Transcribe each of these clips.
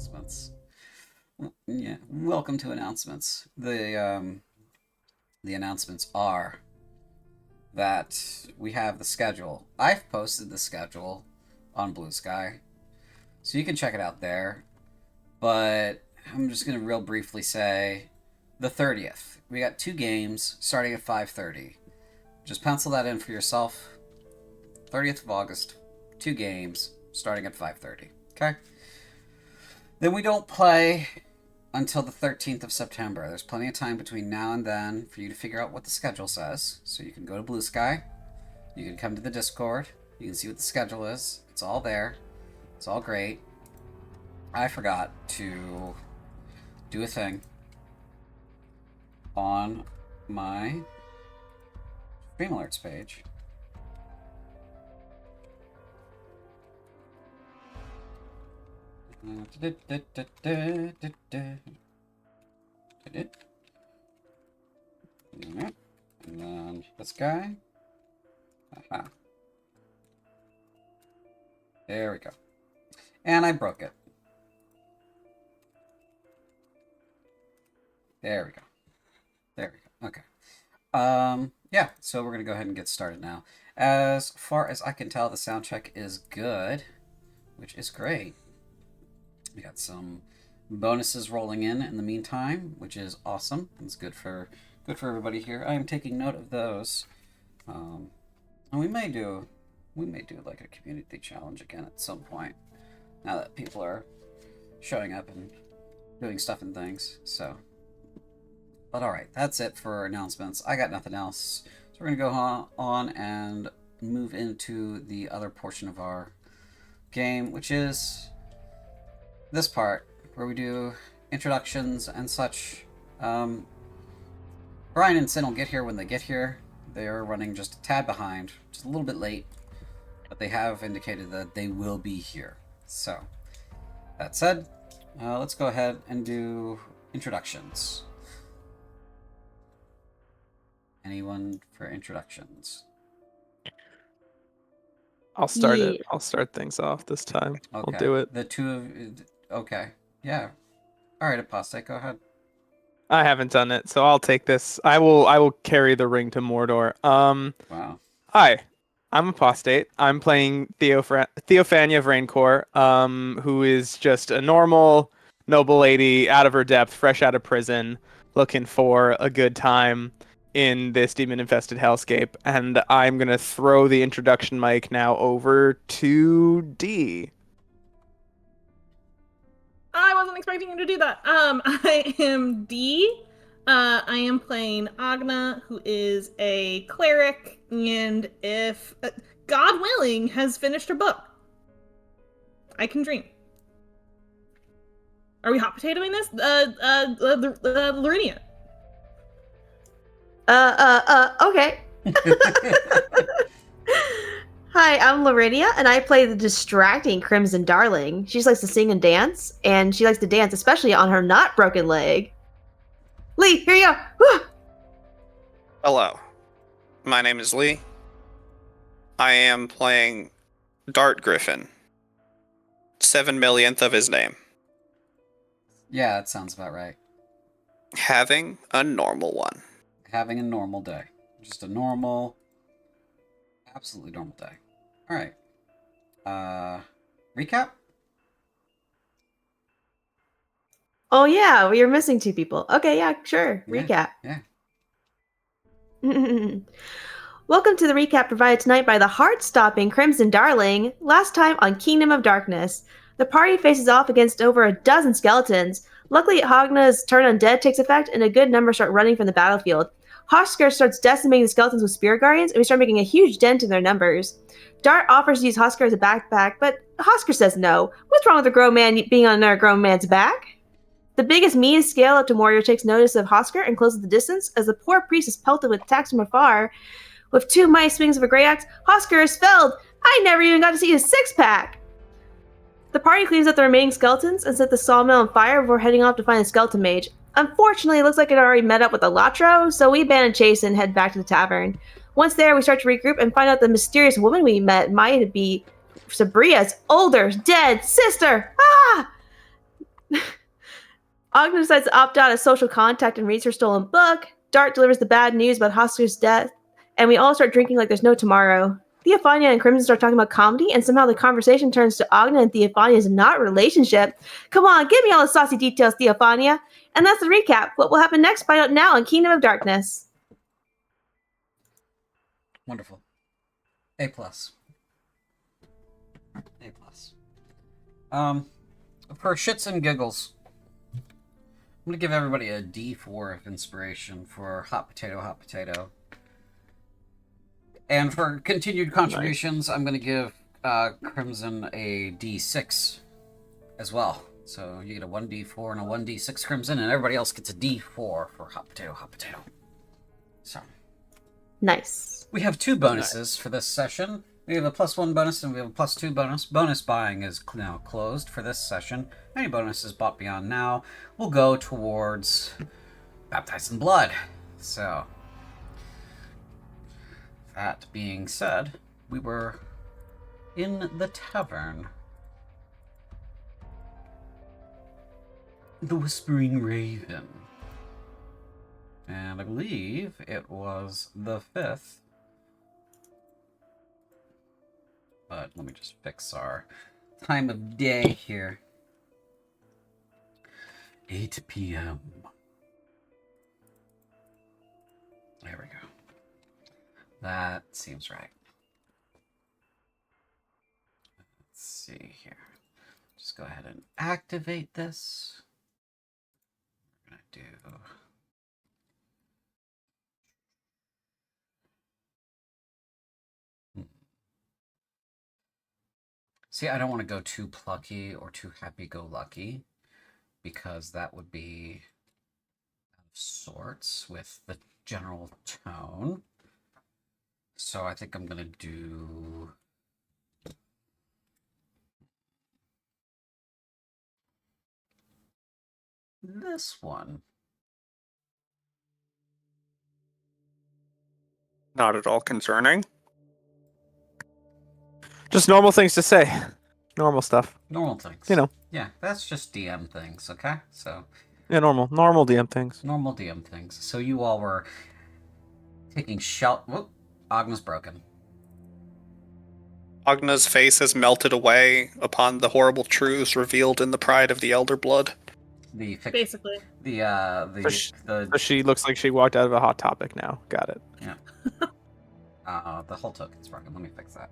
Announcements. Yeah, welcome to announcements. The announcements are that we have the schedule. I've posted the schedule on Blue Sky, so you can check it out there. But I'm just gonna real briefly say the 30th. We got two games starting at 5:30. Just pencil that in for yourself. 30th of August, two games starting at 5:30. Okay. Then we don't play until the 13th of September. There's plenty of time between now and then for you to figure out what the schedule says. So you can go to Blue Sky, you can come to the Discord, you can see what the schedule is. It's all there. It's all great. I forgot to do a thing on my Stream Alerts page. I did. And then this guy. Aha. There we go. And I broke it. There we go. There we go. Okay. Yeah, so we're gonna go ahead and get started now. As far as I can tell, the sound check is good, which is great. We got some bonuses rolling in the meantime, which is awesome. It's good for everybody here. I am taking note of those. And we may do like a community challenge again at some point. Now that people are showing up and doing stuff and things. So, but all right, that's it for announcements. I got nothing else. So we're gonna go on and move into the other portion of our game, which is this part where we do introductions and such. Brian and Sin will get here when they get here. They are running just a tad behind, just a little bit late, but they have indicated that they will be here. So, that said, let's go ahead and do introductions. Anyone for introductions? I'll start it. I'll start things off this time. Okay. I'll do it. The two of... Okay. Yeah. All right, Apostate, go ahead. I haven't done it, so I'll take this. I will carry the ring to Mordor. Wow. Hi. I'm Apostate. I'm playing Theophania of Raincore, who is just a normal noble lady out of her depth, fresh out of prison, looking for a good time in this demon-infested hellscape. And I'm going to throw the introduction mic now over to D. I wasn't expecting you to do that. I am D. I am playing Agna, who is a cleric, and if God willing, has finished her book. I can dream. Are we hot potatoing this? Lurinia. Okay. Hi, I'm Loridia, and I play the distracting Crimson Darling. She just likes to sing and dance, and she likes to dance especially on her not broken leg. Lee, here you go! Hello. My name is Lee. I am playing Dart Griffin. 7 millionth of his name. Yeah, that sounds about right. Having a normal one. Having a normal day. Just a normal, absolutely normal day. All right. Recap? Oh yeah, we are missing two people. Okay, yeah, sure. Recap. Yeah. Welcome to the recap provided tonight by the heart-stopping Crimson Darling. Last time on Kingdom of Darkness, the party faces off against over a dozen skeletons. Luckily, Hogna's turn undead takes effect, and a good number start running from the battlefield. Hosker starts decimating the skeletons with spear guardians, and we start making a huge dent in their numbers. Dart offers to use Hosker as a backpack, but Hosker says no. What's wrong with a grown man being on another grown man's back? The biggest, meanest scale up to warrior takes notice of Hosker and closes the distance as the poor priest is pelted with attacks from afar. With two mighty swings of a great axe, Hosker is felled. I never even got to see his six-pack. The party cleans up the remaining skeletons and set the sawmill on fire before heading off to find the skeleton mage. Unfortunately, it looks like it already met up with the Latro, so we abandon chase and head back to the tavern. Once there, we start to regroup and find out the mysterious woman we met might be Sabria's older, dead sister. Ah! Agna decides to opt out of social contact and reads her stolen book. Dart delivers the bad news about Hosker's death, and we all start drinking like there's no tomorrow. Theophania and Crimson start talking about comedy, and somehow the conversation turns to Agna and Theophania's not relationship. Come on, give me all the saucy details, Theophania. And that's the recap. What will happen next? Find out now on Kingdom of Darkness. Wonderful. A plus. A plus. For shits and giggles, I'm gonna give everybody a D4 of inspiration for hot potato. And for continued contributions, I'm gonna give Crimson a D6 as well. So you get a 1D4 and a 1D6 Crimson, and everybody else gets a D4 for hot potato. So. Nice. We have 2 bonuses for this session. We have a +1 bonus and we have a +2 bonus. Bonus buying is now closed for this session. Any bonuses bought beyond now will go towards Baptized in Blood. So, that being said, we were in the tavern. The Whispering Raven. And I believe it was the 5th. But let me just fix our time of day here. 8 p.m. There we go. That seems right. Let's see here. Just go ahead and activate this. We're going to do... See, I don't want to go too plucky or too happy-go-lucky, because that would be out of sorts with the general tone. So I think I'm going to do... this one. Not at all concerning. Just normal things to say. Normal stuff. Normal things. You know. Yeah, that's just DM things, okay? So... Yeah, normal DM things. Normal DM things. So you all were taking shelter... Whoop! Agna's broken. Agna's face has melted away upon the horrible truths revealed in the Pride of the Elder Blood. Basically. So she looks like she walked out of a Hot Topic now. Got it. Yeah. The whole token's broken. Let me fix that.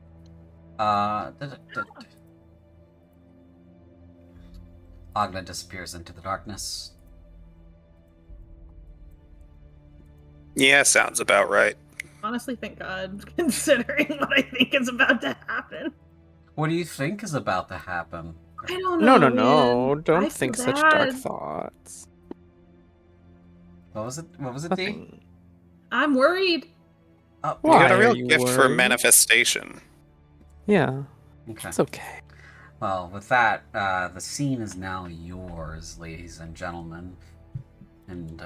Agna disappears into the darkness. Yeah, sounds about right. Honestly, thank God, considering what I think is about to happen. What do you think is about to happen? I don't know. No. man. Don't I think feel such dark bad. thoughts. What was it, D? Nothing. I'm worried. Oh, You Why got a are real you gift for worried? manifestation. Yeah, okay. it's okay. Well, with that, the scene is now yours, ladies and gentlemen. And,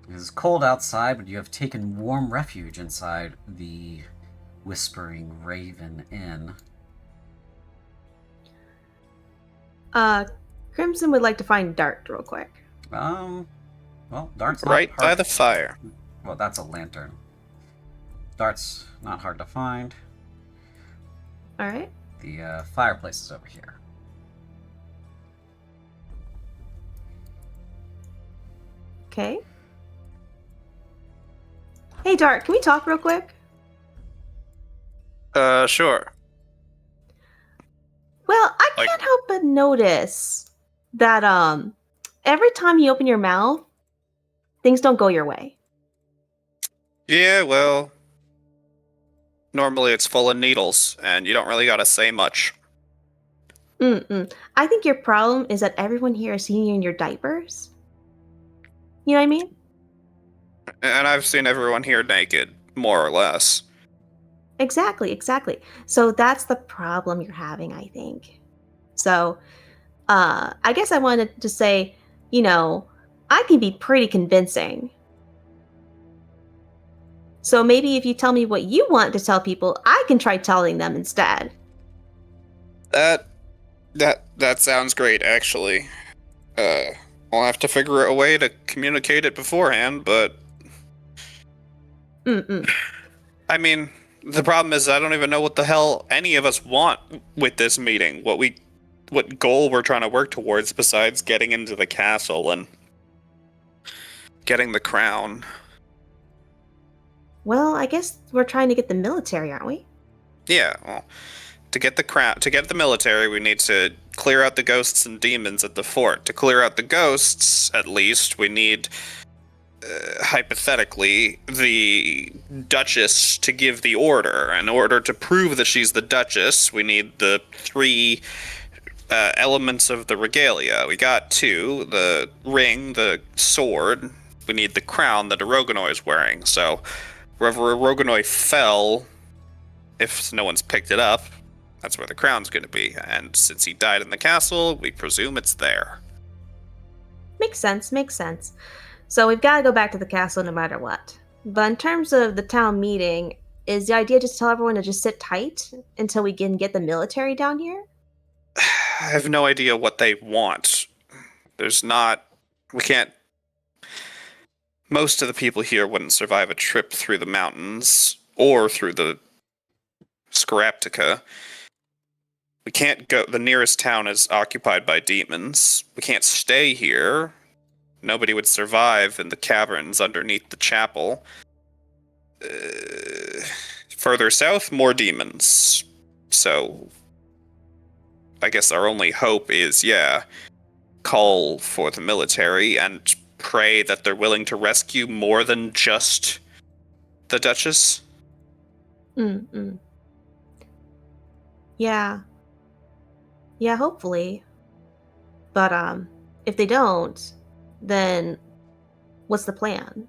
it is cold outside, but you have taken warm refuge inside the Whispering Raven Inn. Crimson would like to find Dart real quick. Well, Dart's not Right hard. by the fire. Well, that's a lantern. Dart's not hard to find. All right. The fireplace is over here. Okay. Hey, Dart, can we talk real quick? Sure. Well, I Like- can't help but notice that every time you open your mouth, things don't go your way. Yeah, well, normally it's full of needles, and you don't really gotta say much. I think your problem is that everyone here is seeing you in your diapers. You know what I mean? And I've seen everyone here naked, more or less. Exactly. So that's the problem you're having, I think. So, I guess I wanted to say, I can be pretty convincing. So maybe if you tell me what you want to tell people, I can try telling them instead. That That sounds great, actually. I'll have to figure a way to communicate it beforehand, but Mm-mm. I mean, the problem is I don't even know what the hell any of us want with this meeting. What goal we're trying to work towards besides getting into the castle and getting the crown. Well, I guess we're trying to get the military, aren't we? Yeah, well, to get the crown, to get the military, we need to clear out the ghosts and demons at the fort. To clear out the ghosts, at least, we need, hypothetically, the Duchess to give the order. In order to prove that she's the Duchess, we need the three elements of the regalia. We got two: the ring, the sword. We need the crown that Orogonoi is wearing. So, wherever Orogonoi fell, if no one's picked it up, that's where the crown's going to be. And since he died in the castle, we presume it's there. Makes sense, makes sense. So we've got to go back to the castle no matter what. But in terms of the town meeting, is the idea just to tell everyone to just sit tight until we can get the military down here? I have no idea what they want. There's not. We can't. Most of the people here wouldn't survive a trip through the mountains or through the Scaraptica. We can't go. The nearest town is occupied by demons. We can't stay here. Nobody would survive in the caverns underneath the chapel. Further south, more demons. So, I guess our only hope is, call for the military and pray that they're willing to rescue more than just the Duchess. Mm-mm. Yeah. Yeah, hopefully. But, if they don't, then what's the plan?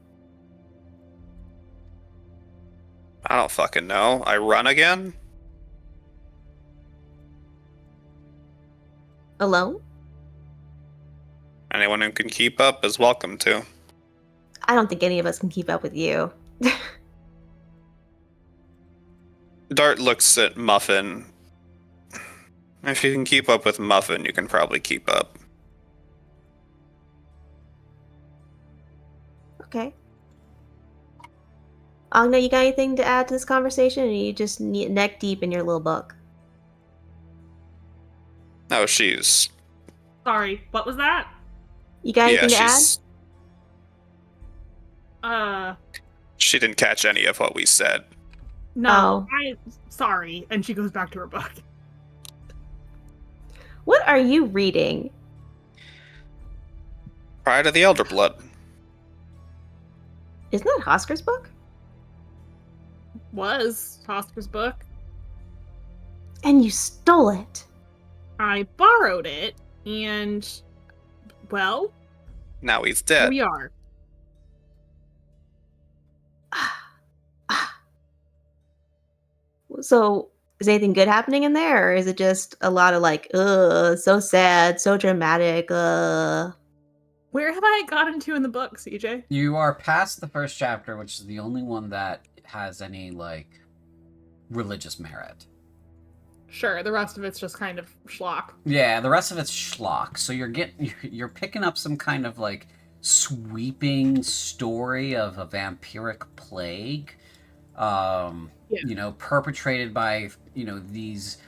I don't fucking know. I run again? Alone? Anyone who can keep up is welcome to. I don't think any of us can keep up with you. Dart looks at Muffin. If you can keep up with Muffin, you can probably keep up. Okay. Agna, you got anything to add to this conversation, or you just neck deep in your little book? Oh, she's... Sorry, what was that? You got anything to add? she's... Uh, She didn't catch any of what we said. no, Oh. sorry. And she goes back to her book. What are you reading? Pride of the Elder Blood. Isn't that Oscar's book? Was Oscar's book. And you stole it. I borrowed it, and, well, Now he's here dead. we are. So, is anything good happening in there, or is it just a lot of like, so sad, so dramatic, Where have I gotten to in the book, CJ? You are past the first chapter, which is the only one that has any, like, religious merit. Sure, the rest of it's just kind of schlock. Yeah, the rest of it's schlock. So you're picking up some kind of, like, sweeping story of a vampiric plague, perpetrated by, these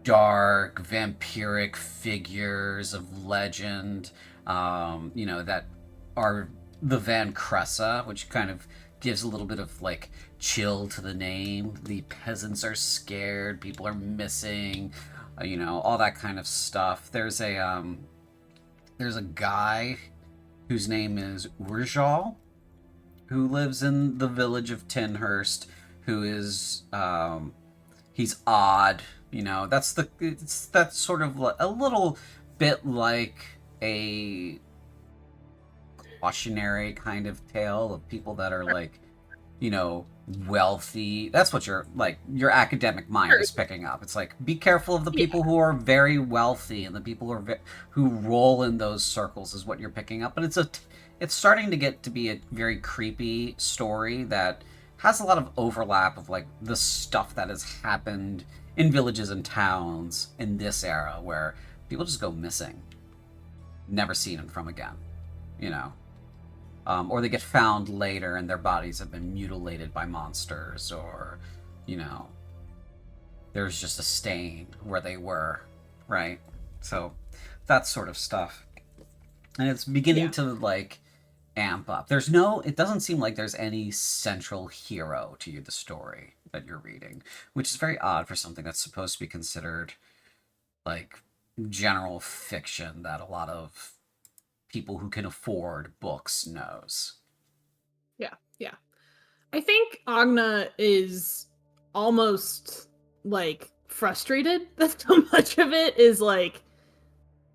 dark vampiric figures of legend, that are the Van Cressa, which kind of gives a little bit of, like, chill to the name. The peasants are scared, people are missing, all that kind of stuff. There's a guy whose name is Urjal, who lives in the village of Tinhurst, who is, he's odd, that's sort of a little bit like a cautionary kind of tale of people that are, like, wealthy. That's what your academic mind is picking up. It's like, be careful of the people who are very wealthy, and the people who roll in those circles is what you're picking up. But it's starting to get to be a very creepy story that has a lot of overlap of, like, the stuff that has happened in villages and towns in this era where people just go missing, never seen from again, you know. Or they get found later and their bodies have been mutilated by monsters, or, you know, there's just a stain where they were, right? So that sort of stuff. And it's beginning to, like, amp up. It doesn't seem like there's any central hero to the story that you're reading, which is very odd for something that's supposed to be considered, like, general fiction that a lot of people who can afford books knows. Yeah. I think Agna is almost, like, frustrated that so much of it is, like,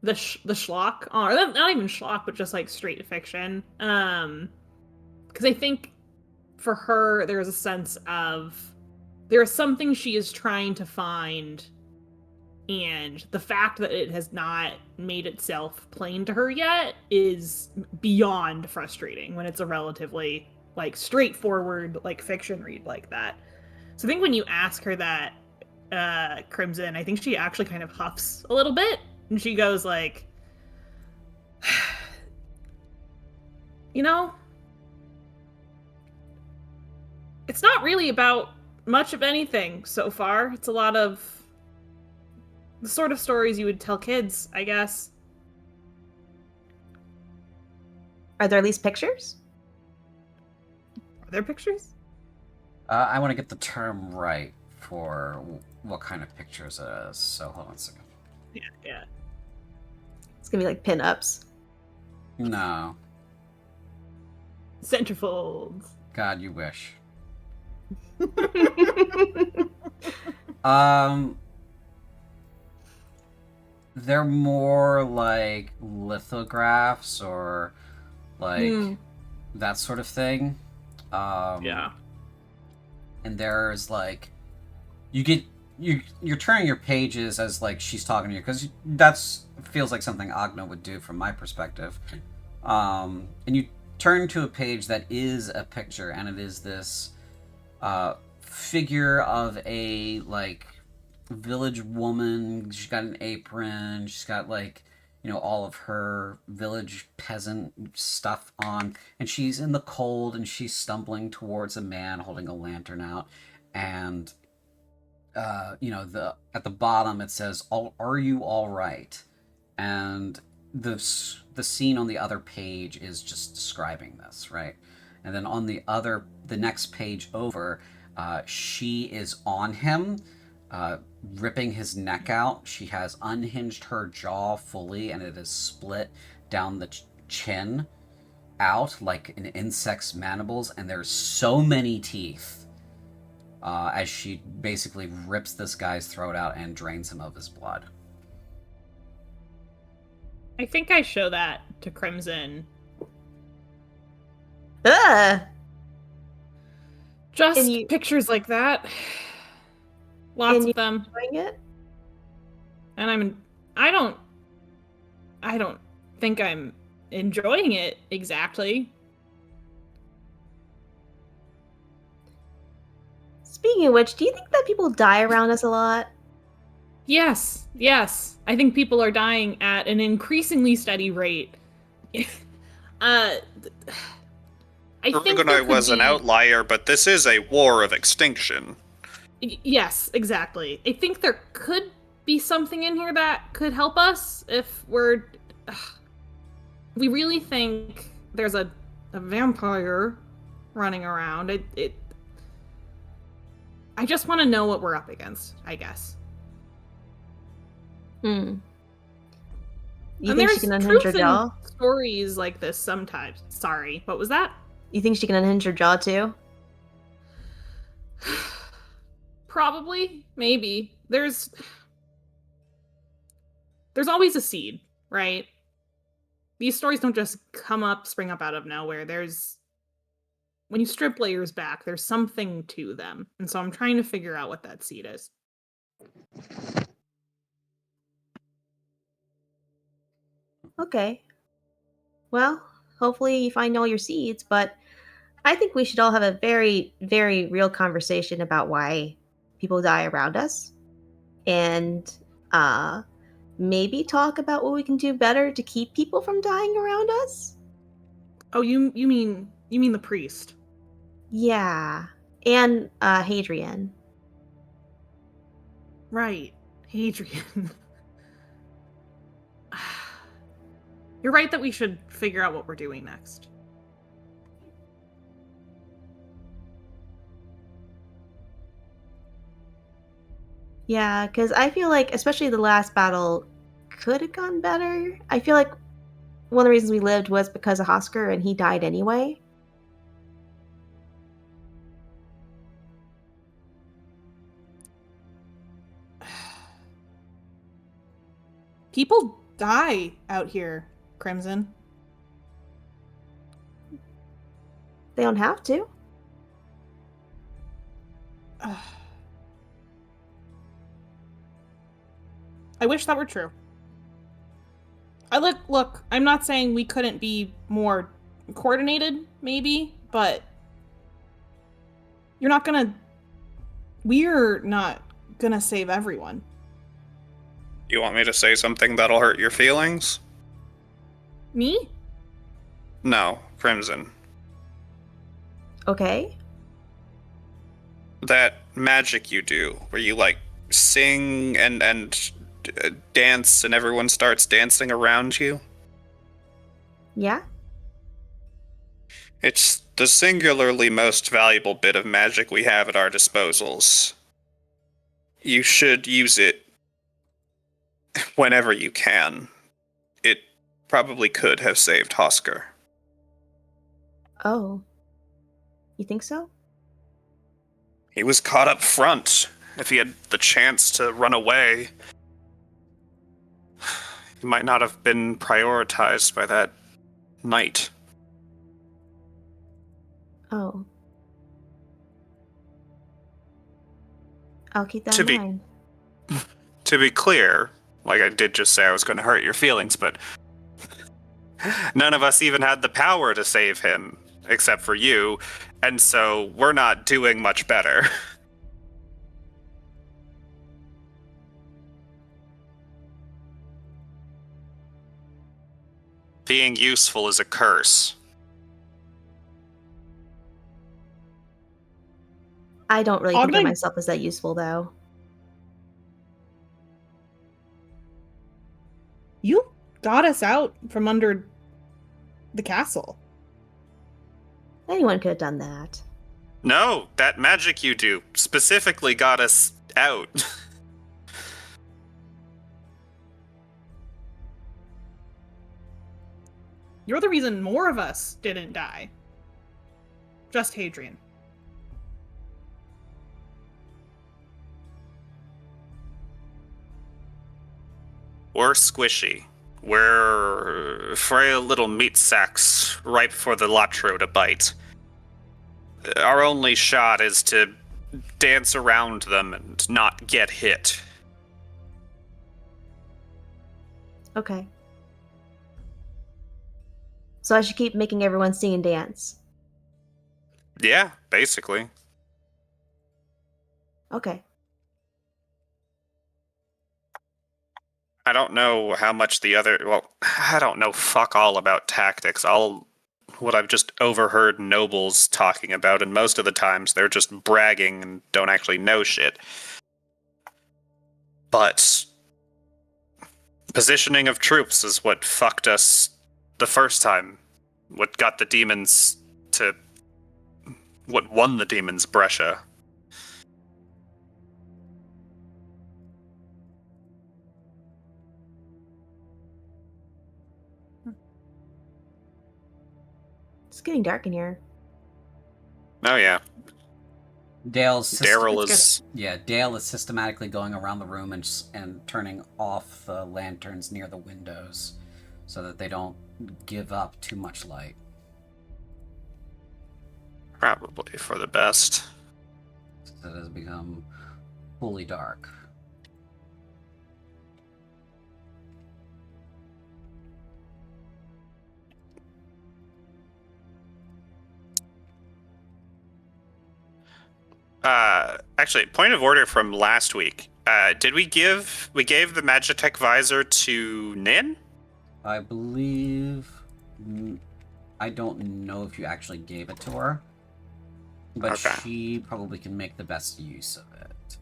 the schlock, or not even schlock, but just, like, straight fiction. Because I think for her, there is a sense of there is something she is trying to find, and the fact that it has not made itself plain to her yet is beyond frustrating when it's a relatively, like, straightforward, like, fiction read like that. So I think when you ask her that, Crimson, I think she actually kind of huffs a little bit, and she goes like, you know, it's not really about much of anything so far. It's a lot of the sort of stories you would tell kids, I guess. Are there at least pictures? Are there pictures? I want to get the term right for what kind of pictures it is, so hold on a second. Yeah. It's gonna be like pin-ups. No. Centerfolds. God, you wish. They're more like lithographs or like that sort of thing. Yeah. And there's like you're turning your pages as like she's talking to you, because that's feels like something Agna would do from my perspective. And you turn to a page that is a picture, and it is this figure of a like village woman. She's got an apron. She's got like, you know, all of her village peasant stuff on, and she's in the cold, and she's stumbling towards a man holding a lantern out, and you know, at the bottom it says, "Are you all right?" And the scene on the other page is just describing this, right? And then on the next page over, she is on him, ripping his neck out. She has unhinged her jaw fully, and it is split down the chin out like an insect's mandibles, and there's so many teeth as she basically rips this guy's throat out and drains him of his blood. I think I show that to Crimson. Just pictures like that. Lots of them. Enjoying it? And I don't think I'm enjoying it exactly. Speaking of which, do you think that people die around us a lot? Yes. I think people are dying at an increasingly steady rate. I think Urgonite was an outlier, but this is a war of extinction. Yes, exactly. I think there could be something in here that could help us if we really think there's a vampire running around. I just want to know what we're up against, I guess. You and think she can unhinge her jaw? Stories like this sometimes. Sorry, what was that? You think she can unhinge her jaw too? Probably, maybe. There's always a seed, right? These stories don't just spring up out of nowhere. When you strip layers back, there's something to them. And so I'm trying to figure out what that seed is. Okay. Well, hopefully you find all your seeds, but I think we should all have a very, very real conversation about why people die around us. and maybe talk about what we can do better to keep people from dying around us. Oh, you mean the priest? Yeah, and Hadrian. Right, Hadrian. You're right that we should figure out what we're doing next. Yeah, because I feel like, especially the last battle, could have gone better. I feel like one of the reasons we lived was because of Hosker, and he died anyway. People die out here, Crimson. They don't have to. I wish that were true. Look, I'm not saying we couldn't be more coordinated, maybe, but we're not gonna save everyone. You want me to say something that'll hurt your feelings? Me? No, Crimson. Okay. That magic you do, where you like sing and dance, and everyone starts dancing around you. Yeah. It's the singularly most valuable bit of magic we have at our disposals. You should use it whenever you can. It probably could have saved Hosker. Oh. You think so? He was caught up front. If he had the chance to run away, he might not have been prioritized by that knight. Oh. I'll keep that To in be- mind. To be clear, like I did just say I was going to hurt your feelings, but none of us even had the power to save him, except for you, and so we're not doing much better. Being useful is a curse. I don't really think of Ogden- myself as that useful, though. You got us out from under the castle. Anyone could have done that. No, that magic you do specifically got us out. You're the reason more of us didn't die. Just Hadrian. We're squishy. We're frail little meat sacks ripe for the Latro to bite. Our only shot is to dance around them and not get hit. Okay. So I should keep making everyone sing and dance. Yeah, basically. Okay. I don't know how much I don't know fuck all about tactics. What I've just overheard nobles talking about, and most of the times they're just bragging and don't actually know shit. But positioning of troops is what fucked us the first time. What won the demons Brescia. It's getting dark in here. Oh yeah, Dale Daryl is systematically going around the room and turning off the lanterns near the windows so that they don't give up too much light. probably for the best. So it has become fully dark. Actually, point of order from last week. Did we gave the Magitech visor to Nin? I believe. I don't know if you actually gave it to her, but Okay. she probably can make the best use of it.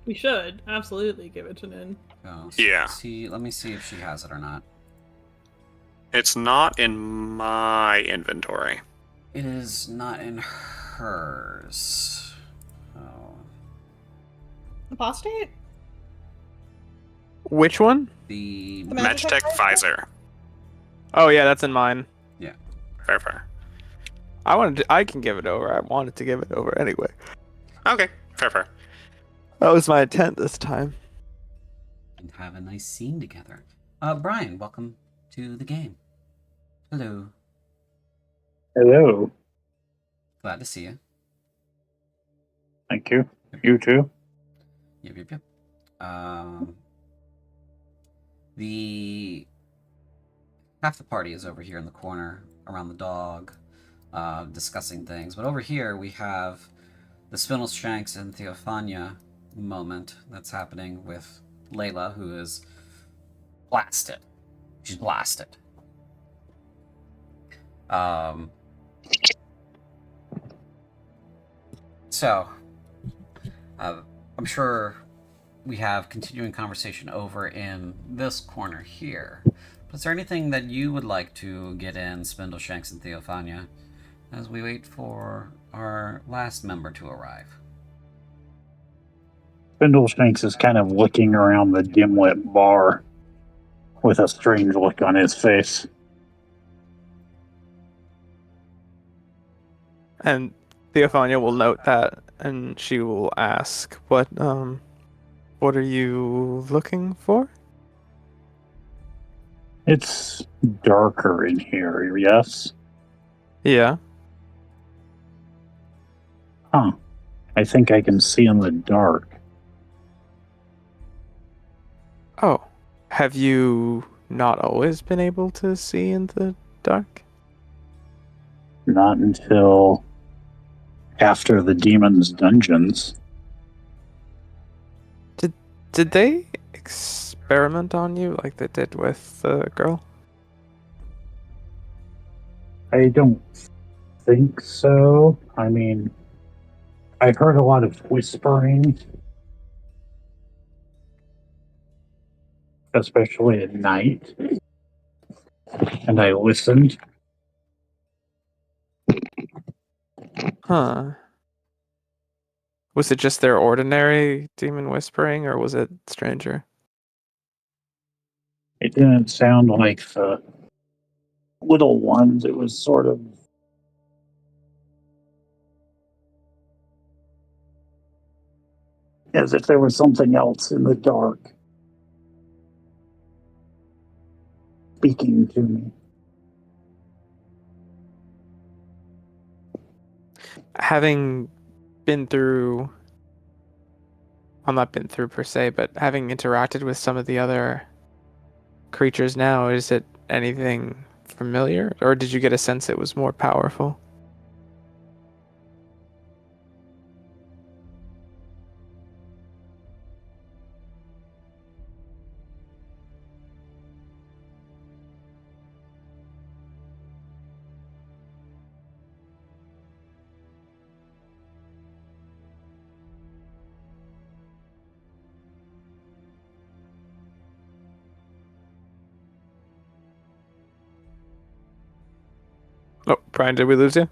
We should absolutely give it to Nin. Oh, Yeah. Let me see if she has it or not. It's not in my inventory. It is not in hers. Oh. Apostate? Which one? The The Magitech Magitech visor. Oh yeah, that's in mine. Fair. I can give it over. I wanted to give it over anyway. Okay, fair. That was my intent this time. and have a nice scene together. Brian, welcome to the game. Hello. Hello. Glad to see you. Thank you. You too. Yep. The half the party is over here in the corner around the dog, discussing things. But over here we have the Spindle Shanks and Theophania moment that's happening with Layla, who is blasted. She's blasted. So, I'm sure we have continuing conversation over in this corner here. But is there anything that you would like to get in, Spindle Shanks and Theophania, as we wait for our last member to arrive? Spindleshanks is kind of looking around the dim-lit bar with a strange look on his face. And Theophania will note that, and she will ask, what are you looking for? It's darker in here, yes? Yeah. Huh. I think I can see in the dark. Oh. Have you not always been able to see in the dark? Not until after the demon's dungeons. Did they experiment on you like they did with the girl? I don't think so. I mean, I heard a lot of whispering, especially at night, and I listened. Huh. Was it just their ordinary demon whispering, or was it stranger? It didn't sound like the little ones. It was sort of as if there was something else in the dark speaking to me. Having been through, well, not been through per se, but having interacted with some of the other creatures now, is it anything familiar? Or did you get a sense it was more powerful? Oh, Brian, did we lose you?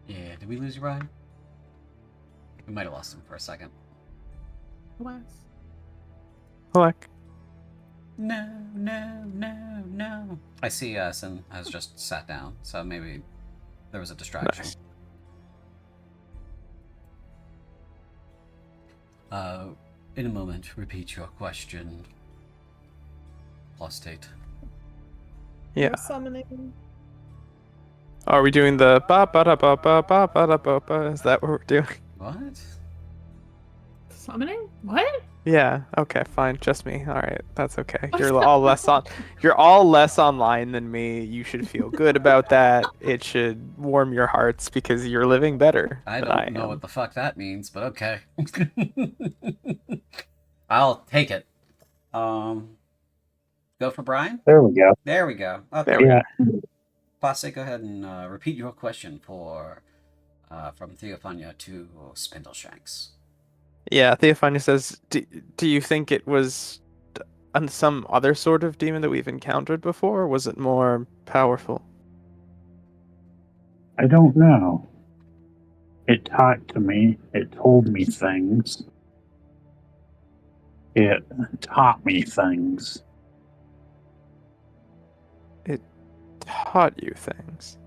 Yeah, did we lose you, Brian? We might have lost him for a second. Hello. No. I see Sin has just sat down, so maybe there was a distraction. Nice. In a moment, repeat your question. Apostate. Yeah. Summoning. Are we doing the ba ba da ba ba ba ba da ba ba? Is that what we're doing? What? Summoning? What? Yeah. Okay. Fine. Just me. All right. That's okay. What You're is all that? less on. You're all less online than me. You should feel good about that. It should warm your hearts because you're living better I than don't I know am. what the fuck that means, but okay. I'll take it. Go for Brian? There we go. There we go. Okay. There we Yeah. Passe, go ahead and repeat your question for from Theophania to Spindleshanks. Yeah, Theophania says, do you think it was some other sort of demon that we've encountered before, or was it more powerful? I don't know. It talked to me. It told me things. It taught me things. It taught you things.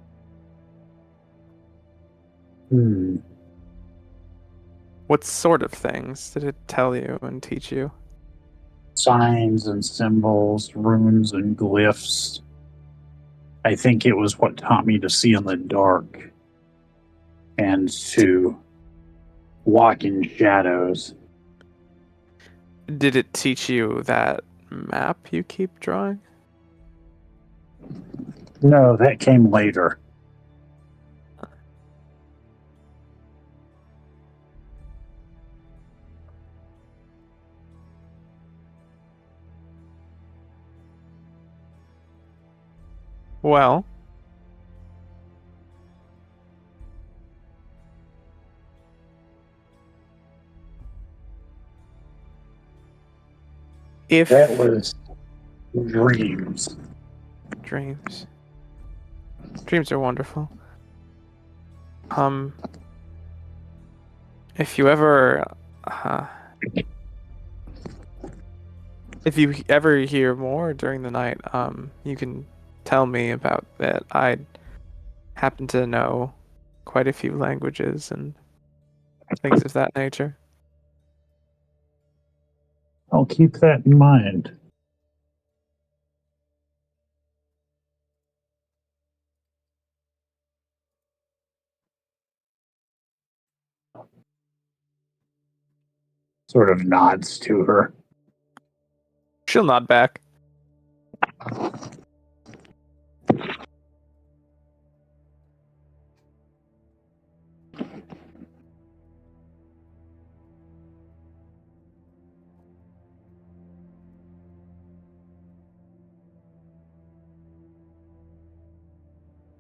What sort of things did it tell you and teach you? Signs and symbols, runes and glyphs. I think it was what taught me to see in the dark and to walk in shadows. Did it teach you that map you keep drawing? No, that came later. Well, if That was dreams. dreams are wonderful. If you ever if you ever hear more during the night, you can tell me about that. I happen to know quite a few languages and things of that nature. I'll keep that in mind. Sort of nods to her. She'll nod back.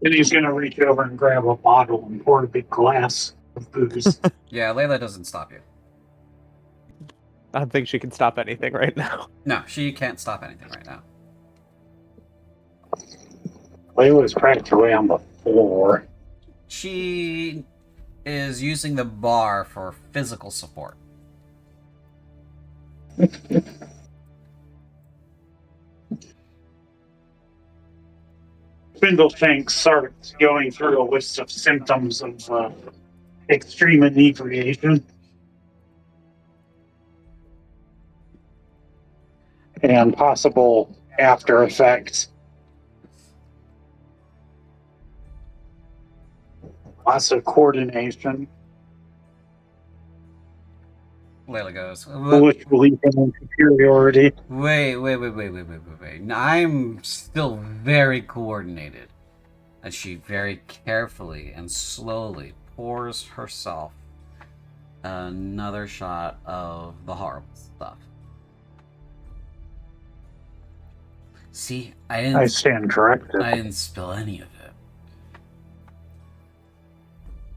Then he's going to reach over and grab a bottle and pour a big glass of booze. Yeah, Layla doesn't stop you. I don't think she can stop anything right now. No, she can't stop anything right now. Layla's practically on the floor. She is using the bar for physical support. Spindleshanks starts going through a list of symptoms of extreme inebriation and possible after effects. Lots of coordination, Layla goes, which belief in superiority. wait. I'm still very coordinated. And she very carefully and slowly pours herself another shot of the horrible stuff. See, I stand corrected. I didn't spill any of it.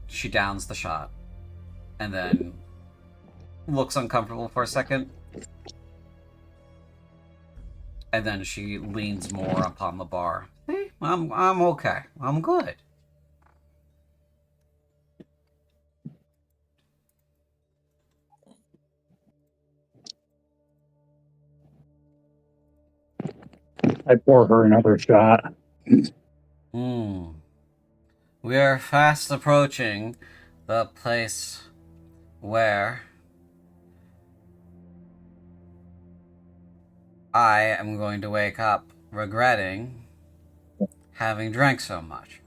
She downs the shot and then looks uncomfortable for a second. And then she leans more upon the bar. Hey, I'm okay. I'm good. I pour her another shot. We are fast approaching the place where I am going to wake up regretting having drank so much.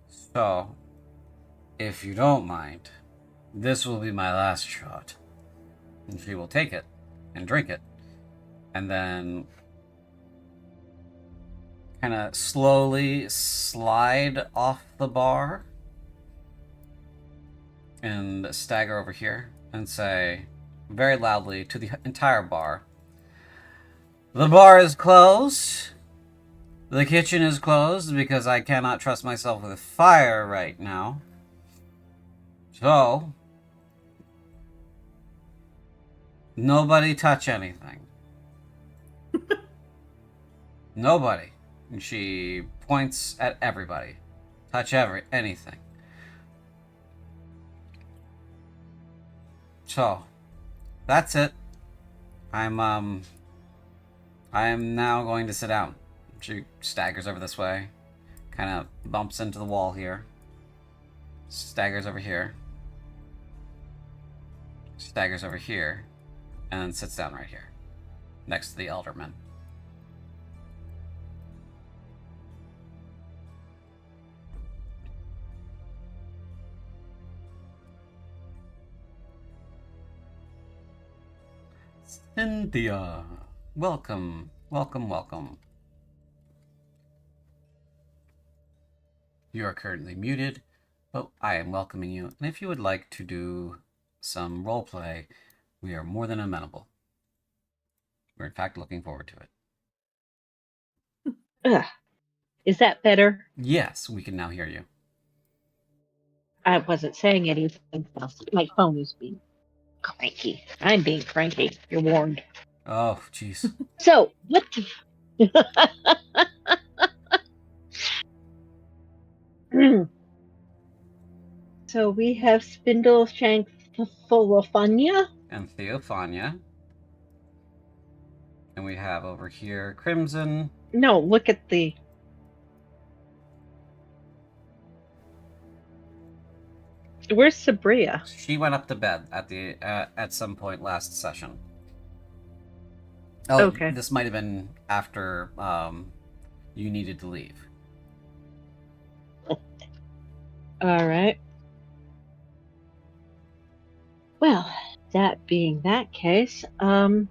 So, if you don't mind, this will be my last shot. And she will take it and drink it. And then kind of slowly slide off the bar and stagger over here and say very loudly to the entire bar. The bar is closed. The kitchen is closed because I cannot trust myself with fire right now. So, nobody touch anything. Nobody. And she points at everybody. Touch anything. So, that's it. I am now going to sit down. She staggers over this way. Kind of bumps into the wall here. Staggers over here. Staggers over here. And then sits down right here. Next to the Elderman. Cynthia, welcome, welcome, welcome. You are currently muted, but I am welcoming you, and if you would like to do some roleplay, we are more than amenable. We're in fact looking forward to it. Ugh. Is that better? Yes, we can now hear you. I wasn't saying anything else. My phone is being cranky. I'm being cranky. You're warned. Oh, jeez. So, what the... So we have Spindle Shank Folofania. And Theophania. And we have over here Crimson. No, look at the... Where's Sabria? She went up to bed at some point last session. Oh, Okay. This might have been after you needed to leave. All right. Well, that being that case, Nin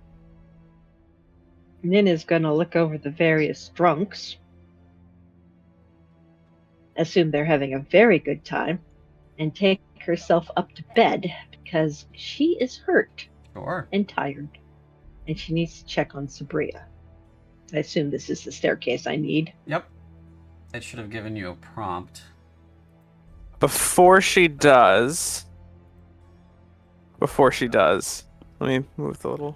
is going to look over the various drunks, assume they're having a very good time, and take herself up to bed because she is hurt Sure. and tired, and she needs to check on Sabria. I assume this is the staircase I need. Yep. It should have given you a prompt. Before she does, let me move the little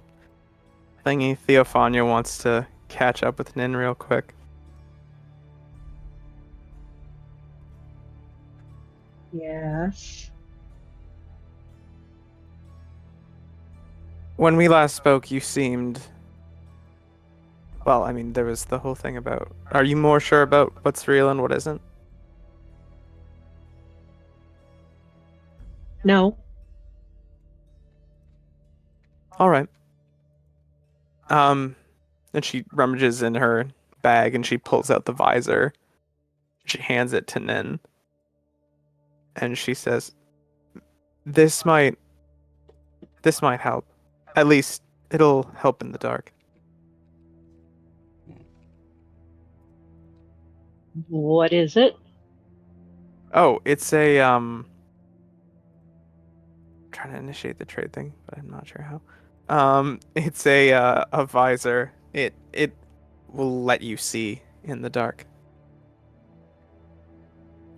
thingy. Theophania wants to catch up with Nin real quick. Yes. When we last spoke, you seemed... Well, I mean, there was the whole thing about... Are you more sure about what's real and what isn't? No. All right. And she rummages in her bag and she pulls out the visor. She hands it to Nin. And she says, This might help. At least it'll help in the dark. What is it? Oh, it's a trying to initiate the trade thing, but I'm not sure how. It's a visor. It will let you see in the dark.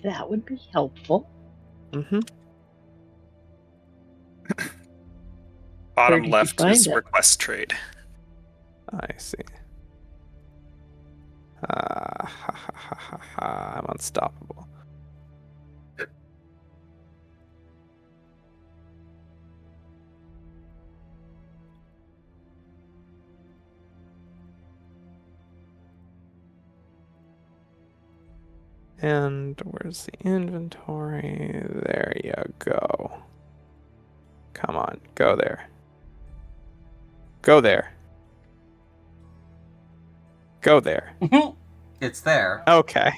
That would be helpful. Mm-hmm. Where Bottom did you left find is it? request trade. I see. I'm unstoppable. And where's the inventory? There you go. Come on, go there. Go there. Go there. It's there. Okay.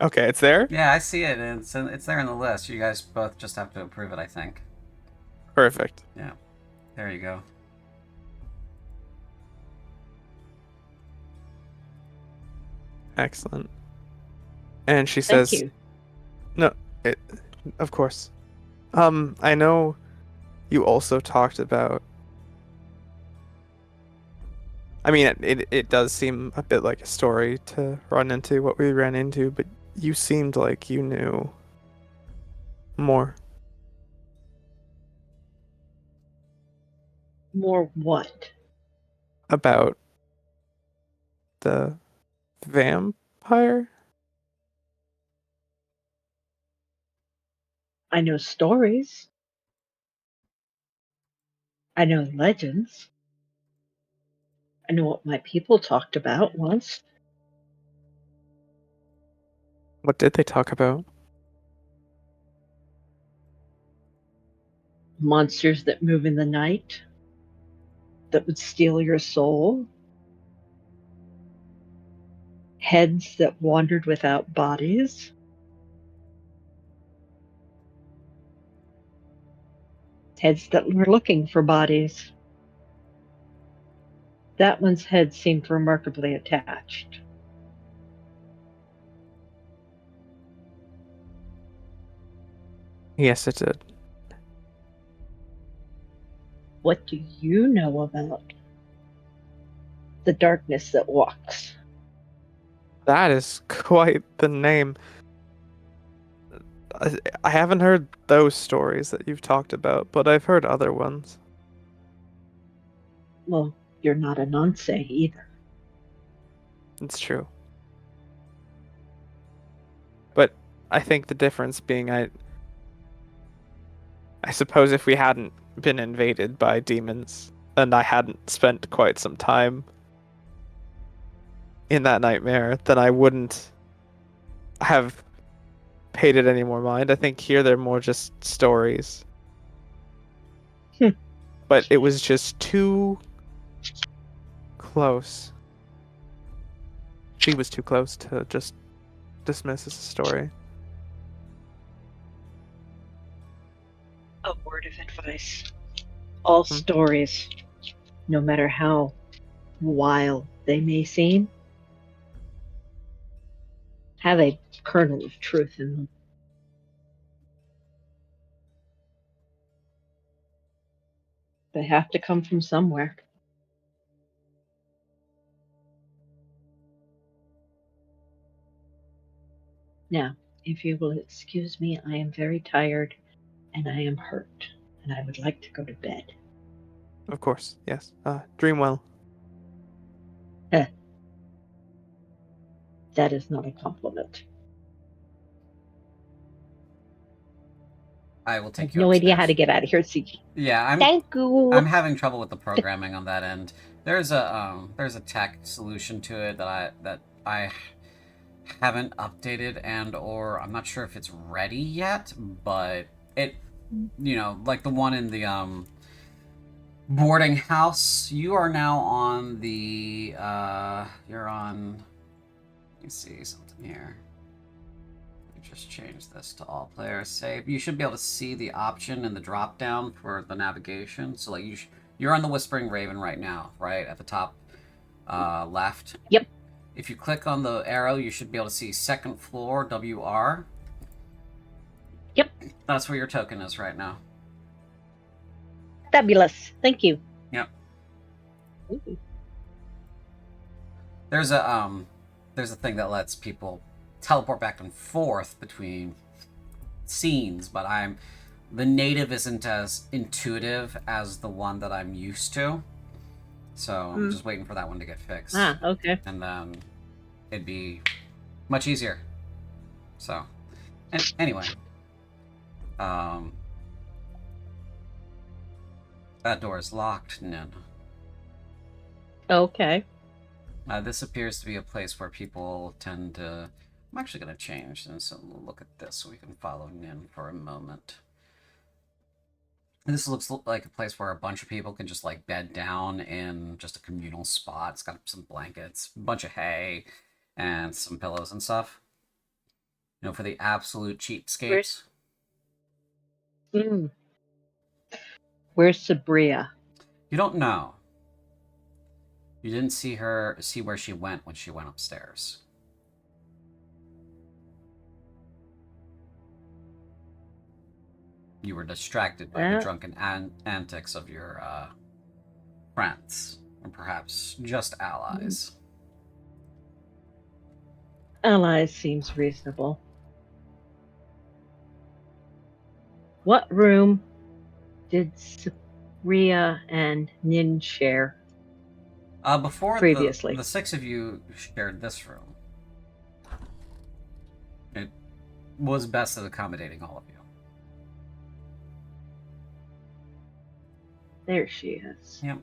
Okay, it's there? Yeah, I see it. And it's there in the list. You guys both just have to approve it, I think. Perfect. Yeah. There you go. Excellent. And she Thank says, you. No, of course. I know you also talked about I mean, it does seem a bit like a story to run into what we ran into, but you seemed like you knew more. More what? About the vampire? I know stories. I know legends. I know what my people talked about once. What did they talk about? Monsters that move in the night, that would steal your soul. Heads that wandered without bodies. Heads that were looking for bodies. That one's head seemed remarkably attached. Yes, it did. What do you know about the darkness that walks? That is quite the name. I haven't heard those stories that you've talked about, but I've heard other ones. Well, you're not a nonce either. It's true. But I think the difference being I suppose if we hadn't been invaded by demons and I hadn't spent quite some time in that nightmare, then I wouldn't have paid it any more mind. I think here they're more just stories. Hmm. But it was just too close. She was too close to just dismiss as a story. A word of advice. All Hmm. stories, no matter how wild they may seem, have a kernel of truth in them. They have to come from somewhere. Now, if you will excuse me, I am very tired and I am hurt, and I would like to go to bed. Of course, yes. Dream well. Heh, that is not a compliment. I will I take have you no idea how upstairs. to get out of here. See, Yeah, thank you. I'm having trouble with the programming on that end. There's a tech solution to it that I haven't updated and or I'm not sure if it's ready yet, but it like the one in the boarding house, you are now on the you're on let me see something here. Just change this to all players save. You should be able to see the option in the drop down for the navigation. So like you're on the Whispering Raven right now, right at the top left. Yep. If you click on the arrow, you should be able to see second floor WR. Yep. That's where your token is right now. Fabulous. Thank you. Yep. Ooh. There's a thing that lets people teleport back and forth between scenes, but the native isn't as intuitive as the one that I'm used to. So I'm just waiting for that one to get fixed. Okay. And then it'd be much easier. So, anyway. That door is locked, Nin. Okay. This appears to be a place where people tend to... I'm actually going to change this and look at this so we can follow Nin for a moment. This looks like a place where a bunch of people can just like bed down in just a communal spot. It's got some blankets, a bunch of hay, and some pillows and stuff. For the absolute cheapskates. Where's Sabria? You don't know. You didn't see where she went when she went upstairs. You were distracted by the drunken antics of your friends. Or perhaps just allies. Allies seems reasonable. What room did Ria and Nin share Before previously? the six of you shared this room. It was best at accommodating all of you. There she is. Yep.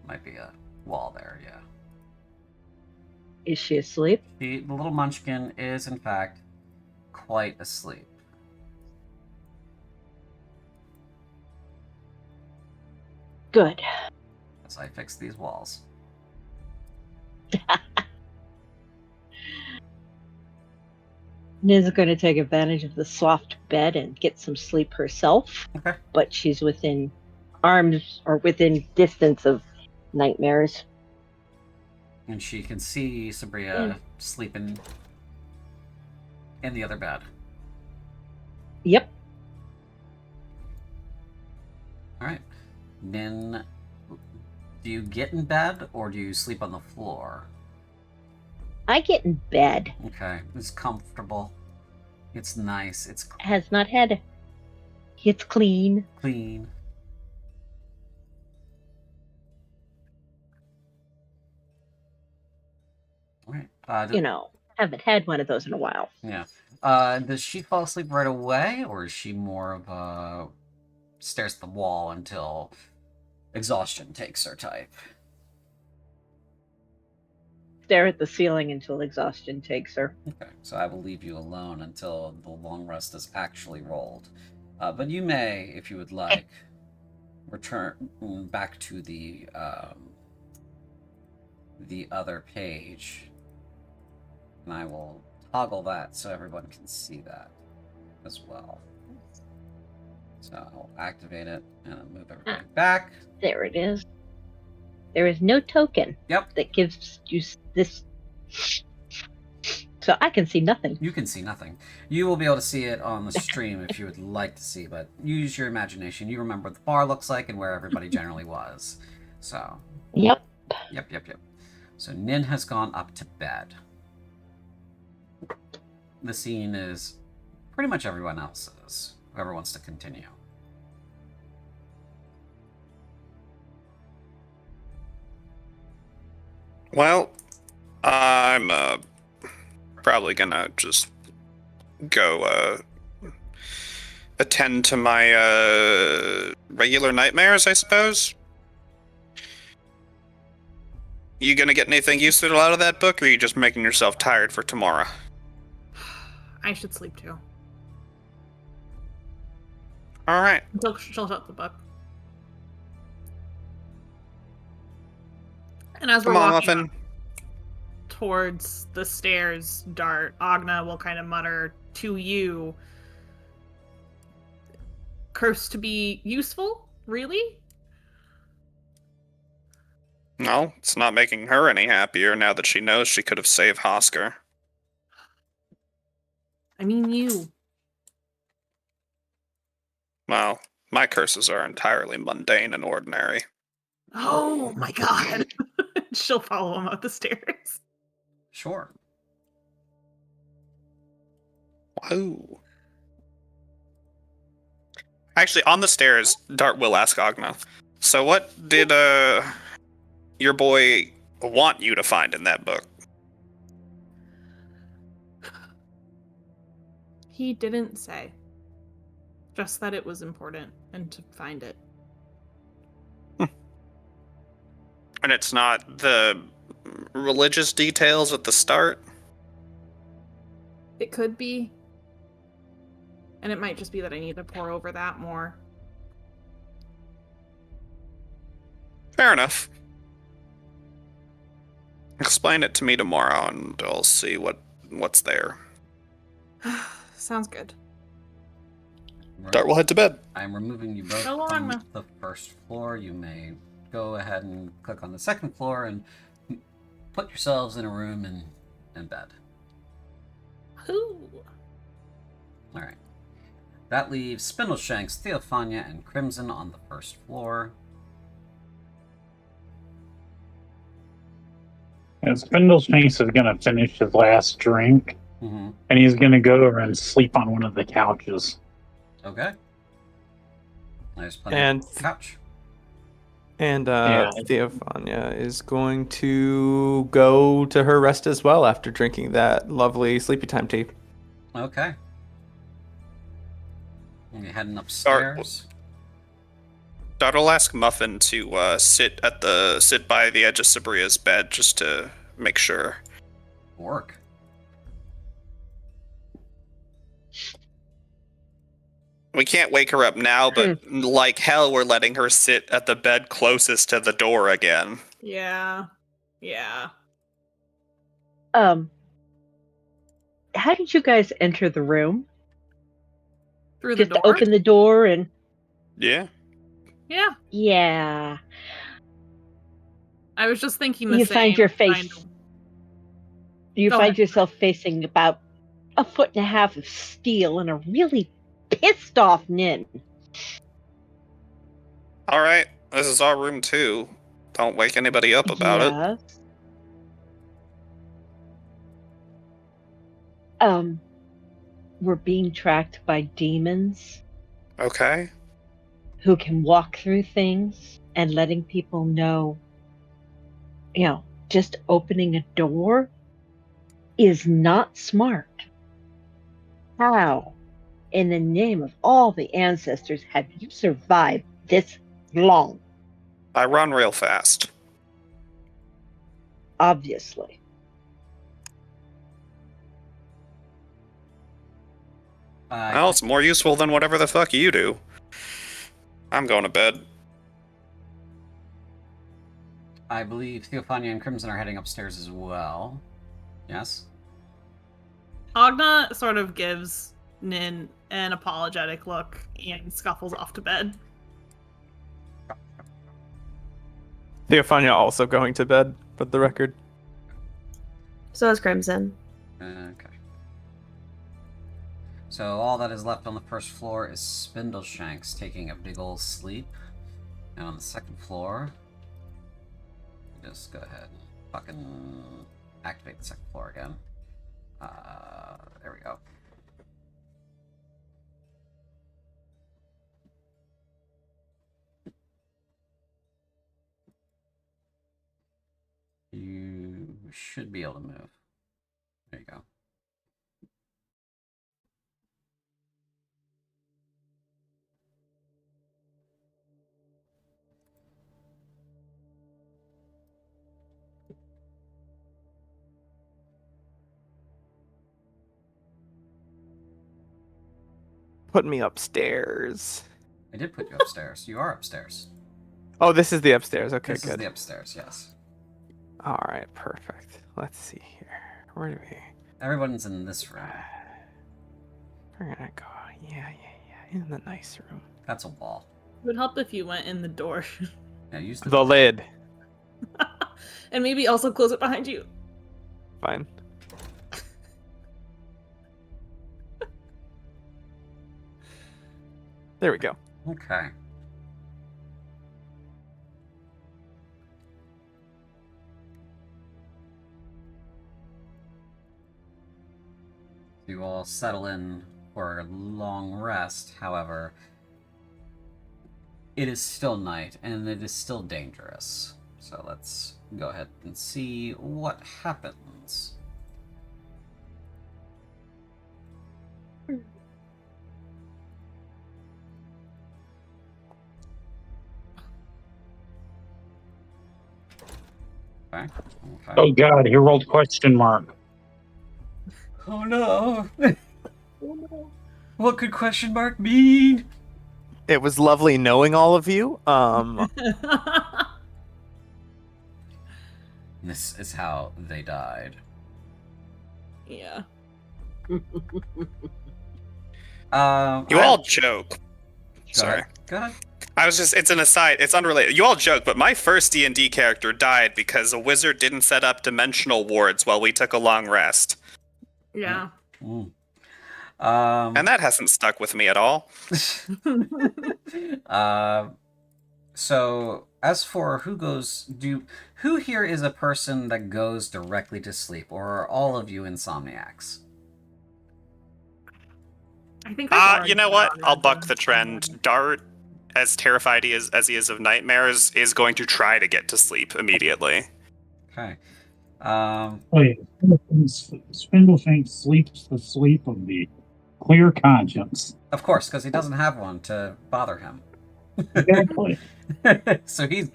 Might be a wall there, yeah. Is she asleep? The little munchkin is, in fact, quite asleep. Good. As I fix these walls. Nin's going to take advantage of the soft bed and get some sleep herself. Okay. But she's within arms or within distance of nightmares. And she can see Sabria sleeping in the other bed. Yep. Alright. Nin, do you get in bed or do you sleep on the floor? I get in bed. Okay. It's comfortable. It's nice. It's Has not had. It's clean. clean. Alright. Haven't had one of those in a while. Yeah. Does she fall asleep right away, or is she more of a stares at the wall until exhaustion takes her type? Stare at the ceiling until exhaustion takes her. Okay, so I will leave you alone until the long rest is actually rolled. But you may, if you would like, return back to the other page, and I will toggle that so everyone can see that as well. So I'll activate it and I'll move everybody back. There it is. There is no token that gives you this. So I can see nothing. You can see nothing. You will be able to see it on the stream if you would like to see, but use your imagination. You remember what the bar looks like and where everybody generally was. So. Yep. Yep. So Nin has gone up to bed. The scene is pretty much everyone else's. Whoever wants to continue. Well, I'm probably gonna just go attend to my regular nightmares, I suppose. You gonna get anything useful out of that book, or are you just making yourself tired for tomorrow? I should sleep too. Alright. Until she'll shut the book. And as we're Come on, walking Muffin. towards the stairs, Dart, Agna will kind of mutter to you, "Curse to be useful? Really?" No, it's not making her any happier now that she knows she could have saved Hosker. I mean you. Well, my curses are entirely mundane and ordinary. Oh my god. She'll follow him up the stairs. Sure. Whoa. Actually, on the stairs, Dart will ask Agna. So what did your boy want you to find in that book? He didn't say. Just that it was important and to find it. And it's not the religious details at the start? It could be. And it might just be that I need to pour over that more. Fair enough. Explain it to me tomorrow and I'll see what's there. Sounds good. Dart will head to bed. I'm removing you both So long, from Ma. the first floor. You may go ahead and click on the second floor and put yourselves in a room and bed. Ooh. Alright. That leaves Spindleshanks, Theophania, and Crimson on the first floor. And Spindleshanks is going to finish his last drink, Mm-hmm. and he's going to go and sleep on one of the couches. Okay. There's plenty And of couch. And Yeah. Theophania is going to go to her rest as well after drinking that lovely sleepy time tea. Okay. And you're heading upstairs. Dart will ask Muffin to sit by the edge of Sabria's bed just to make sure. Work. We can't wake her up now, but like hell, we're letting her sit at the bed closest to the door again. Yeah. Yeah. How did you guys enter the room? Through the Just door? open the door and... Yeah. Yeah. Yeah. I was just thinking the You same. find your face... kind of- You Go find ahead. yourself facing about 1.5 feet of steel and a really pissed off Nin. All right, this is our room too. Don't wake anybody up about it. We're being tracked by demons Okay. who can walk through things and letting people know, just opening a door is not smart. How, in the name of all the ancestors, have you survived this long? I run real fast. Obviously. Well, it's more useful than whatever the fuck you do. I'm going to bed. I believe Theophania and Crimson are heading upstairs as well. Yes? Agna sort of gives Nin an apologetic look and scuffles off to bed. Theophania also going to bed, for the record. So is Crimson. Okay. So all that is left on the first floor is Spindleshanks taking a big ol' sleep. And on the second floor, just go ahead and fucking activate the second floor again. There we go. You should be able to move. There you go. Put me upstairs. I did put you upstairs. You are upstairs. Oh, this is the upstairs. Okay, This good. is the upstairs, yes. All right, perfect. Let's see here. Where do we... Everyone's in this room. We're gonna go... Yeah. In the nice room. That's a wall. It would help if you went in the door. Yeah, use the The lid. And maybe also close it behind you. Fine. There we go. Okay. You all settle in for a long rest, however, it is still night and it is still dangerous. So let's go ahead and see what happens. Okay. Oh god, he rolled question mark. Oh no! What could question mark mean? It was lovely knowing all of you. This is how they died. Yeah. You all joke. Sorry. Go ahead. It's an aside, it's unrelated. You all joke, but my first D&D character died because a wizard didn't set up dimensional wards while we took a long rest. Yeah. Mm. And that hasn't stuck with me at all. So, as for who here is a person that goes directly to sleep, or are all of you insomniacs? I think I've already You know put what? on I'll that buck one. the trend. Dart, as terrified as he is of nightmares, is going to try to get to sleep immediately. Okay. Wait, Spindlefank sleeps the sleep of the clear conscience. Of course, because he doesn't have one to bother him. Exactly. So he's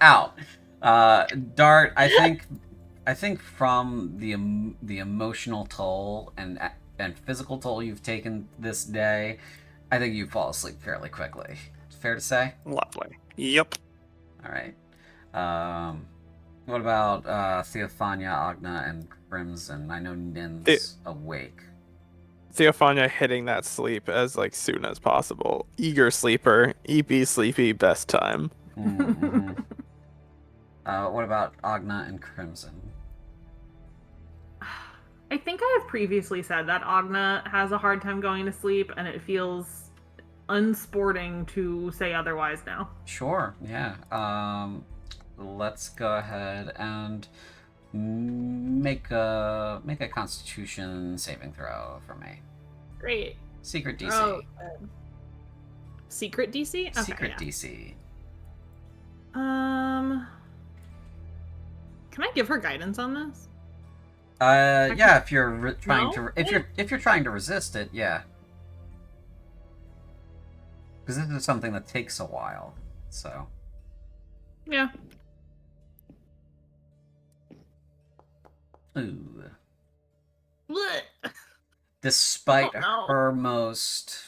out. Dart, I think from the emotional toll and physical toll you've taken this day, I think you fall asleep fairly quickly. Fair to say? Lovely. Yep. All right. What about Theophania, Agna, and Crimson? I know Nin's awake. Theophania hitting that sleep as like soon as possible. Eager sleeper, EP sleepy, best time. Mm-hmm. What about Agna and Crimson? I think I have previously said that Agna has a hard time going to sleep, and it feels unsporting to say otherwise now. Sure, yeah. Let's go ahead and make a Constitution saving throw for me. Great. Secret DC. Oh, secret DC? Okay, Secret yeah. DC. Can I give her guidance on this? Yeah. If you're trying No? to, if you're trying to resist it, yeah. Because this is something that takes a while, so. Yeah. Ooh. Blech. Despite Oh, no. her most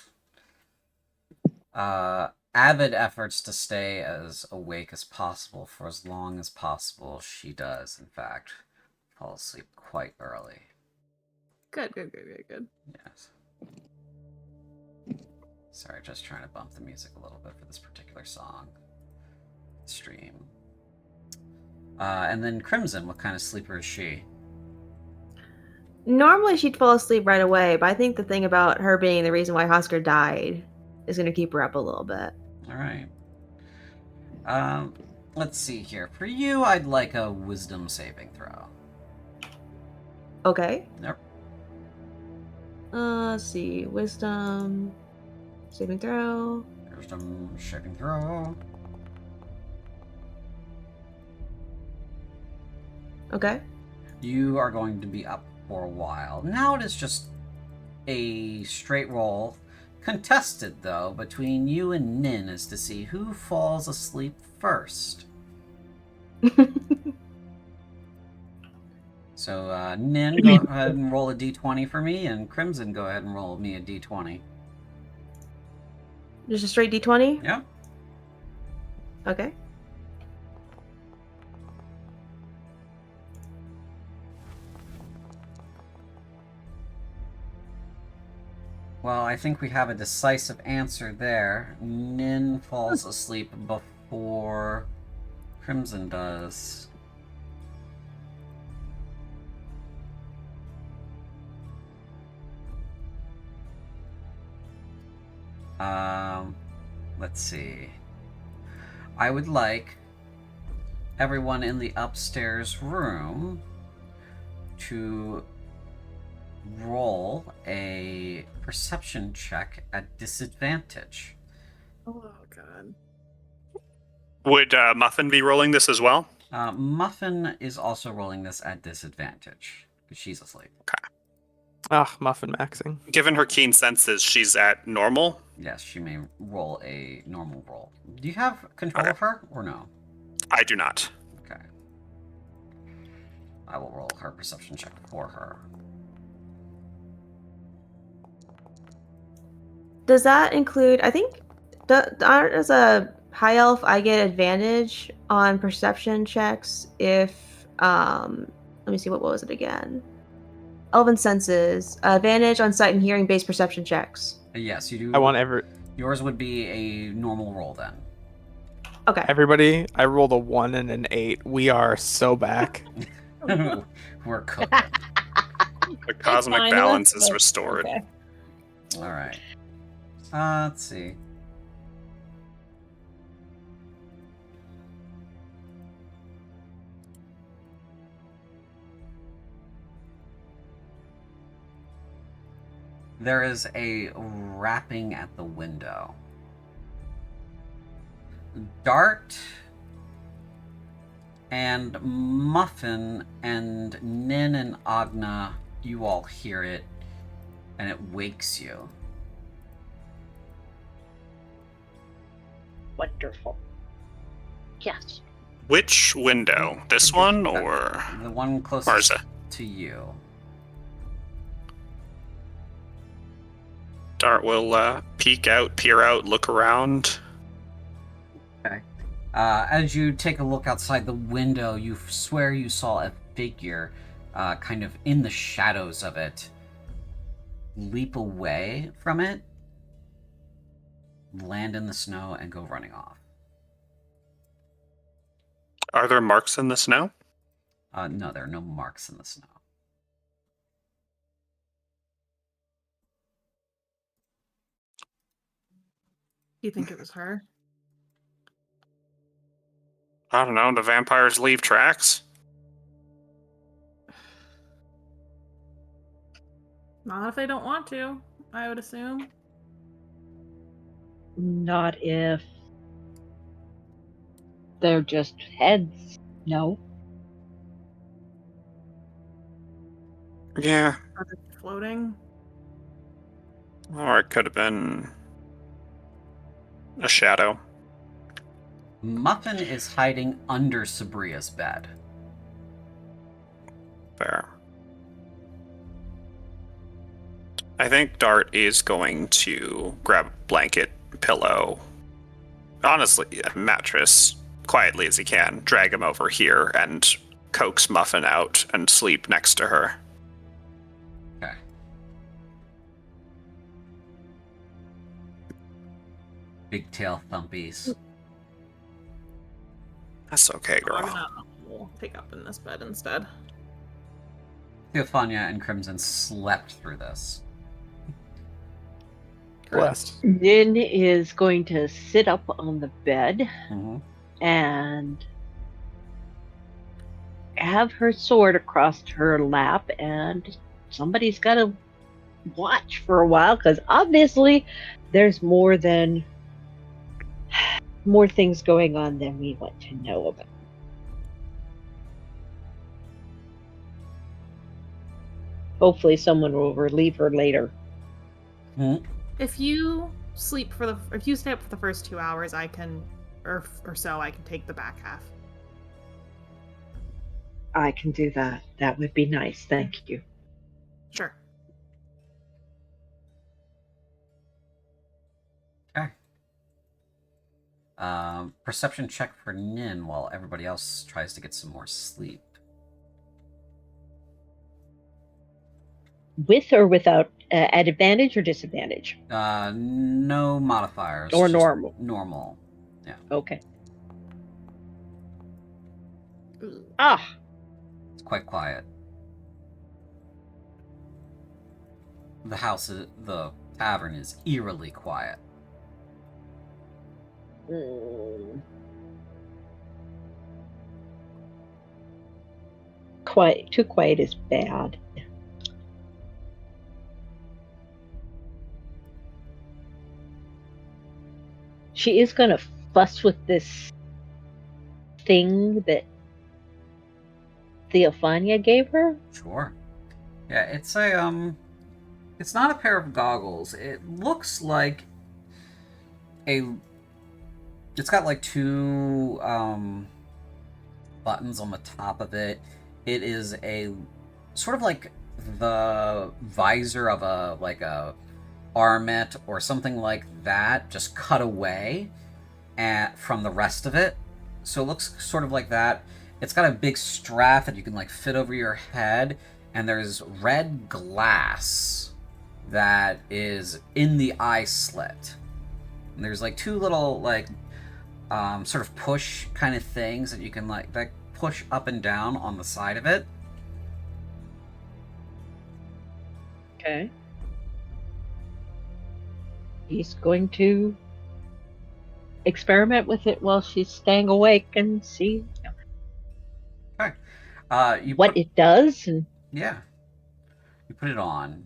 avid efforts to stay as awake as possible for as long as possible, she does, in fact, fall asleep quite early. Good. Yes. Sorry, just trying to bump the music a little bit for this particular song. Stream. And then Crimson, what kind of sleeper is she? Normally she'd fall asleep right away, but I think the thing about her being the reason why Oscar died is going to keep her up a little bit. All right. Let's see here. For you, I'd like a wisdom saving throw. Okay. Yep. Let's see. Wisdom saving throw. Wisdom saving throw. Okay. You are going to be up for a while. Now it is just a straight roll. Contested, though, between you and Nin is to see who falls asleep first. So, Nin, go ahead and roll a d20 for me, and Crimson, go ahead and roll me a d20. Just a straight d20? Yeah. Okay. Well, I think we have a decisive answer there. Nin falls asleep before Crimson does. Let's see. I would like everyone in the upstairs room to roll a perception check at disadvantage. Oh, God. Would Muffin be rolling this as well? Muffin is also rolling this at disadvantage because she's asleep. Ah, Muffin maxing. Given her keen senses, she's at normal. Yes, she may roll a normal roll. Do you have control of her or no? I do not. Okay. I will roll her perception check for her. Does that include, I think, as a high elf, I get advantage on perception checks if, let me see, what was it again? Elven senses, advantage on sight and hearing based perception checks. Yes, you do. I want Yours would be a normal roll then. Okay. everybody. I rolled a 1 and an 8. We are so back. We're cooking. The cosmic fine, balance let's- is restored. Okay. All right. Let's see. there is a rapping at the window. Dart and Muffin and Nin and Agna, you all hear it, and it wakes you. Wonderful. Yes. Which window? This one or The one closest Marza? to you. Dart will peer out, look around. Okay. As you take a look outside the window, you swear you saw a figure, kind of in the shadows of it, leap away from it, land in the snow, and go running off. Are there marks in the snow? No, there are no marks in the snow. You think it was her? I don't know. Do vampires leave tracks? Not if they don't want to, I would assume. Not if they're just heads. No. Yeah. Are they floating? Or it could have been a shadow. Muffin is hiding under Sabria's bed. Fair. I think Dart is going to grab a blanket, pillow, honestly, a mattress, quietly as he can, drag him over here, and coax Muffin out and sleep next to her. Okay. Big tail thumpies. That's okay, girl. We'll take up in this bed instead. Theophania and Crimson slept through this. Blessed. Nin is going to sit up on the bed Mm-hmm. and have her sword across her lap, and somebody's got to watch for a while because obviously there's more things going on than we want to know about. Hopefully someone will relieve her later. Mm-hmm. If you stay up for the first 2 hours, I can, or so, I can take the back half. I can do that. That would be nice. Thank you. Sure. Okay. Perception check for Nin while everybody else tries to get some more sleep. With or without at advantage or disadvantage? No modifiers. Or just normal? Normal. Yeah. Okay. Ah, It's quite quiet. The tavern is eerily quiet. quiet. Too quiet is bad. She is gonna fuss with this thing that Theophania gave her. Sure. Yeah, it's it's not a pair of goggles. It looks like it's got like two buttons on the top of it. It is a sort of like the visor of a armet or something like that, just cut away from the rest of it. So it looks sort of like that. It's got a big strap that you can like fit over your head, and there's red glass that is in the eye slit. And there's like two little like sort of push kind of things that you can like push up and down on the side of it. Okay. He's going to experiment with it while she's staying awake and see Okay. what it does. And Yeah. You put it on.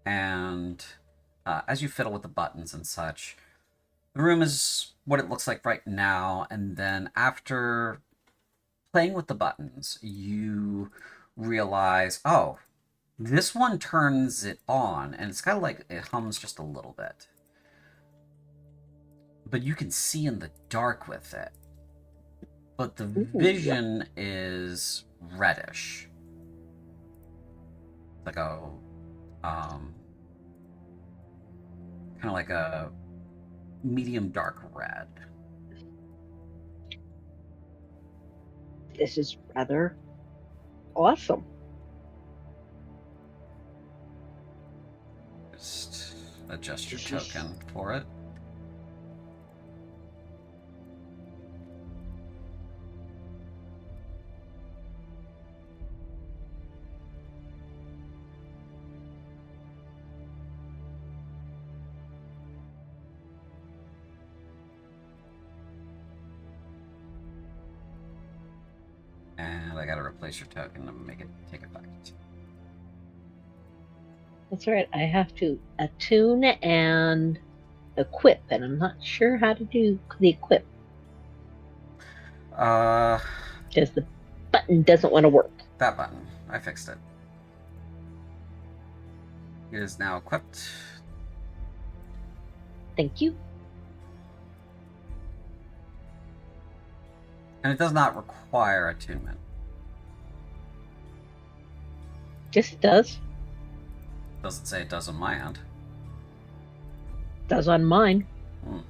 and as you fiddle with the buttons and such, the room is what it looks like right now. And then after playing with the buttons, you realize, oh, this one turns it on, and it's kind of like it hums just a little bit. But you can see in the dark with it. But the vision is reddish. Like a, kind of like a medium dark red. This is rather awesome. Just adjust your This is- token for it. And I gotta replace your token to make it take effect. That's right. I have to attune and equip, and I'm not sure how to do the equip because the button doesn't want to work. That button. I fixed it. It is now equipped. Thank you. And it does not require attunement. Just does. Doesn't say it does on my end. Does on mine. Hmm.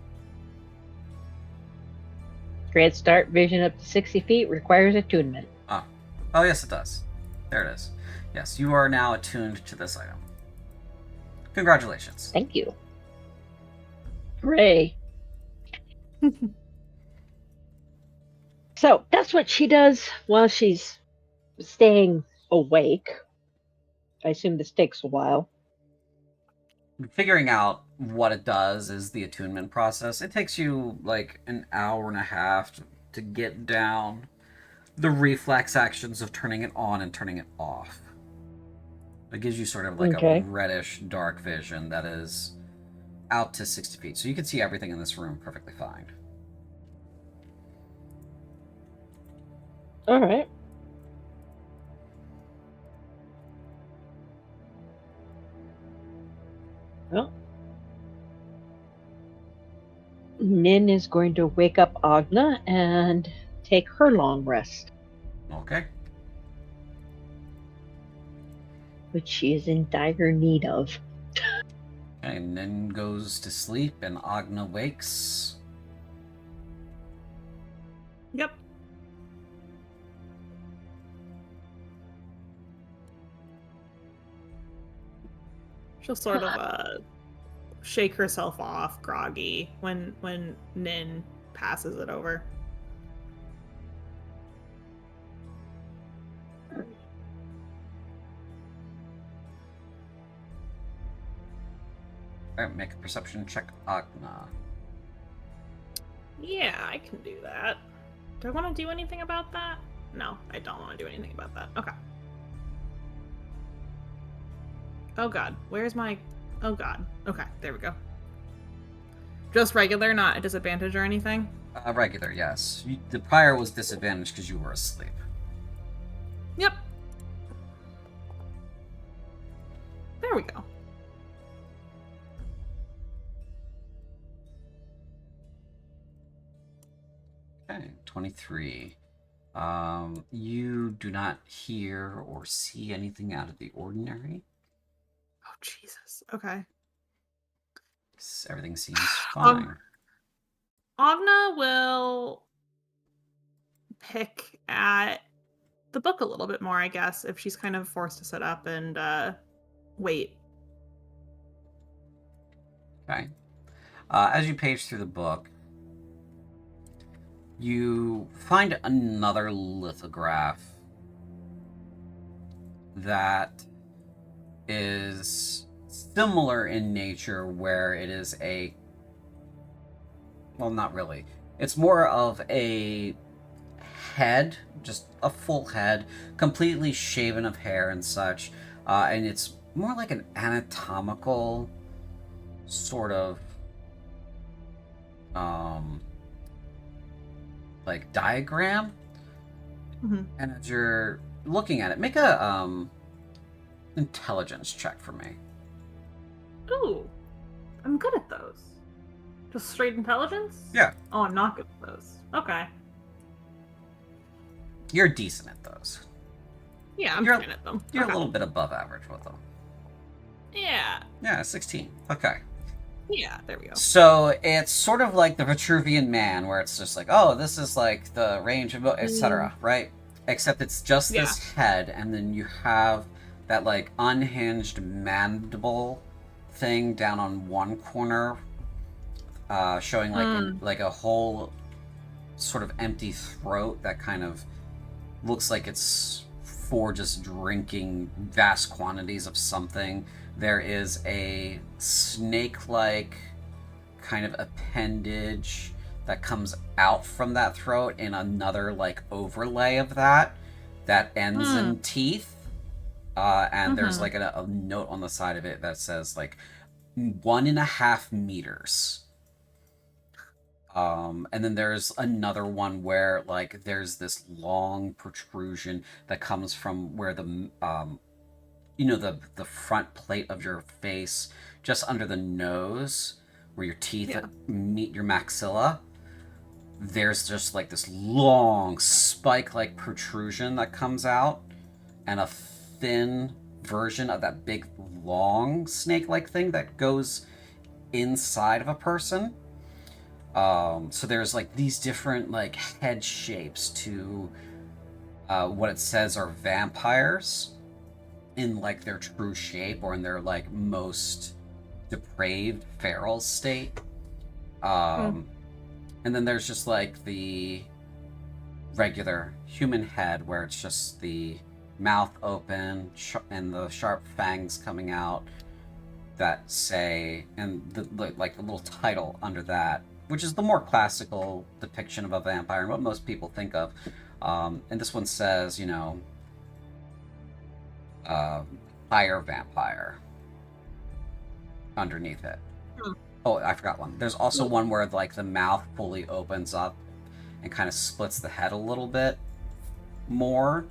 Grant start vision up to 60 feet requires attunement. Oh, yes, it does. There it is. Yes, you are now attuned to this item. Congratulations. Thank you. Hooray. So that's what she does while she's staying awake. I assume this takes a while. Figuring out what it does is the attunement process. It takes you like an hour and a half to get down the reflex actions of turning it on and turning it off. It gives you sort of like Okay. a reddish dark vision that is out to 60 feet. So you can see everything in this room perfectly fine. All right. Well, Nin is going to wake up Agna and take her long rest, Okay. which she is in dire need of. Okay, and then goes to sleep and Agna wakes. Yep. She'll sort of shake herself off, groggy, when Nin passes it over. Alright, make a perception check, Agna. Yeah, I can do that. Do I want to do anything about that? No, I don't want to do anything about that. Okay. Oh god, where's my... Oh god. Okay, there we go. Just regular, not a disadvantage or anything? Regular, yes. The prior was disadvantaged because you were asleep. Yep. There we go. Okay, 23. You do not hear or see anything out of the ordinary. Oh, Jesus. Okay. Everything seems fine. Agna will pick at the book a little bit more, I guess, if she's kind of forced to sit up and wait. Okay. As you page through the book, you find another lithograph that is similar in nature, where it is a... Well, not really. It's more of a head, just a full head, completely shaven of hair and such, and it's more like an anatomical sort of like diagram. Mhm. And as you're looking at it, make a intelligence check for me. Ooh, I'm good at those. Just straight intelligence? Yeah. Oh, I'm not good at those. Okay. You're decent at those. Yeah, I'm You're- fine at them. You're Okay. a little bit above average with them. Yeah. Yeah, 16. Okay. Yeah, there we go. So it's sort of like the Vitruvian Man, where it's just like, oh, this is like the range of, etc., right? Except it's just this head, and then you have that like unhinged mandible thing down on one corner, showing like like a whole sort of empty throat that kind of looks like it's for just drinking vast quantities of something. There is a snake-like kind of appendage that comes out from that throat in another like overlay of that ends in teeth. And there's like a note on the side of it that says like 1.5 meters. And then there's another one where like there's this long protrusion that comes from where the the front plate of your face, just under the nose, where your teeth meet your maxilla. There's just like this long spike-like protrusion that comes out, and a thin version of that big long snake-like thing that goes inside of a person. So there's like these different like head shapes to what it says are vampires in like their true shape, or in their like most depraved feral state. And then there's just like the regular human head, where it's just the mouth open and the sharp fangs coming out that say, and the like the little title under that, which is the more classical depiction of a vampire and what most people think of. And this one says, higher vampire underneath it. Oh, I forgot one. There's also one where like the mouth fully opens up and kind of splits the head a little bit more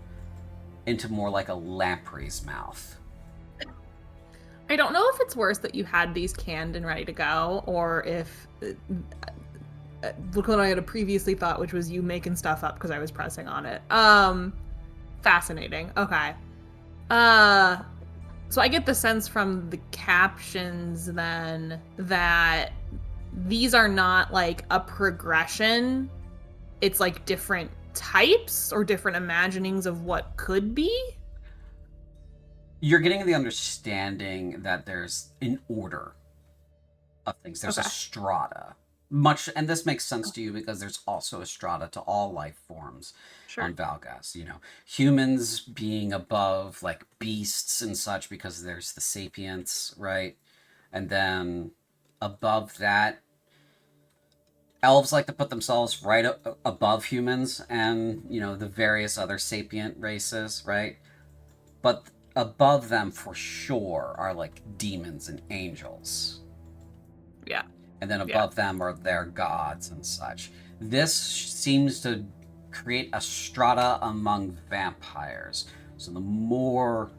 into more like a lamprey's mouth. I don't know if it's worse that you had these canned and ready to go, or if look what I had previously thought, which was you making stuff up because I was pressing on it. Fascinating. Okay. So I get the sense from the captions then that these are not like a progression. It's like different types or different imaginings of what could be. You're getting the understanding that there's an order of things. There's a strata. And this makes sense to you because there's also a strata to all life forms on Valgas. Humans being above like beasts and such because there's the sapients, right? And then above that, elves like to put themselves right above humans and, the various other sapient races, right? But above them for sure are like demons and angels. Yeah. And then above them are their gods and such. This seems to create a strata among vampires. So the more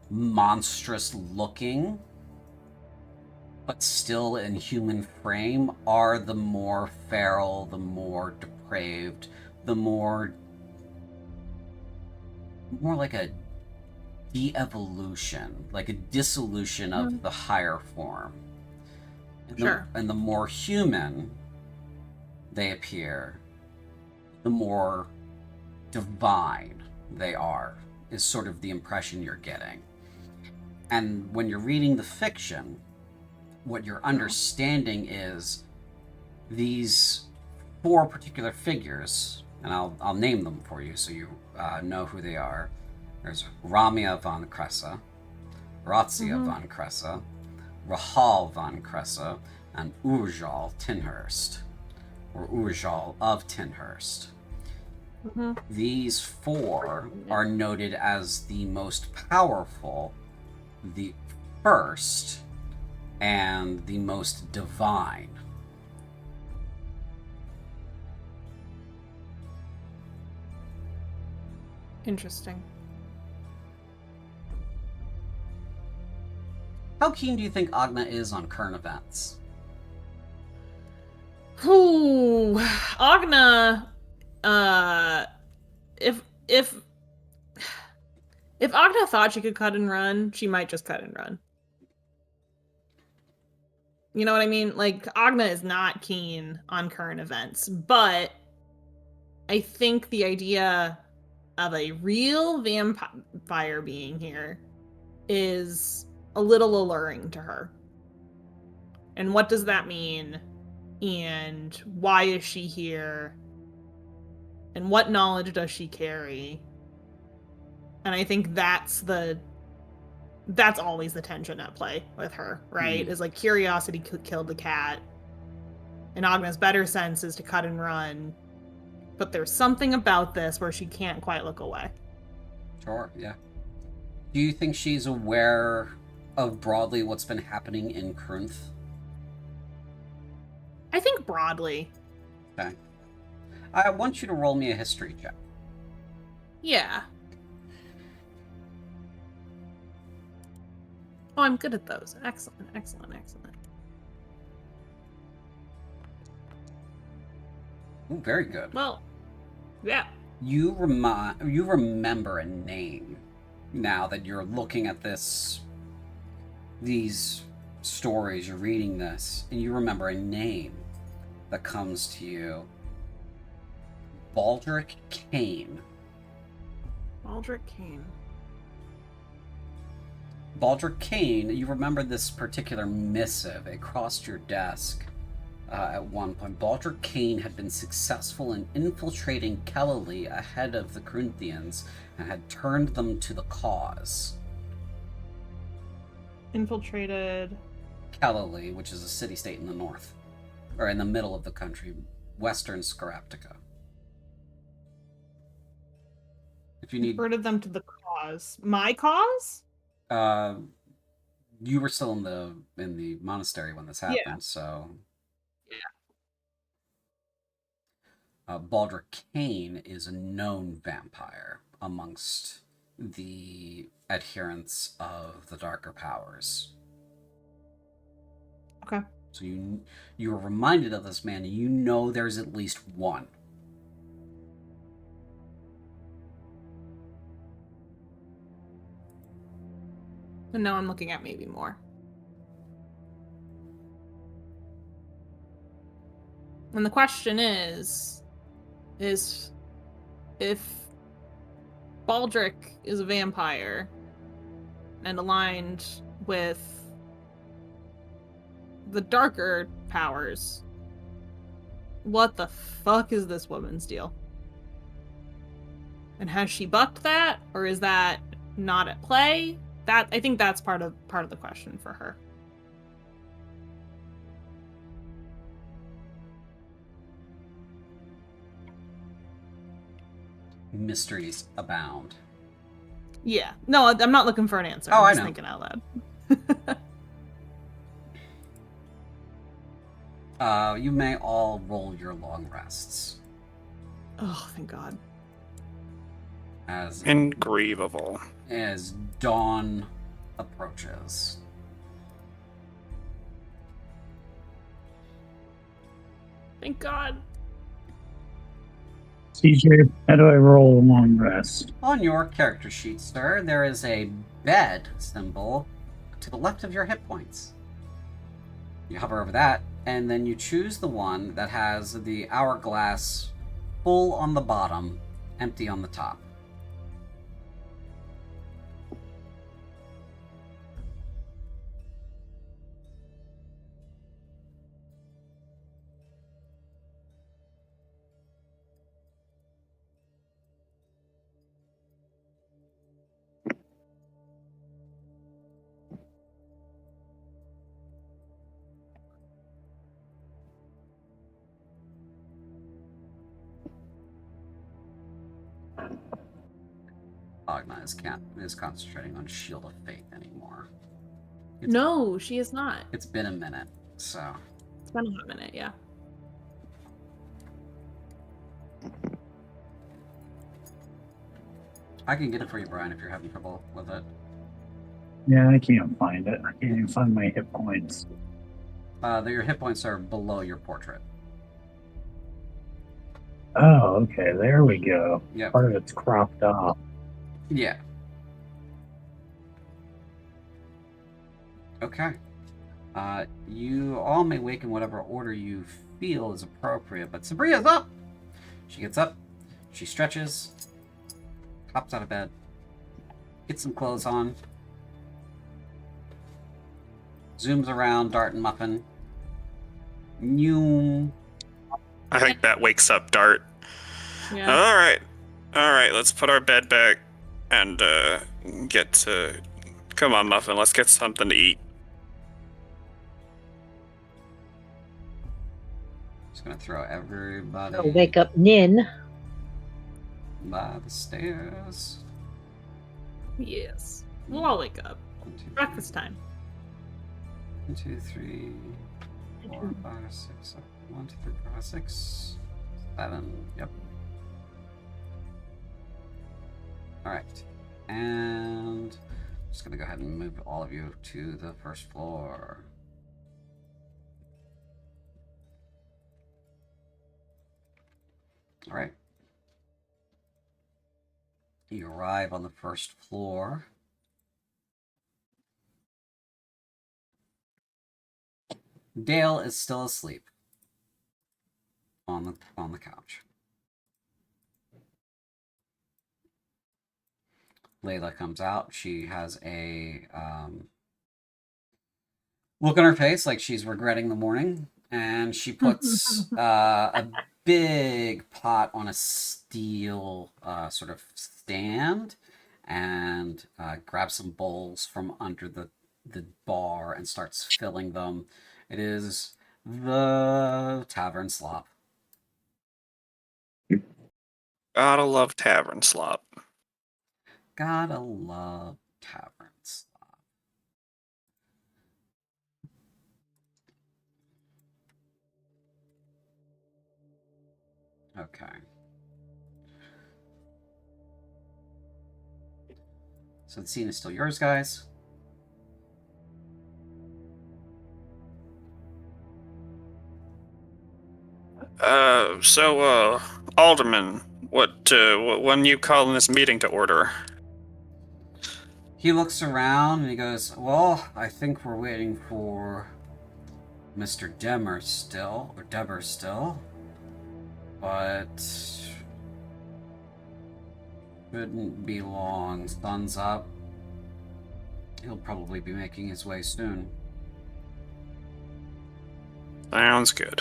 monstrous looking, but still in human frame, are the more feral, the more depraved, the more like a de-evolution, like a dissolution of the higher form. And the more human they appear, the more divine they are, is sort of the impression you're getting. And when you're reading the fiction, what you're understanding is these 4 particular figures, and I'll name them for you so you know who they are. There's Ramia von Kressa, Razzia von Kressa, Rahal von Kressa, and Urjal Tinhurst, or Urjal of Tinhurst. These 4 are noted as the most powerful the first and the most divine. Interesting. How keen do you think Agna is on current events? Ooh, Agna. If if Agna thought she could cut and run, she might just cut and run. You know what I mean? Like, Agna is not keen on current events, but I think the idea of a real vampire being here is a little alluring to her. And what does that mean? And why is she here? And what knowledge does she carry? And I think that's always the tension at play with her, right? Is like curiosity killed the cat. And Agna's better sense is to cut and run. But there's something about this where she can't quite look away. Sure, yeah. Do you think she's aware of broadly what's been happening in Krunth? I think broadly. Okay. I want you to roll me a history check. Yeah. Oh, I'm good at those. Excellent, excellent, excellent. Ooh, very good. Well, yeah. You remember a name now that you're looking at these stories, you're reading this, and you remember a name that comes to you. Baldric Kane. Baldric Kane. Baldric Kane, you remember this particular missive. It crossed your desk at one point. Baldric Kane had been successful in infiltrating Kelley ahead of the Corinthians and had turned them to the cause. Infiltrated Kelley, which is a city-state in the north, or in the middle of the country, western Scaraptica. If you need, converted them to the cause. My cause? you were still in the monastery when this happened, so Yeah. Baldric Kane is a known vampire amongst the adherents of the darker powers. Okay. So you were reminded of this man, and you know there's at least one. And now I'm looking at maybe more. And the question is if Baldric is a vampire and aligned with the darker powers, what the fuck is this woman's deal? And has she bucked that, or is that not at play? That, I think that's part of the question for her. Mysteries abound. Yeah. No, I'm not looking for an answer. Oh, I'm I just know. thinking out loud. You may all roll your long rests. Oh, thank God. As Ingrievable. dawn approaches. Thank God. CJ, how do I roll a long rest? On your character sheet, sir, there is a bed symbol to the left of your hit points. You hover over that, and then you choose the one that has the hourglass full on the bottom, empty on the top. Agna is concentrating on Shield of Faith anymore. No, she is not. It's been a minute, so. It's been a hot minute, yeah. I can get it for you, Brian, if you're having trouble with it. Yeah, I can't find it. I can't even find my hit points. Your hit points are below your portrait. Oh, okay. There we go. Yep. Part of it's cropped off. Yeah. Okay. You all may wake in whatever order you feel is appropriate, but Sabria's up! She gets up, she stretches, hops out of bed, gets some clothes on, zooms around Dart and Muffin. Noom. I think that wakes up Dart. Yeah. All right. Let's put our bed back and get to. Come on, Muffin. Let's get something to eat. Just gonna throw everybody I'll wake up Nin. by the stairs. Yes. We'll all wake up. 1, 2, 3, Breakfast time. 1, 2, 3, 4, 5, 6, 7. 1, 2, 3, 4, 5, 6, 7. Yep. Alright. And I'm just gonna go ahead and move all of you to the first floor. Alright. You arrive on the first floor. Dale is still asleep on the couch. Layla comes out. She has a look on her face like she's regretting the morning, and she puts a big pot on a steel sort of stand and grabs some bowls from under the bar and starts filling them. It is the tavern slop. Gotta love tavern slop. Gotta love tavern slop. Okay. So the scene is still yours, guys. Alderman, when you calling this meeting to order? He looks around and he goes, well, I think we're waiting for Mr. Deber still. But shouldn't be long. Sun's up. He'll probably be making his way soon. Sounds good.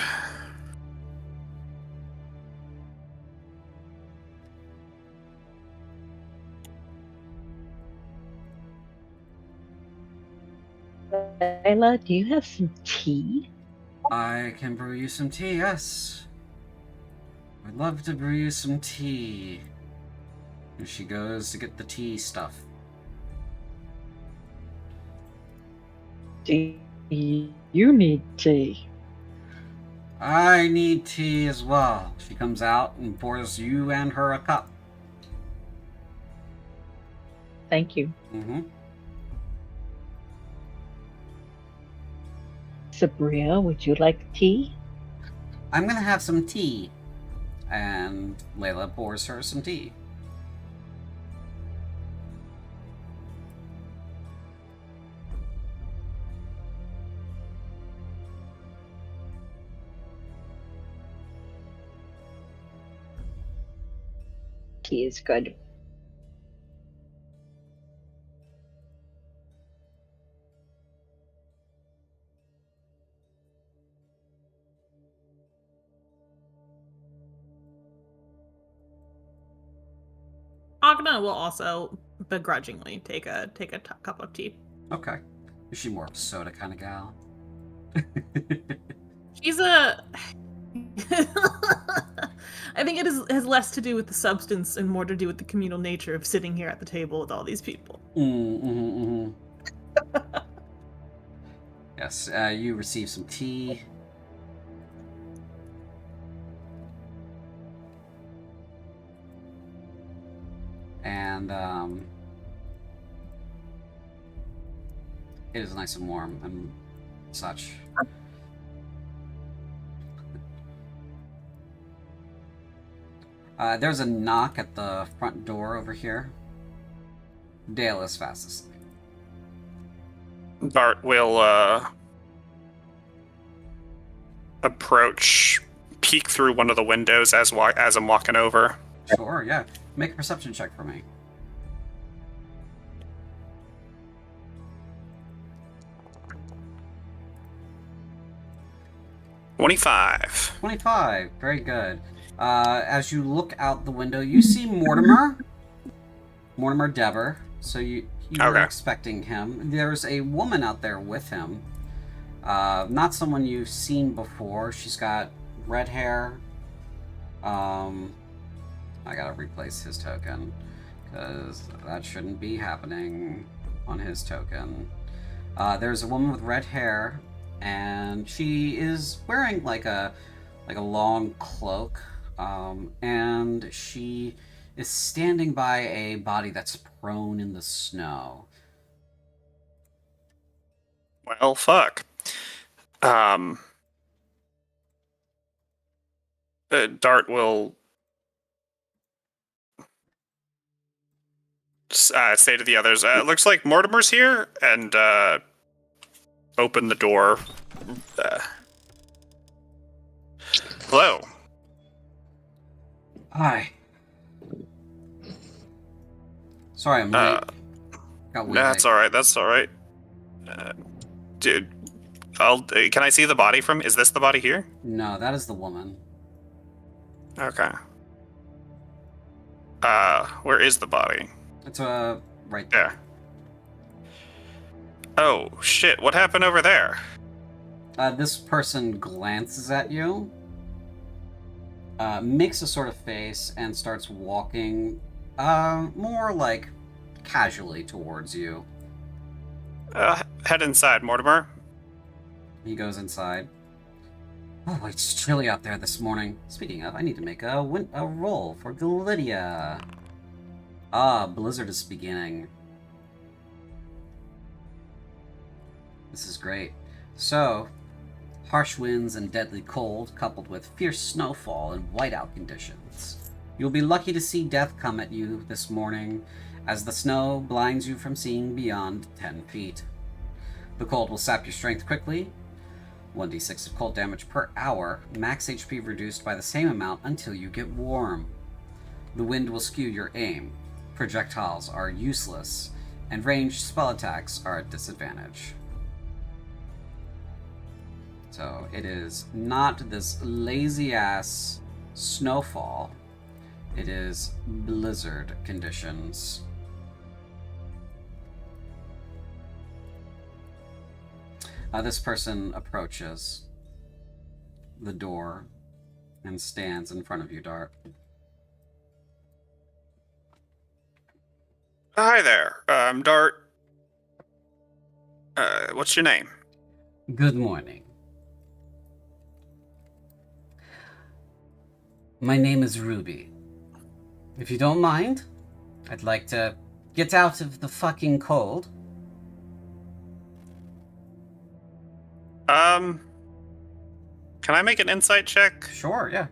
Layla, do you have some tea? I can brew you some tea, yes. I'd love to brew you some tea. And she goes to get the tea stuff. Do you need tea? I need tea as well. She comes out and pours you and her a cup. Thank you. Mm-hmm. Sabria, would you like tea? I'm gonna have some tea. And Layla pours her some tea. Tea is good. Agna will also begrudgingly take a cup of tea. Okay. Is she more of a soda kind of gal? She's a I think it has less to do with the substance and more to do with the communal nature of sitting here at the table with all these people. Yes, you receive some tea. And it is nice and warm and such. There's a knock at the front door over here. Dale is fast asleep. Bart will approach, peek through one of the windows as I'm walking over. Sure, yeah. Make a perception check for me. $25. 25. Very good. As you look out the window, you see Mortimer Dever. So you were Okay. expecting him. There's a woman out there with him. Not someone you've seen before. She's got red hair. I gotta replace his token, because that shouldn't be happening on his token. There's a woman with red hair, and she is wearing like a long cloak, and she is standing by a body that's prone in the snow. Well, fuck. Dart will say to the others, looks like Mortimer's here, and open the door. Hello. Hi. Sorry, I'm late. Got way That's late. all right. That's all right. Dude, can I see the body from? Is this the body here? No, that is the woman. Okay. Where is the body? It's right there. Yeah. Oh shit! What happened over there? This person glances at you, makes a sort of face, and starts walking, more like casually towards you. Head inside, Mortimer. He goes inside. Oh, it's chilly out there this morning. Speaking of, I need to make a roll for Glydia. Ah, blizzard is beginning. This is great. So, harsh winds and deadly cold, coupled with fierce snowfall and whiteout conditions. You'll be lucky to see death come at you this morning, as the snow blinds you from seeing beyond 10 feet. The cold will sap your strength quickly. 1d6 of cold damage per hour, max HP reduced by the same amount until you get warm. The wind will skew your aim. Projectiles are useless, and ranged spell attacks are at disadvantage. So it is not this lazy-ass snowfall. It is blizzard conditions. This person approaches the door and stands in front of you, Dart. Hi there. I'm Dart. What's your name? Good morning. My name is Ruby. If you don't mind, I'd like to get out of the fucking cold. Can I make an insight check? Sure, yeah.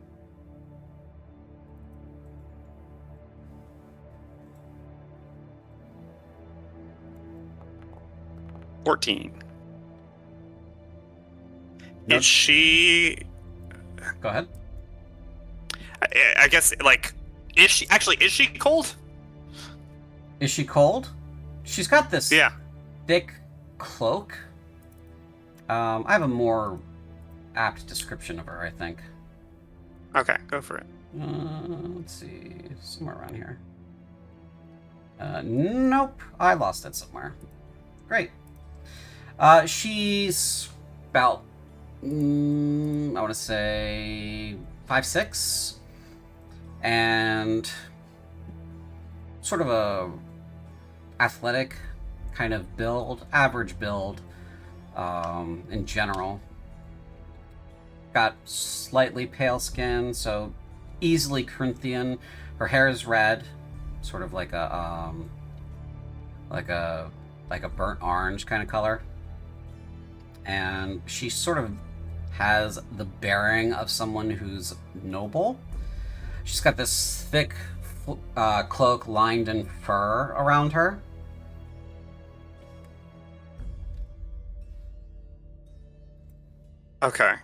$14. Nope. Is she? Go ahead. I guess is she cold? Is she cold? She's got this Yeah. thick cloak. I have a more apt description of her, I think. Okay, go for it. Let's see, somewhere around here. Nope, I lost it somewhere. Great. She's about, I want to say 5'6", and sort of a athletic kind of build, average build in general. Got slightly pale skin, so easily Corinthian. Her hair is red, sort of like a burnt orange kind of color, and she sort of has the bearing of someone who's noble. She's got this thick cloak lined in fur around her. Okay.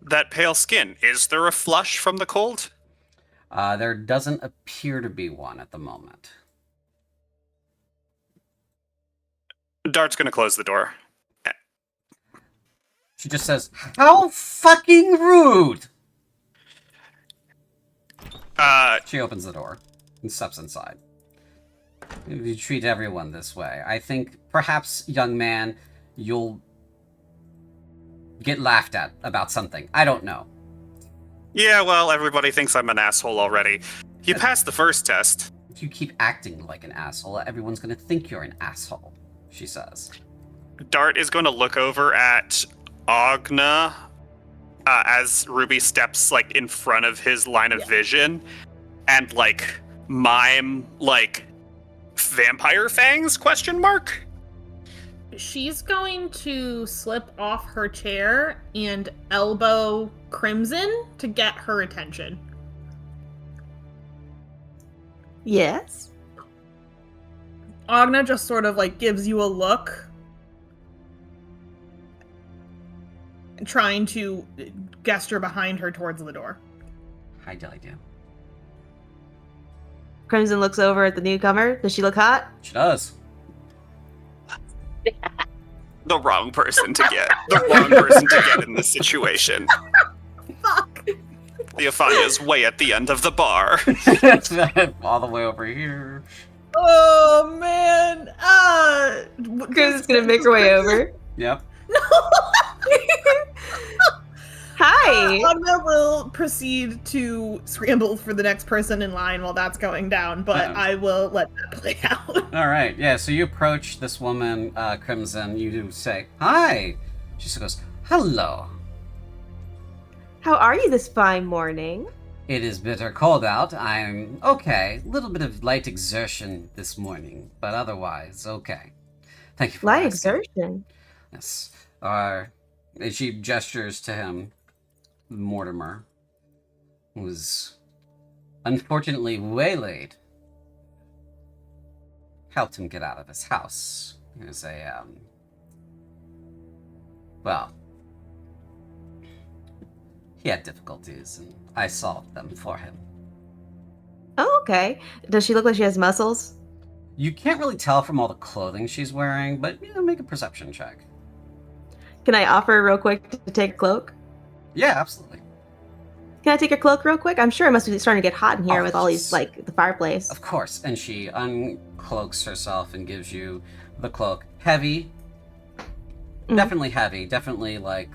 That pale skin, is there a flush from the cold? There doesn't appear to be one at the moment. Dart's gonna close the door. She just says, "How fucking rude!" She opens the door and steps inside. You treat everyone this way. I think perhaps, young man, you'll get laughed at about something. I don't know. Yeah, well, everybody thinks I'm an asshole already. You passed the first test. If you keep acting like an asshole, everyone's gonna think you're an asshole, she says. Dart is going to look over at Agna as Ruby steps like in front of his line of vision and like mime like vampire fangs ? She's going to slip off her chair and elbow Crimson to get her attention. Yes. Agna just sort of like gives you a look, trying to gesture behind her towards the door. Hi, Dilly Do. Crimson looks over at the newcomer. Does she look hot? She does. The wrong person to get. The wrong person to get in this situation. Fuck! Theophaниa's way at the end of the bar. All the way over here. Oh man! Crimson's gonna make her way over. Yep. No! Hi! Agna will proceed to scramble for the next person in line while that's going down, but I will let that play out. All right. Yeah. So you approach this woman, Crimson. You say, "Hi." She just goes, "Hello." How are you this fine morning? It is bitter cold out. I'm okay. A little bit of light exertion this morning, but otherwise okay. Thank you for Light asking. exertion. Yes. And she gestures to him. Mortimer was unfortunately waylaid. Helped him get out of his house. He was well, he had difficulties, and I solved them for him. Oh, okay. Does she look like she has muscles? You can't really tell from all the clothing she's wearing, but make a perception check. Can I offer real quick to take a cloak? Yeah, absolutely. Can I take your cloak real quick? I'm sure it must be starting to get hot in here with all these, like, the fireplace. Of course. And she uncloaks herself and gives you the cloak. Heavy. Definitely heavy. Definitely, like,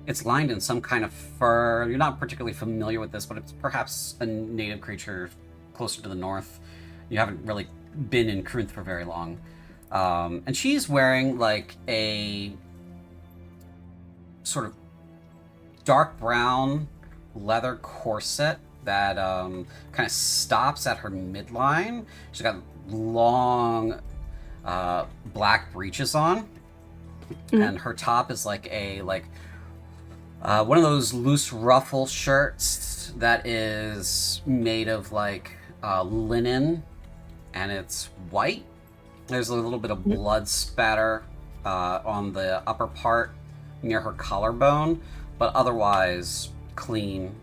it's lined in some kind of fur. You're not particularly familiar with this, but it's perhaps a native creature closer to the north. You haven't really been in Kruth for very long. And she's wearing, like, a sort of dark brown leather corset that kind of stops at her midline. She's got long black breeches on, and her top is like one of those loose ruffle shirts that is made of like linen, and it's white. There's a little bit of blood spatter on the upper part near her collarbone, but otherwise clean.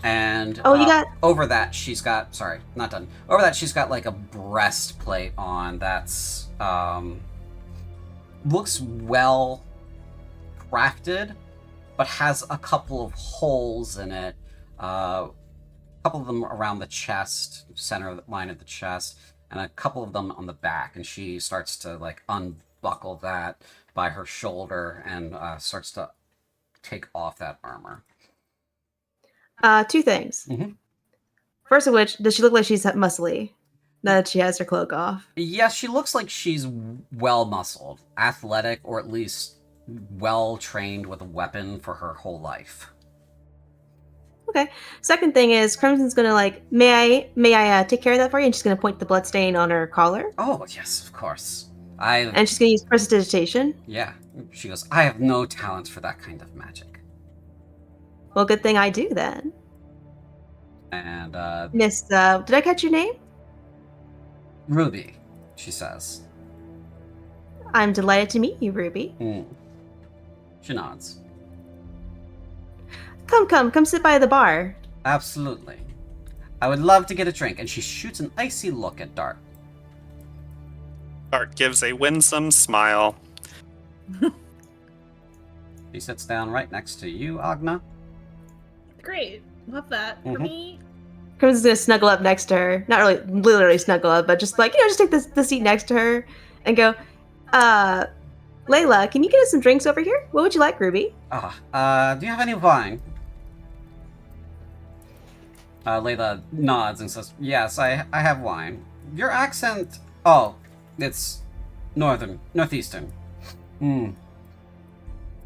And over that she's got over that she's got like a breastplate on that's looks well crafted, but has a couple of holes in it, a couple of them around the chest, center line of the chest, and a couple of them on the back, and she starts to like unbuckle that by her shoulder and starts to take off that armor. Two things. Mhm. First of which, does she look like she's muscly? Now that she has her cloak off. Yes, she looks like she's well muscled, athletic, or at least well trained with a weapon for her whole life. Okay. Second thing is, Crimson's gonna may I take care of that for you? And she's gonna point to the blood stain on her collar, Oh, yes, of course. and she's gonna use prestidigitation. Yeah. She goes, I have no talent for that kind of magic. Well, good thing I do then. And, Miss, did I catch your name? Ruby, she says. I'm delighted to meet you, Ruby. She nods. Come sit by the bar. Absolutely. I would love to get a drink, and she shoots an icy look at Dart. Dart gives a winsome smile. She sits down right next to you, Agna. Great. Love that. For Mhm. me, Crimson's gonna snuggle up next to her. Not really, literally snuggle up, but just just take the seat next to her and go, Layla, can you get us some drinks over here? What would you like, Ruby? Do you have any wine? Layla nods and says, yes, I have wine. Your accent... Oh, it's northeastern.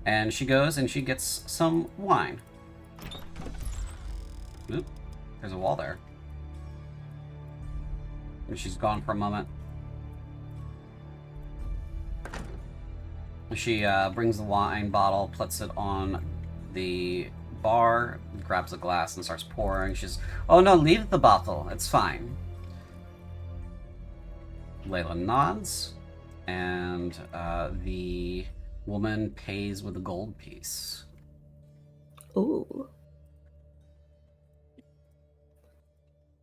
And she goes and she gets some wine. Oop, there's a wall there. And she's gone for a moment. She brings the wine bottle, puts it on the bar, grabs a glass and starts pouring. She's, oh no, leave the bottle. It's fine. Layla nods, and the woman pays with a gold piece. Ooh.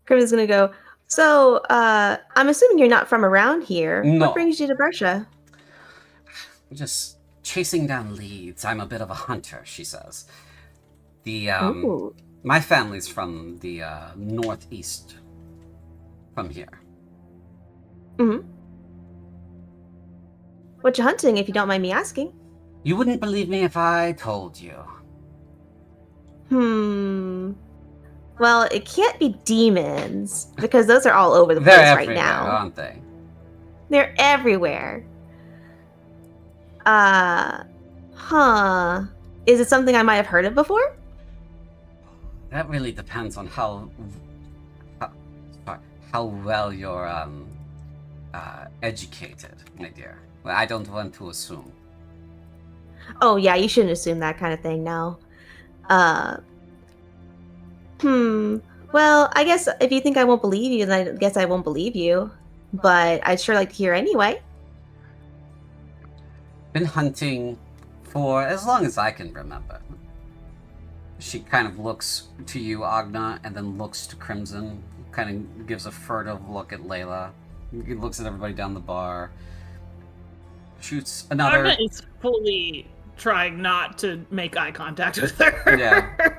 Crimson's gonna go, so, I'm assuming you're not from around here. No. What brings you to Brescia? Just chasing down leads. I'm a bit of a hunter, she says. Ooh. My family's from the northeast, from here. Mm-hmm. What you hunting, if you don't mind me asking? You wouldn't believe me if I told you. Well, it can't be demons, because those are all over the They're place right everywhere, now. aren't they? They're everywhere. Is it something I might have heard of before? That really depends on how well you're educated, my dear. Well, I don't want to assume. Oh yeah, you shouldn't assume that kind of thing, no. Well, I guess if you think I won't believe you, then I guess I won't believe you. But I'd sure like to hear anyway. Been hunting for as long as I can remember. She kind of looks to you, Agna, and then looks to Crimson, kind of gives a furtive look at Layla. He looks at everybody down the bar. Shoots another... Agna is fully trying not to make eye contact with her. Yeah.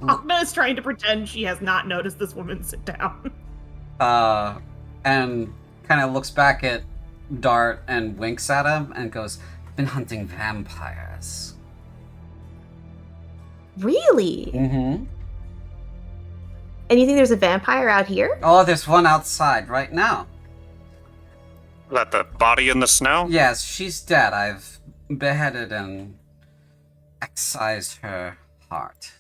Agna is trying to pretend she has not noticed this woman sit down. And kind of looks back at Dart and winks at him and goes, been hunting vampires. Really? Mm-hmm. And you think there's a vampire out here? Oh, there's one outside right now. That the body in the snow? Yes, she's dead. I've beheaded and excised her heart.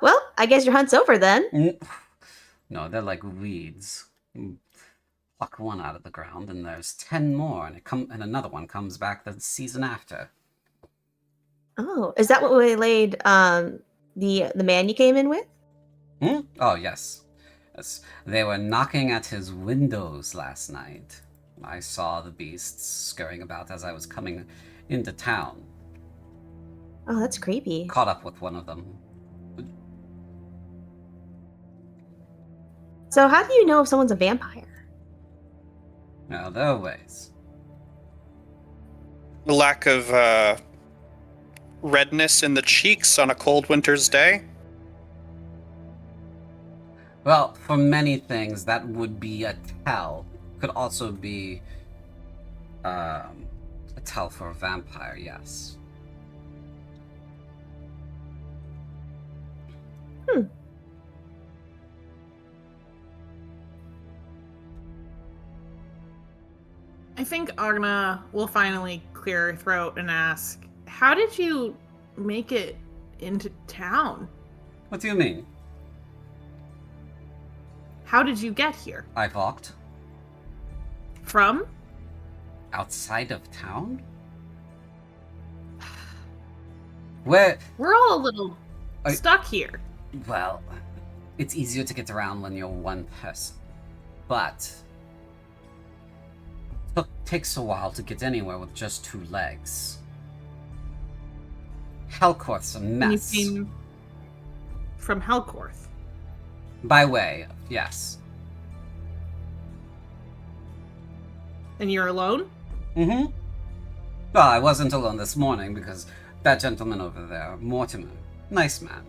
Well, I guess your hunt's over then. No, they're like weeds. Pluck one out of the ground, and there's 10 more, and another one comes back the season after. Oh, is that what we laid the man you came in with? Oh, yes. They were knocking at his windows last night. I saw the beasts scurrying about as I was coming into town. Oh, that's creepy. Caught up with one of them. So how do you know if someone's a vampire? Now, there are ways. The lack of redness in the cheeks on a cold winter's day? Well, for many things, that would be a tell. Could also be a tell for a vampire, yes. I think Agna will finally clear her throat and ask, how did you make it into town? What do you mean? How did you get here? I walked From? outside of town? Where? We're all a little I- stuck here. Well, it's easier to get around when you're one person. But it takes a while to get anywhere with just 2 legs. Hellcourt's a And you mess. came from Hellcorth. By way of, yes. And you're alone? Mm-hmm. Well, I wasn't alone this morning because that gentleman over there, Mortimer, nice man,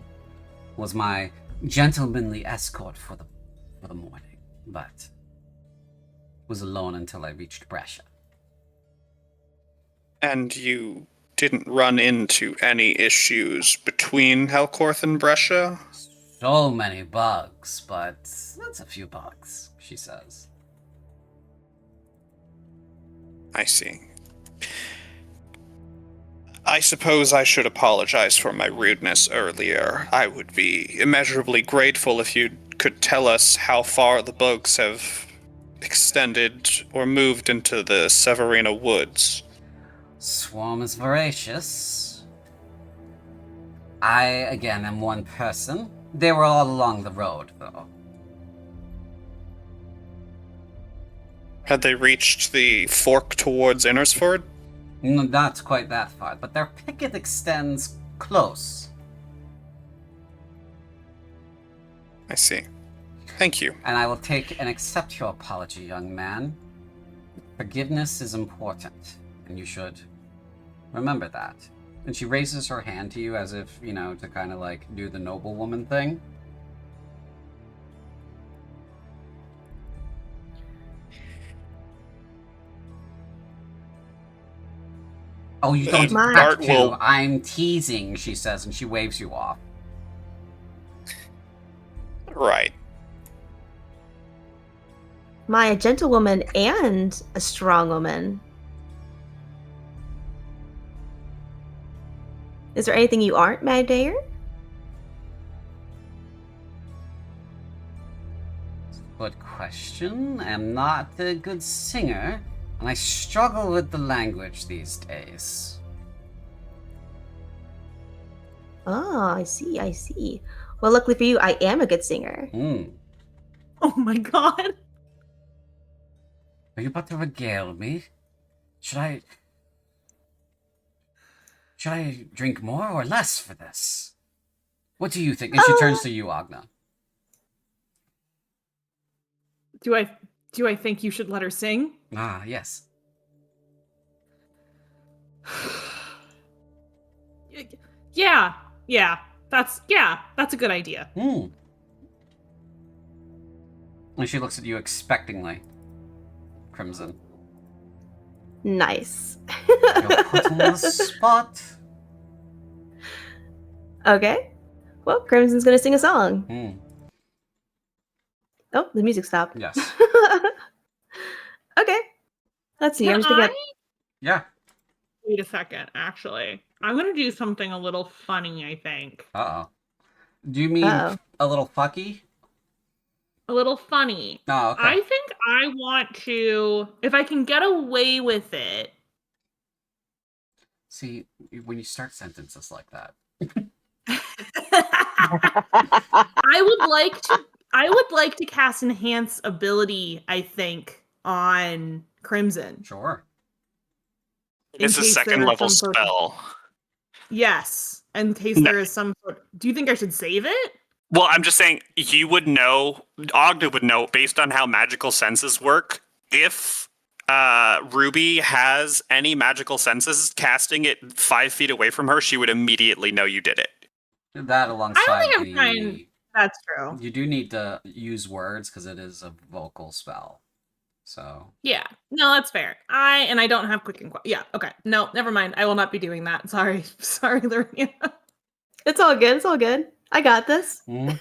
was my gentlemanly escort for the morning, but was alone until I reached Brescia. And you didn't run into any issues between Hellcorth and Brescia? So many bugs, but that's a few bugs, she says. I see. I suppose I should apologize for my rudeness earlier. I would be immeasurably grateful if you could tell us how far the bugs have extended or moved into the Severina Woods. Swarm is voracious. I, again, am one person. They were all along the road, though. Had they reached the fork towards Innersford? Not quite that far, but their picket extends close. I see. Thank you. And I will take and accept your apology, young man. Forgiveness is important, and you should remember that. And she raises her hand to you as if, to kind of like do the noblewoman thing. Oh, you don't My- have to. will- I'm teasing, she says, and she waves you off. Right. My, a gentlewoman and a strong woman. Is there anything you aren't, Mad Dayer? Good question. I'm not a good singer, and I struggle with the language these days. Oh, I see, I see. Well, luckily for you, I am a good singer. Oh my god. Are you about to regale me? Should I drink more or less for this? What do you think? And she turns to you, Agna. Do I think you should let her sing? Ah, yes. Yeah. That's a good idea. And she looks at you expectingly, Crimson. Nice. You're put on the spot. Okay. Well, Crimson's gonna sing a song. Oh, the music stopped. Yes. Okay. Let's see. I'm Can just gonna I? Yeah. Wait a second, actually. I'm gonna do something a little funny, I think. Uh-oh. Do you mean Uh-oh. a little fucky? A little funny. Oh, okay. I think I want to, if I can get away with it. See, when you start sentences like that. I would like to cast enhance ability, I think, on Crimson. Sure. In It's a case second there is level some sort of- spell. Yes. In case No. there is some sort. Do you think I should save it? Well, I'm just saying, you would know, Ogden would know, based on how magical senses work, if Ruby has any magical senses, casting it 5 feet away from her, she would immediately know you did it. That alongside think I'm trying- That's true. You do need to use words because it is a vocal spell. So Yeah. No, that's fair. I don't have quick inquire. Yeah. Okay. No, never mind. I will not be doing that. Sorry. Sorry, Lorena. It's all good. It's all good. I got this. Mm,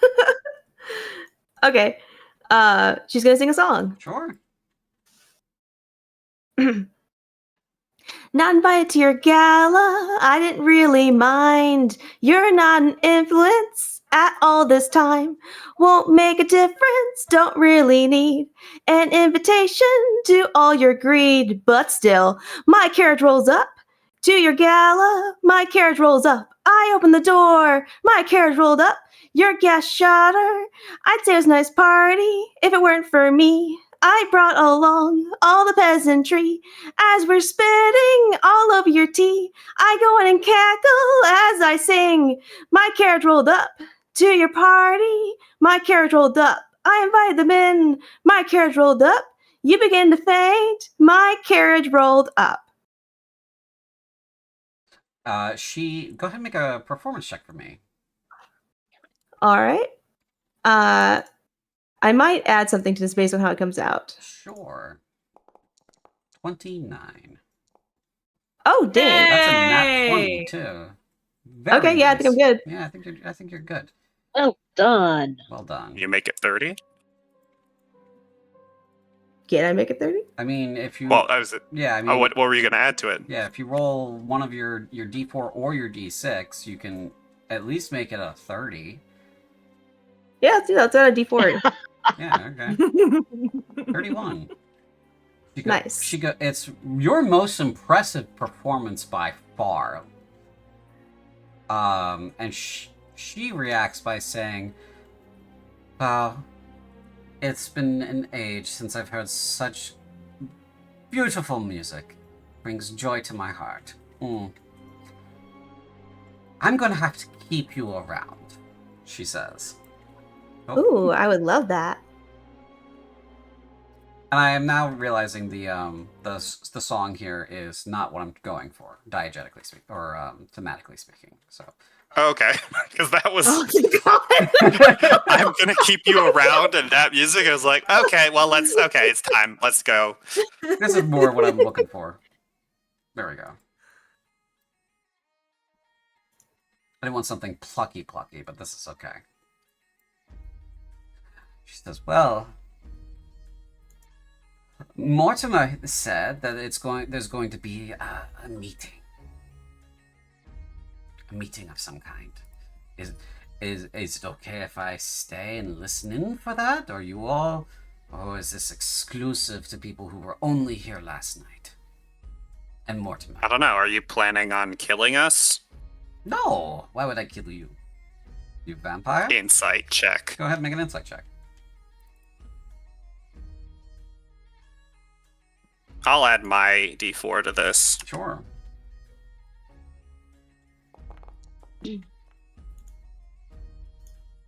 Okay. She's gonna sing a song. sure. Not invited to your gala, I didn't really mind. You're not an influence at all this time. Won't make a difference, don't really need an invitation to all your greed. But still, my carriage rolls up to your gala. My carriage rolls up. I open the door. My carriage rolled up. Your guest shudder. I'd say it was a nice party if it weren't for me. I brought along all the peasantry. As we're spitting all over your tea, I go in and cackle as I sing. My carriage rolled up to your party. My carriage rolled up. I invited them in. My carriage rolled up. You begin to faint. My carriage rolled up. Go ahead and make a performance check for me. All right. I might add something to this based on how it comes out. Sure. 29. Oh, dang. That's a nat Hey! 20 too. Very Okay, yeah, I think I'm nice. good. Yeah, I think you're good. Well done. Well done. You make it 30? Can I make it 30? I mean, if you Well, I was. yeah, I mean, Oh, what were you going to add to it? yeah, if you roll one of your D4 or your D6, you can at least make it a 30. Yeah, let's do that. Let's add a D4. Yeah, okay. 31. Nice. It's your most impressive performance by far. And she reacts by saying, "Wow, it's been an age since I've heard such beautiful music. Brings joy to my heart. I'm gonna have to keep you around," she says. Oh. Ooh, I would love that. And I am now realizing the song here is not what I'm going for, diegetically speaking, or thematically speaking. So. Okay, because that was. Oh my god. I'm gonna keep you around, and that music. I was like, okay, well, okay, it's time. Let's go. This is more what I'm looking for. There we go. I didn't want something plucky, but this is okay. She says, "Well, Mortimer said that there's going to be a meeting. A meeting of some kind. Is it okay if I stay and listen in for that? Or you all, or is this exclusive to people who were only here last night?" And Mortimer. I don't know. Are you planning on killing us? No! Why would I kill you? You vampire? Insight check. Go ahead and make an insight check. I'll add my D4 to this. Sure.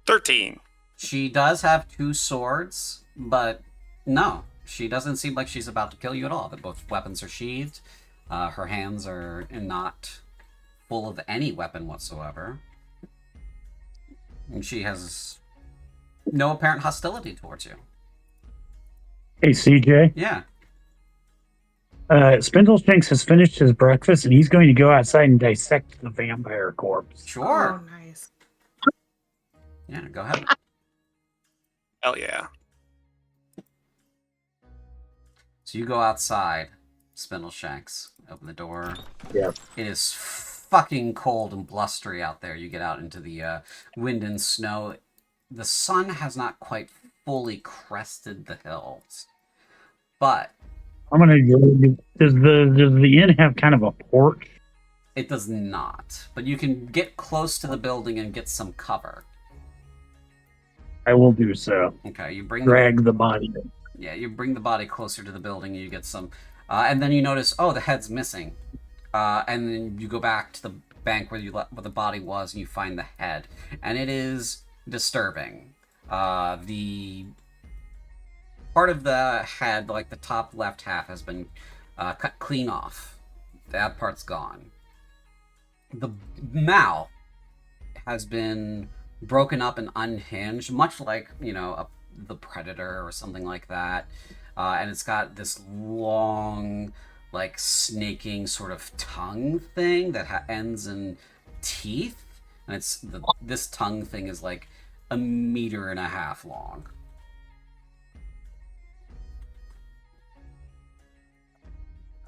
13. She does have 2 swords, but no, she doesn't seem like she's about to kill you at all. Both weapons are sheathed. Her hands are not full of any weapon whatsoever. And she has no apparent hostility towards you. Hey, CJ. Yeah. Spindleshanks has finished his breakfast, and he's going to go outside and dissect the vampire corpse. Sure. Oh, nice. Yeah, go ahead. Hell yeah. So you go outside, Spindleshanks. Open the door. Yeah. It is fucking cold and blustery out there. You get out into the wind and snow. The sun has not quite fully crested the hills. But I'm gonna go. Does the inn have kind of a porch? it does not. But you can get close to the building and get some cover. I will do so. Okay, you bring Drag the body. Yeah, you bring the body closer to the building, and you get some, and then you notice, oh, the head's missing, and then you go back to the bank where where the body was, and you find the head, and it is disturbing. The part of the head, like the top left half, has been cut clean off. That part's gone. The mouth has been broken up and unhinged, much like, the Predator or something like that. And it's got this long, like, snaking sort of tongue thing that ends in teeth and this tongue thing is like 1.5 meters long.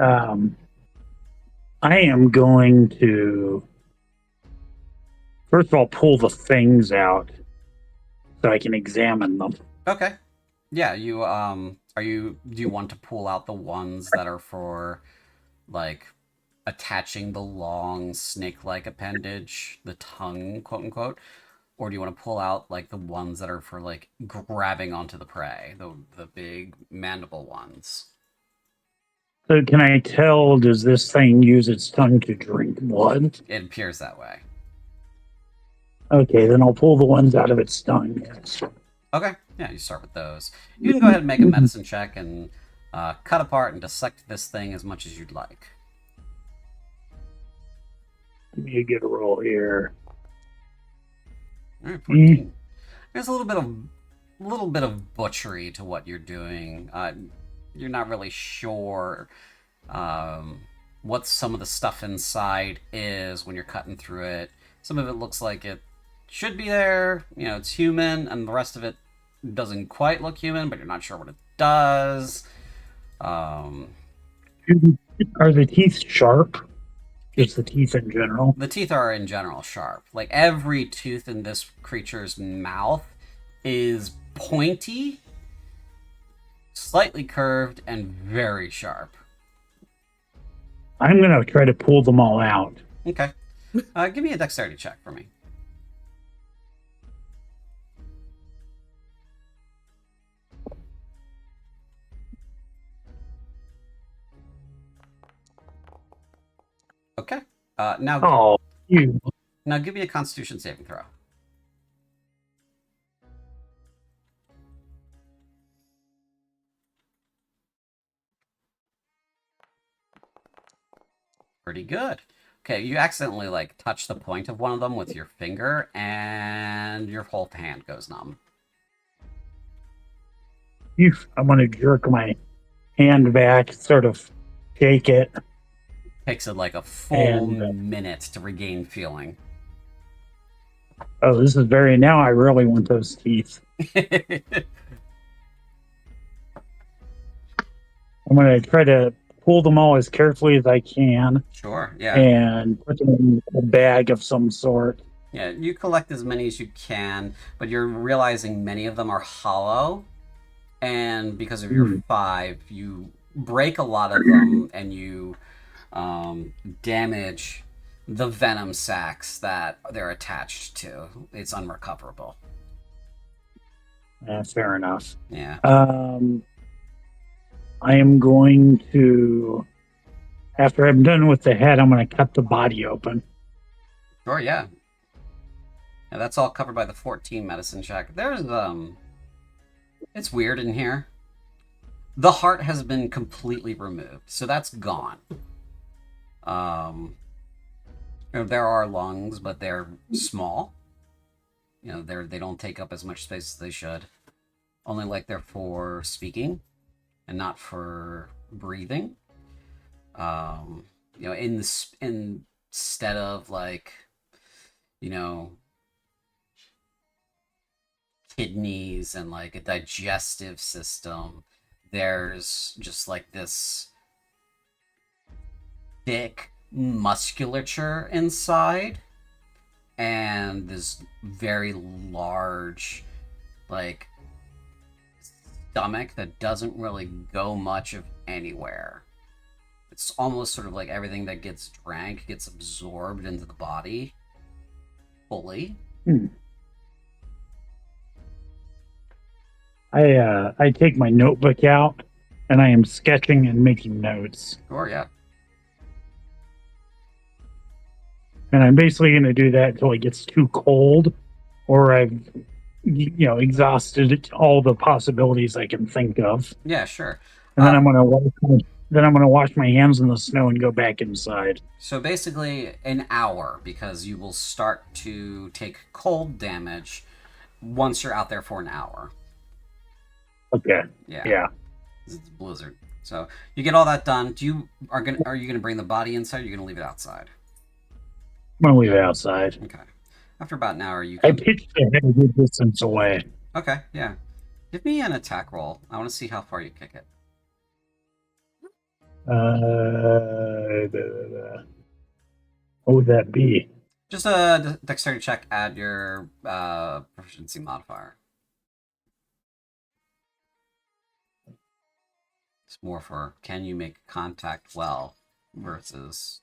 I am going to first of all pull the things out so I can examine them. Okay. Yeah, you do you want to pull out the ones that are for like attaching the long snake-like appendage, the tongue, quote unquote, or do you want to pull out like the ones that are for like grabbing onto the prey, the big mandible ones? So can I tell, does this thing use its tongue to drink blood? It appears that way. Okay, then I'll pull the ones out of its tongue. Okay, yeah, you start with those. You can go ahead and make a medicine check and cut apart and dissect this thing as much as you'd like. Give me a good roll here. All right, 14. There's a little bit of butchery to what you're doing. You're not really sure what some of the stuff inside is when you're cutting through it. Some of it looks like it should be there. You know, it's human, and the rest of it doesn't quite look human, but you're not sure what it does. Are the teeth sharp? Just the teeth in general? The teeth are in general sharp. Like every tooth in this creature's mouth is pointy, slightly curved, and very sharp. I'm going to try to pull them all out. Okay. Give me a dexterity check for me. Okay. Oh, you. Now give me a Constitution saving throw. Pretty good. Okay, you accidentally like touch the point of one of them with your finger, and your whole hand goes numb. I'm going to jerk my hand back, sort of shake it. Takes it like a full minute to regain feeling. Oh, this is now I really want those teeth. I'm going to try to pull them all as carefully as I can. Sure, yeah. And put them in a bag of some sort. Yeah, you collect as many as you can, but you're realizing many of them are hollow. And because of your 5, you break a lot of them, and you damage the venom sacs that they're attached to. It's unrecoverable. Fair enough. Yeah. I am going to, after I'm done with the head, I'm going to cut the body open. Sure, yeah. Yeah, that's all covered by the 14 medicine check. There's, it's weird in here. The heart has been completely removed, so that's gone. There are lungs, but they're small. You know, they don't take up as much space as they should. Only like they're for speaking, and not for breathing. You know, instead of like, you know, kidneys and like a digestive system, there's just like this thick musculature inside, and this very large like stomach that doesn't really go much of anywhere. It's almost sort of like everything that gets drank gets absorbed into the body fully. I take my notebook out, and I am sketching and making notes. Sure, yeah. And I'm basically going to do that until it gets too cold, or I've, exhausted all the possibilities I can think of. Yeah, sure. And then I'm going to wash my hands in the snow and go back inside. So basically, an hour, because you will start to take cold damage once you're out there for an hour. Okay. Yeah. It's blizzard. So you get all that done. Are you gonna bring the body inside, or are you gonna leave it outside? I'm going to leave it outside. Okay. After about an hour, you I can. pitched a head a good distance away. Okay, yeah. Give me an attack roll. I want to see how far you kick it. What would that be? Just a dexterity check. Add your proficiency modifier. It's more for can you make contact well versus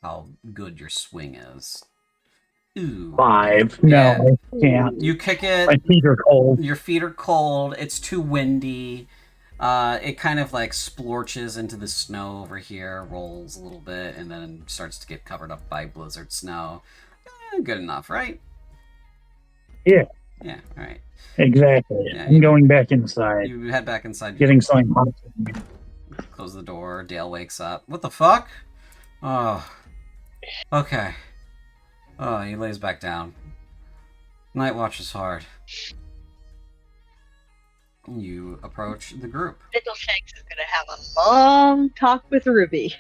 how good your swing is. Ooh. 5. Yeah. No, I can't. You kick My it. feet are cold. Your feet are cold. It's too windy. It kind of like splorches into the snow over here, rolls a little bit, and then starts to get covered up by blizzard snow. Good enough, right? Yeah. Yeah, all right. Exactly. Yeah, I'm going back inside. You head back inside. Getting something hot. Close the door. Dale wakes up. What the fuck? Oh. Okay. Oh, he lays back down. Night watch is hard. You approach the group. Fiddleshanks is gonna have a long talk with Ruby.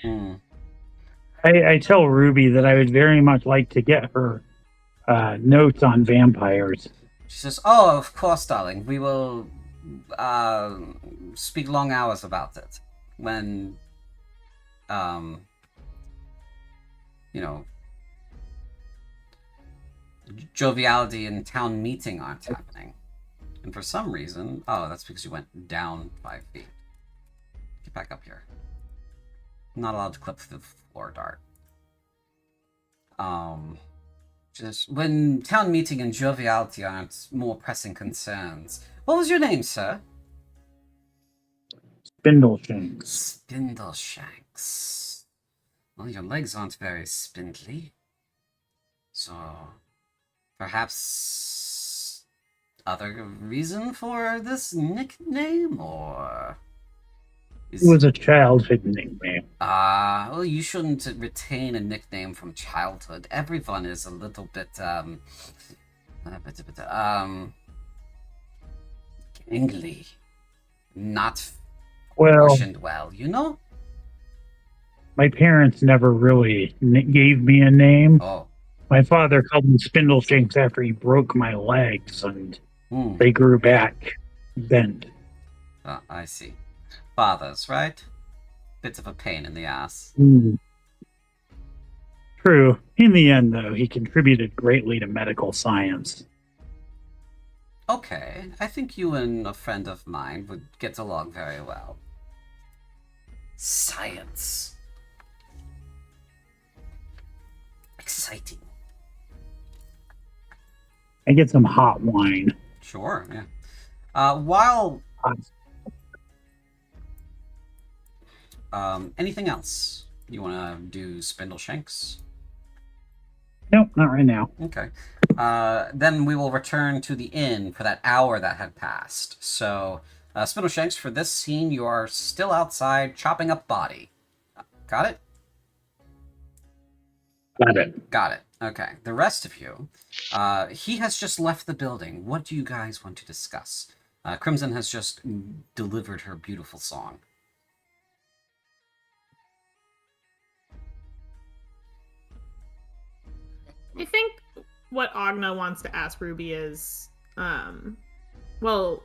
I tell Ruby that I would very much like to get her notes on vampires. She says, "Oh, of course, darling. We will speak long hours about it when, you know, joviality and town meeting aren't happening. And for some reason, oh, that's because you went down 5 feet. Get back up here. I'm not allowed to clip the floor dart. Just when town meeting and joviality aren't more pressing concerns. What was your name, sir? Spindleshanks. Spindleshanks. Well, your legs aren't very spindly. So, perhaps other reason for this nickname, or It was a childhood nickname. well, you shouldn't retain a nickname from childhood. Everyone is a little bit gangly, not Well, proportioned well, you know? my parents never really gave me a name. Oh, My father called me Spindleshanks after he broke my legs, and hmm. they grew back bent. I see. Fathers, right? Bit of a pain in the ass. True. In the end, though, he contributed greatly to medical science. Okay, I think you and a friend of mine would get along very well. Science. Exciting. I get some hot wine. Sure, yeah. While... anything else? You want to do Spindleshanks? Nope, not right now. Okay. Then we will return to the inn for that hour that had passed. So, Spindleshanks, for this scene, you are still outside chopping up body. Got it? Got it. Got it. Okay. The rest of you, he has just left the building. What do you guys want to discuss? Crimson has just delivered her beautiful song. I think what Agna wants to ask Ruby is, well,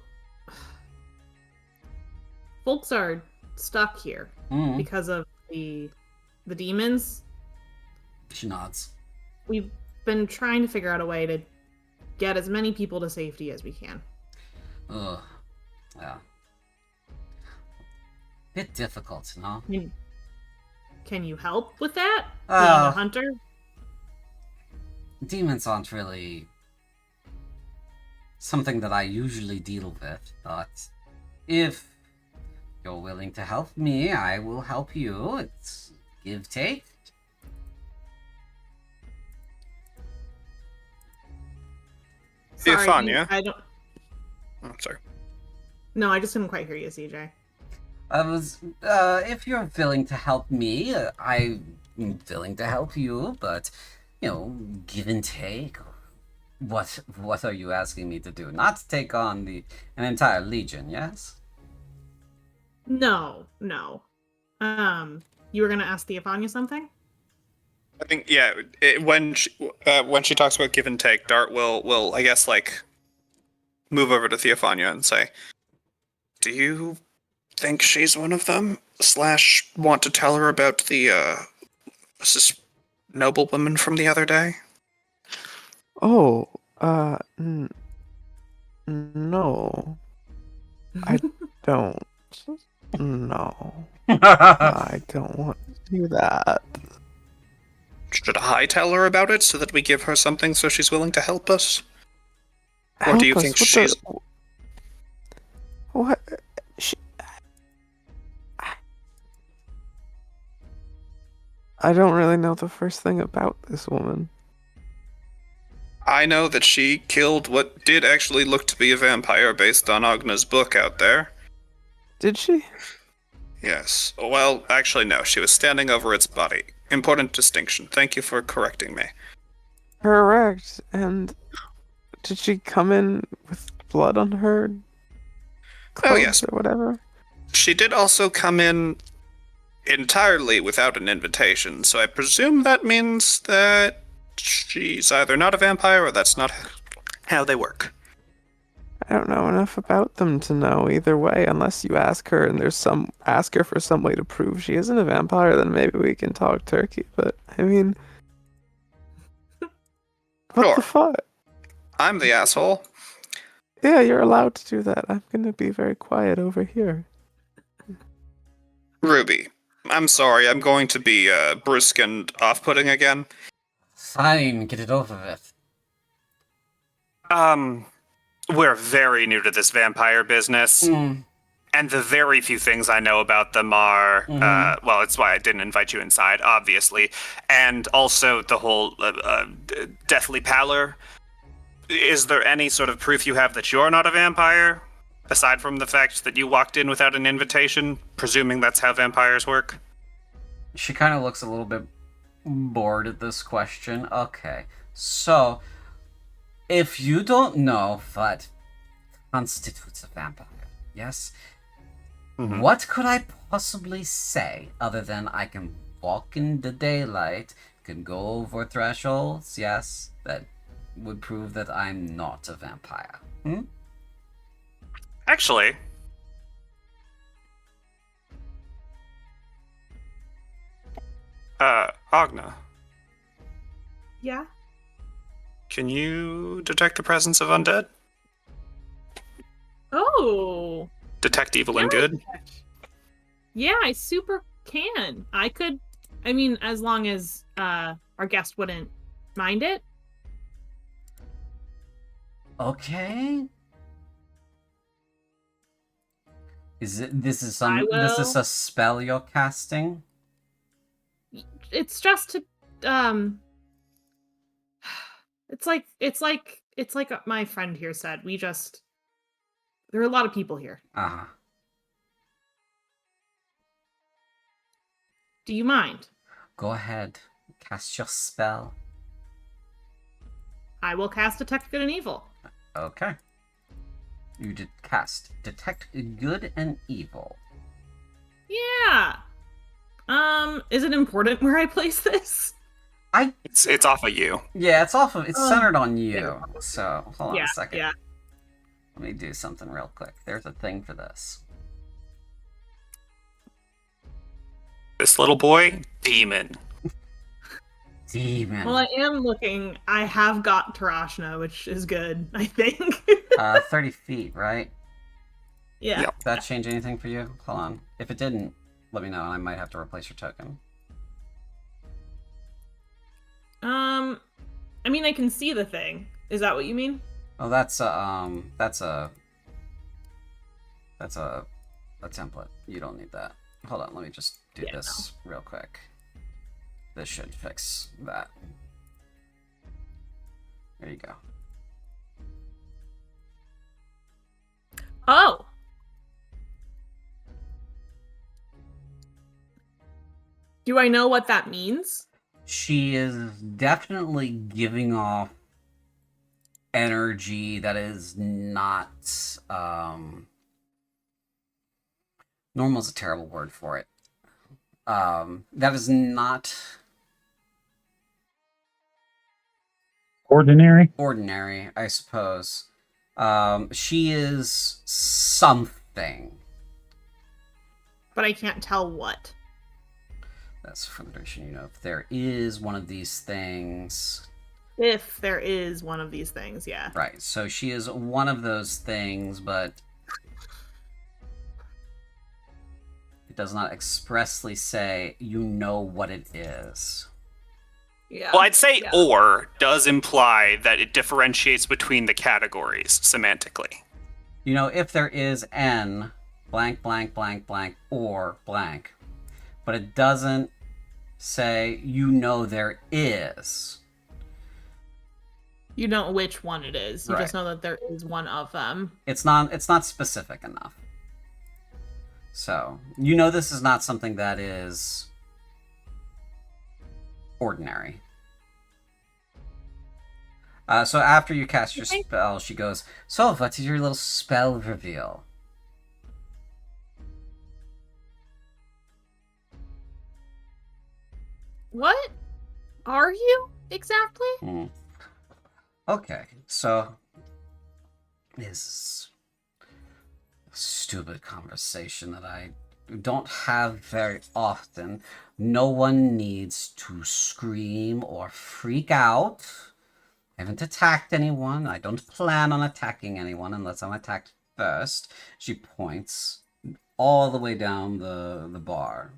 folks are stuck here because of the demons. She nods. We've been trying to figure out a way to get as many people to safety as we can. Ugh. Yeah. Bit difficult, no? I mean, can you help with that? Being a hunter? Demons aren't really something that I usually deal with, but if you're willing to help me, I will help you. It's give take. Theophania. I don't. Oh, sorry. No, I just didn't quite hear you, CJ. I was, if you're willing to help me, I'm willing to help you, but, you know, give and take. What are you asking me to do? Not to take on an entire legion, yes? No. You were gonna ask Theophania something? I think when she talks about give and take, Dart will I guess like move over to Theophania and say, "Do you think she's one of them? Slash, want to tell her about the this noblewoman from the other day?" Oh, no, I don't. No, I don't want to do that. Should I tell her about it so that we give her something so she's willing to help us? Or do you Help think us. What she's... the? What? She, I don't really know the first thing about this woman. I know that she killed what did actually look to be a vampire based on Agna's book out there. Did she? Yes. Well, actually, no. She was standing over its body. Important distinction. Thank you for correcting me. Correct. And did she come in with blood on her Oh, clothes yes. or whatever? She did also come in entirely without an invitation, so I presume that means that she's either not a vampire or that's not how they work. I don't know enough about them to know either way, unless you ask her and ask her for some way to prove she isn't a vampire, then maybe we can talk turkey, but I mean, what Sure. the fuck? I'm the asshole. Yeah, you're allowed to do that. I'm gonna be very quiet over here. Ruby, I'm sorry, I'm going to be brusque and off-putting again. Fine, get it over with. We're very new to this vampire business, and the very few things I know about them are, well, it's why I didn't invite you inside, obviously, and also the whole deathly pallor. Is there any sort of proof you have that you're not a vampire, aside from the fact that you walked in without an invitation, presuming that's how vampires work? She kind of looks a little bit bored at this question. Okay, so if you don't know what constitutes a vampire, yes? What could I possibly say other than I can walk in the daylight, can go over thresholds, yes, that would prove that I'm not a vampire? Actually, Agna, Yeah. Can you detect the presence of undead? Oh. Detect evil and good? Yeah, I super can. I mean, as long as our guest wouldn't mind it. Okay. This is a spell you're casting? It's just to it's like my friend here said. There are a lot of people here. Uh-huh. Do you mind? Go ahead. Cast your spell. I will cast Detect Good and Evil. Okay. You cast Detect Good and Evil. Yeah. Is it important where I place this? it's off of you. Yeah, it's centered on you. So, hold on a second. Yeah. Let me do something real quick. There's a thing for this. This little boy, demon. Demon. Well, I have got Tarashna, which is good, I think. 30 feet, right? Yeah. Yep. Did that change anything for you? Hold on. If it didn't, let me know, and I might have to replace your token. I mean, I can see the thing. Is that what you mean? Oh, that's a template. You don't need that. Hold on, let me just do this real quick. This should fix that. There you go. Oh. Do I know what that means? She is definitely giving off energy that is not normal is a terrible word for it. That is not Ordinary? Ordinary, I suppose. She is something. But I can't tell what. That's from the duration. You know, if there is one of these things. If there is one of these things, yeah. Right. So she is one of those things, but it does not expressly say you know what it is. Yeah. Well, I'd say or does imply that it differentiates between the categories semantically. You know, if there is n blank, blank, blank, blank, or blank, but it doesn't say you know there is. You don't know which one it is. You Right. just know that there is one of them. It's not specific enough. So, you know this is not something that is ordinary. So after you cast your spell, she goes, so what is your little spell reveal? What are you exactly? Okay, so this stupid conversation that I don't have very often. No one needs to scream or freak out. I haven't attacked anyone. I don't plan on attacking anyone unless I'm attacked first. She points all the way down the bar.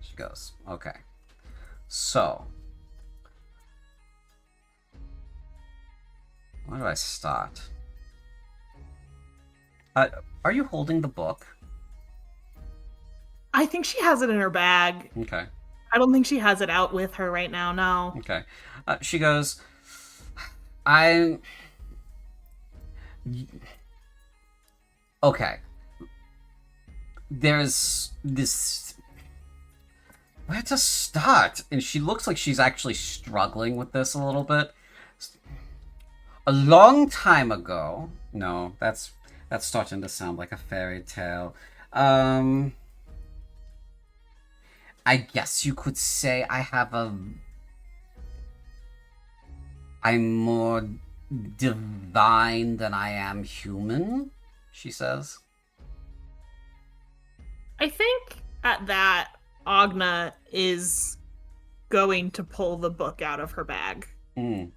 She goes, okay. So, where do I start? Are you holding the book? I think she has it in her bag. Okay. I don't think she has it out with her right now, no. Okay. She goes, okay. There's this... Where to start? And she looks like she's actually struggling with this a little bit. A long time ago... No, that's starting to sound like a fairy tale. I guess you could say I'm more divine than I am human, she says. I think at that, Agna is going to pull the book out of her bag and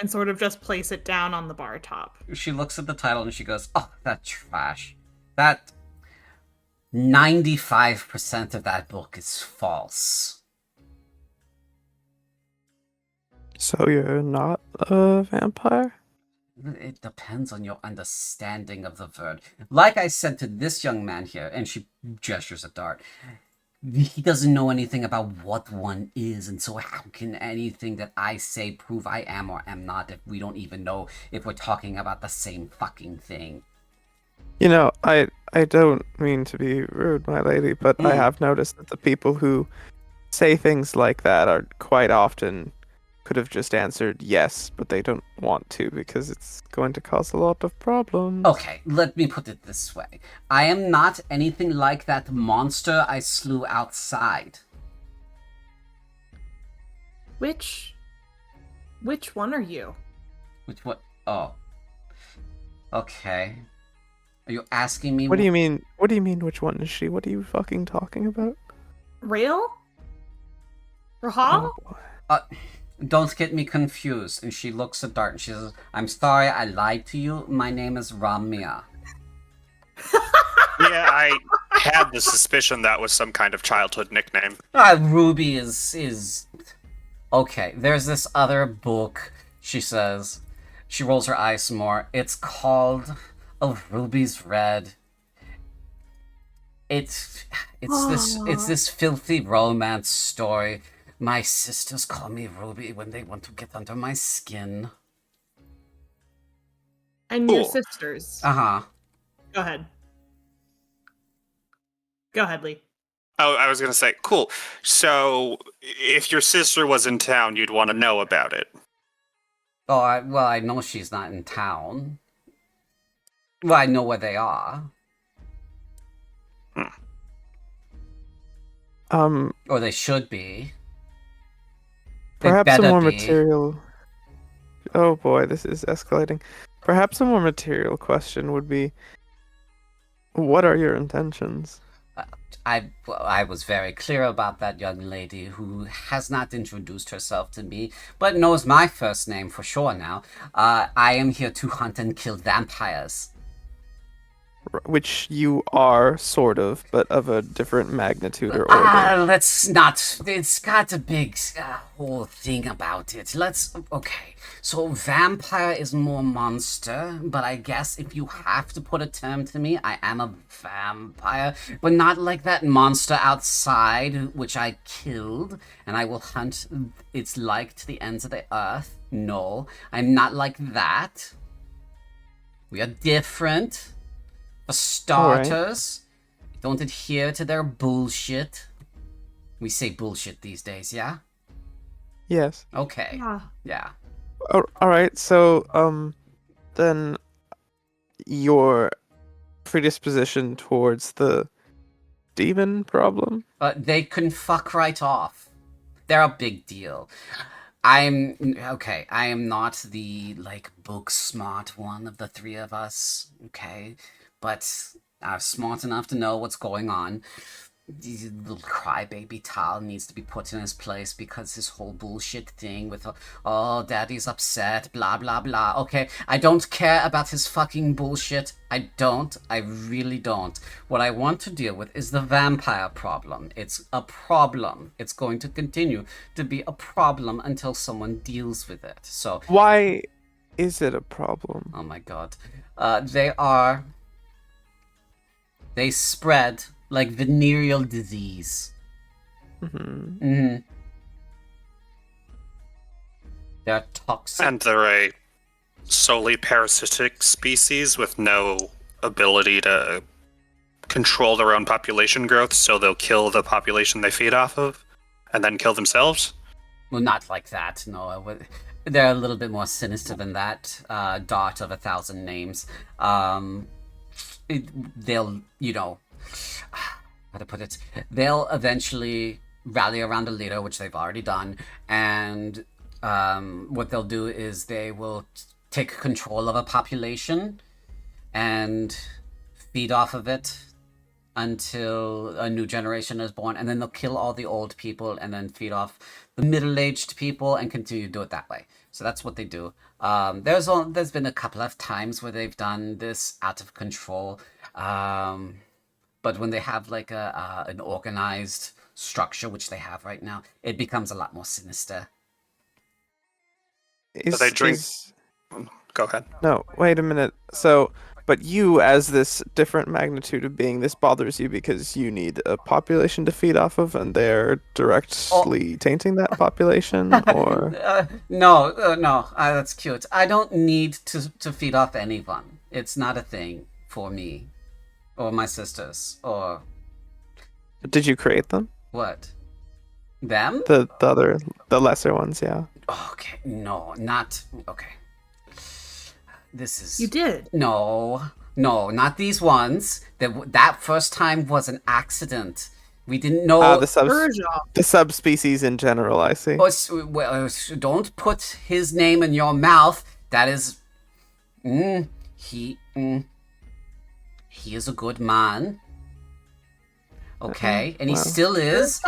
sort of just place it down on the bar top. She looks at the title and she goes, oh, that trash. That 95% of that book is false. So you're not a vampire? It depends on your understanding of the word. Like I said to this young man here, and she gestures at Dart, he doesn't know anything about what one is, and so how can anything that I say prove I am or am not if we don't even know if we're talking about the same fucking thing? You know, I don't mean to be rude, my lady, but I have noticed that the people who say things like that are quite often could have just answered yes, but they don't want to because it's going to cause a lot of problems. Okay, let me put it this way. I am not anything like that monster I slew outside. Which one are you? Which what? Oh. Okay. Are you asking me? What do you mean? What do you mean? Which one is she? What are you fucking talking about? Rail? Rahal? Oh, Don't get me confused. And she looks at Dart and she says, I'm sorry I lied to you. My name is Ramia. Yeah, I had the suspicion that was some kind of childhood nickname. Ruby is... Okay, there's this other book, she says. She rolls her eyes some more. It's called A Ruby's Red. It's this filthy romance story. My sisters call me Ruby when they want to get under my skin. And your sisters. Uh-huh. Go ahead. Go ahead, Lee. Oh, I was going to say, cool. So, if your sister was in town, you'd want to know about it. Oh, I know she's not in town. Well, I know where they are. Or they should be. They perhaps some better more be. material Oh boy, this is escalating. Perhaps a more material question would be, what are your intentions? I was very clear about that young lady who has not introduced herself to me, but knows my first name for sure now. I am here to hunt and kill vampires. Which you are, sort of, but of a different magnitude or order. Let's not. It's got a big whole thing about it. Okay. So, vampire is more monster, but I guess if you have to put a term to me, I am a vampire, but not like that monster outside, which I killed, and I will hunt its like to the ends of the earth. No, I'm not like that. We are different. For starters, don't adhere to their bullshit. We say bullshit these days, yeah? Yes. Okay. Yeah. Oh, all right. So, then your predisposition towards the demon problem. They can fuck right off. They're a big deal. I am not the book smart one of the three of us, okay? But I'm smart enough to know what's going on. The little crybaby Tal needs to be put in his place because his whole bullshit thing with, oh, daddy's upset, blah, blah, blah. Okay, I don't care about his fucking bullshit. I don't. I really don't. What I want to deal with is the vampire problem. It's a problem. It's going to continue to be a problem until someone deals with it. So, why is it a problem? oh my god. They spread like venereal disease. They're toxic. And they're a solely parasitic species with no ability to control their own population growth, so they'll kill the population they feed off of, and then kill themselves? Well, not like that, no. They're a little bit more sinister than that. Dart of 1,000 names. They'll, how to put it, they'll eventually rally around a leader, which they've already done, and what they'll do is they will take control of a population and feed off of it until a new generation is born, and then they'll kill all the old people and then feed off the middle-aged people and continue to do it that way. So that's what they do. There's been a couple of times where they've done this out of control, but when they have like an organized structure, which they have right now, it becomes a lot more sinister. They drink. Go ahead. No, wait a minute. So, but you, as this different magnitude of being, this bothers you because you need a population to feed off of, and they're directly tainting that population, or? No, that's cute. I don't need to feed off anyone. It's not a thing for me, or my sisters, or... Did you create them? What? Them? The lesser ones, yeah. Okay, no, not... Okay. This is... You did? No, not these ones. That first time was an accident. We didn't know... The subspecies in general, I see. Don't put his name in your mouth. That is... He is a good man. Okay, and he still is.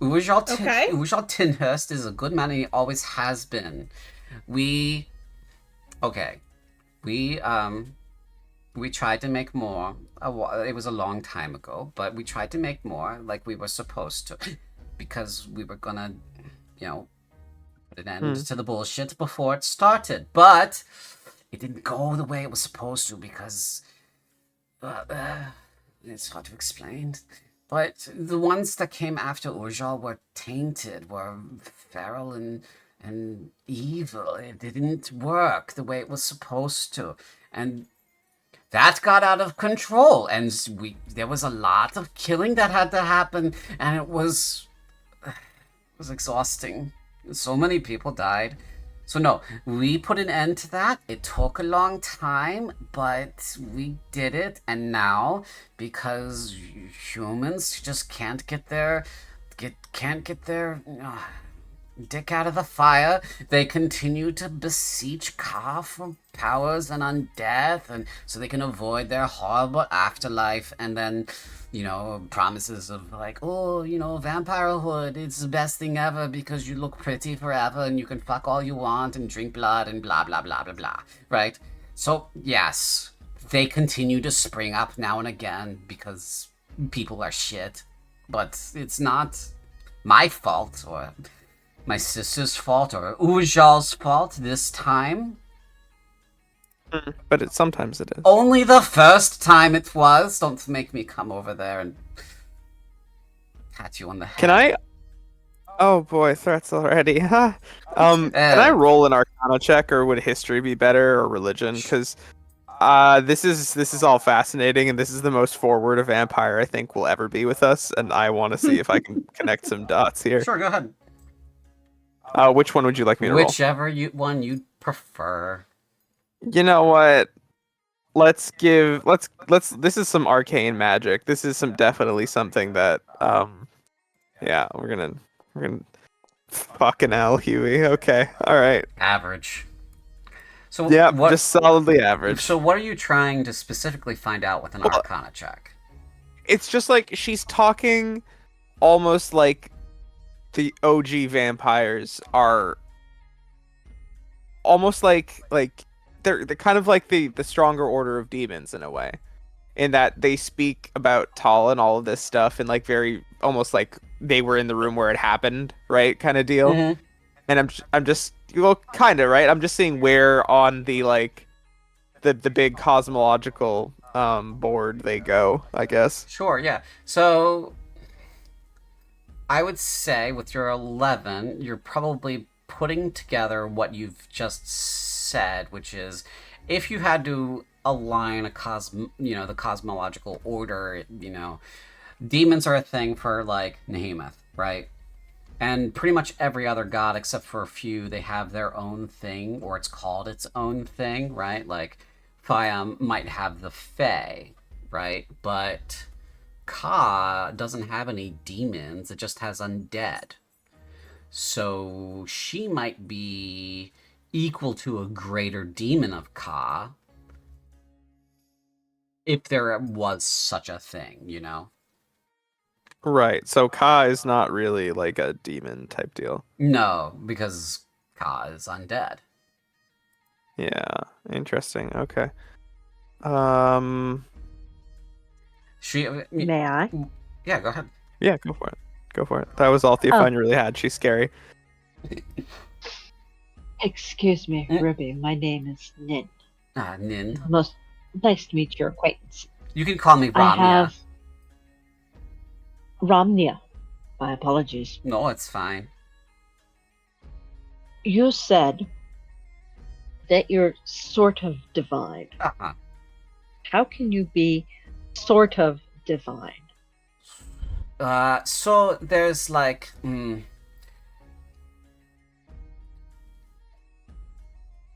Ujal Tinhurst is a good man, and he always has been. We tried to make more. It was a long time ago, but we tried to make more, like we were supposed to, because we were gonna, put an end to the bullshit before it started. But it didn't go the way it was supposed to because it's hard to explain. But the ones that came after Ujal were tainted, were feral and evil. It didn't work the way it was supposed to. And that got out of control. And there was a lot of killing that had to happen. And it was exhausting. So many people died. So no, we put an end to that. It took a long time, but we did it. And now, because humans just can't get their dick out of the fire. They continue to beseech Ka for powers and undeath, and so they can avoid their horrible afterlife. And then, promises of like, oh, vampirehood, it's the best thing ever because you look pretty forever and you can fuck all you want and drink blood and blah blah blah blah blah. Right? So yes, they continue to spring up now and again because people are shit. But it's not my fault or my sister's fault or Ujal's fault this time. But sometimes it is. Only the first time it was. Don't make me come over there and pat you on the head. Can I? Oh boy, threats already. Can I roll an Arcana check, or would history be better, or religion? Because this is all fascinating, and this is the most forward a vampire I think will ever be with us, and I want to see if I can connect some dots here. Sure, go ahead. Which one would you like me to roll? Whichever one you prefer. You know what? Let's this is some arcane magic. This is definitely something that yeah, we're gonna fucking hell, Huey. Okay. All right. Average. So yeah, just solidly average. So what are you trying to specifically find out with an Arcana check? It's just like she's talking almost like the OG vampires are almost like they're kind of like the stronger order of demons in a way, in that they speak about Tal and all of this stuff and like very almost like they were in the room where it happened, right? Kind of deal. Mm-hmm. And I'm just kind of right. I'm just seeing where on the like the big cosmological board they go, I guess. Sure, yeah. So I would say with your 11, you're probably putting together what you've just said, which is if you had to align the cosmological order, demons are a thing for like Nehemoth, right? And pretty much every other god except for a few, they have their own thing, or it's called its own thing, right? Like Fiam might have the Fae, right? But Ka doesn't have any demons, it just has undead. So she might be equal to a greater demon of Ka, if there was such a thing, Right, so Ka is not really like a demon type deal. No, because Ka is undead. Yeah, interesting. Okay. May I? Yeah, go ahead. Yeah, go for it. Go for it. That was all Theophane really had. She's scary. Excuse me, Ruby. My name is Nin. Nin. Most nice to meet your acquaintance. You can call me Ramia. I have Ramia. My apologies. No, it's fine. You said that you're sort of divine. Uh-huh. How can you be sort of divine? So there's like,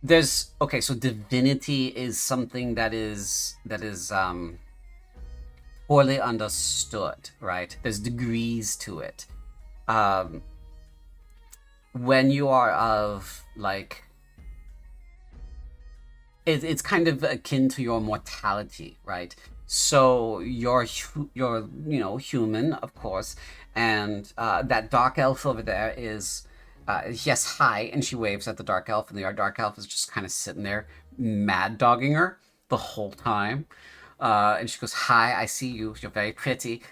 so divinity is something that is poorly understood, right? There's degrees to it. When you are of like, it's kind of akin to your mortality, right? So you're human, of course, and that dark elf over there is yes, hi, and she waves at the dark elf, and the dark elf is just kind of sitting there mad dogging her the whole time. And she goes, hi, I see you, you're very pretty.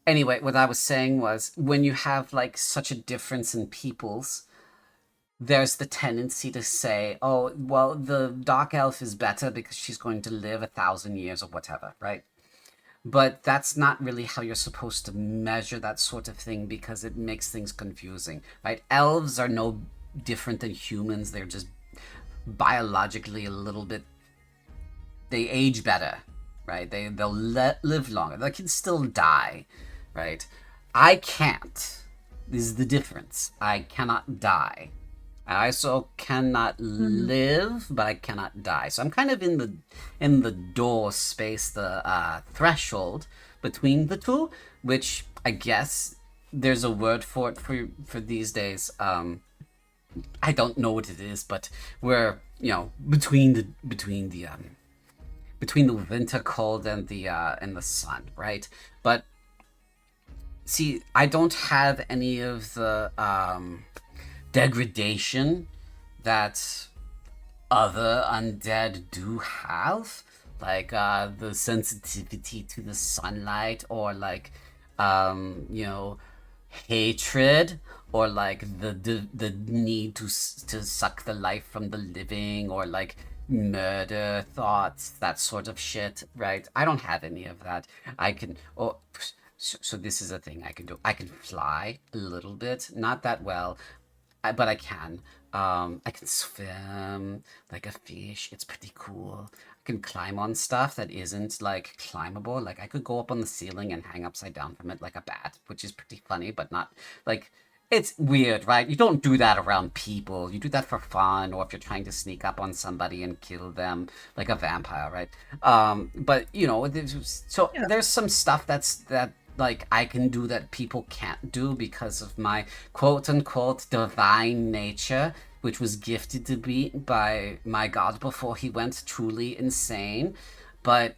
Anyway, what I was saying was, when you have like such a difference in peoples, there's the tendency to say, oh, well, the dark elf is better because she's going to live 1,000 years or whatever, right? But that's not really how you're supposed to measure that sort of thing, because it makes things confusing, right? Elves are no different than humans. They're just biologically a little bit, they age better, right? They'll live longer. They can still die, right? I can't. This is the difference. I cannot die. I also cannot live, but I cannot die. So I'm kind of in the door space, the threshold between the two, which I guess there's a word for it for these days. I don't know what it is, but we're between the winter cold and the sun, right? But see, I don't have any of the degradation that other undead do have, like the sensitivity to the sunlight, or like hatred, or like the need to suck the life from the living, or like murder thoughts, that sort of shit, right? I don't have any of that. I can so this is a thing I can do. I can fly a little bit, not that well, but I can. I can swim like a fish. It's pretty cool. I can climb on stuff that isn't like climbable. Like I could go up on the ceiling and hang upside down from it like a bat, which is pretty funny, but not like it's weird, right? You don't do that around people. You do that for fun, or if you're trying to sneak up on somebody and kill them like a vampire, right? But there's some stuff that like I can do that people can't do because of my quote unquote divine nature, which was gifted to me by my god before he went truly insane. But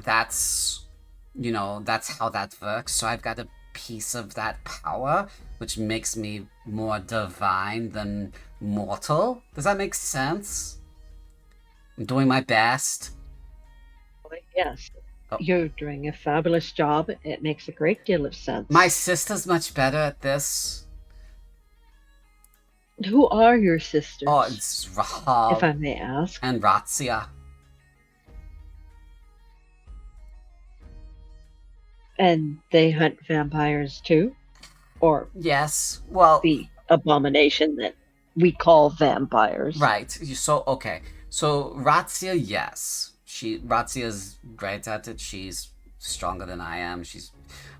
that's that's how that works. So I've got a piece of that power, which makes me more divine than mortal. Does that make sense? I'm doing my best. Yes. Oh. You're doing a fabulous job. It makes a great deal of sense. My sister's much better at this. Who are your sisters? Oh, it's Rahal. If I may ask. And Razzia. And they hunt vampires too? Or yes, well, the abomination that we call vampires. Right. So okay. So Razzia, yes. Razzia's great at it. She's stronger than I am. She's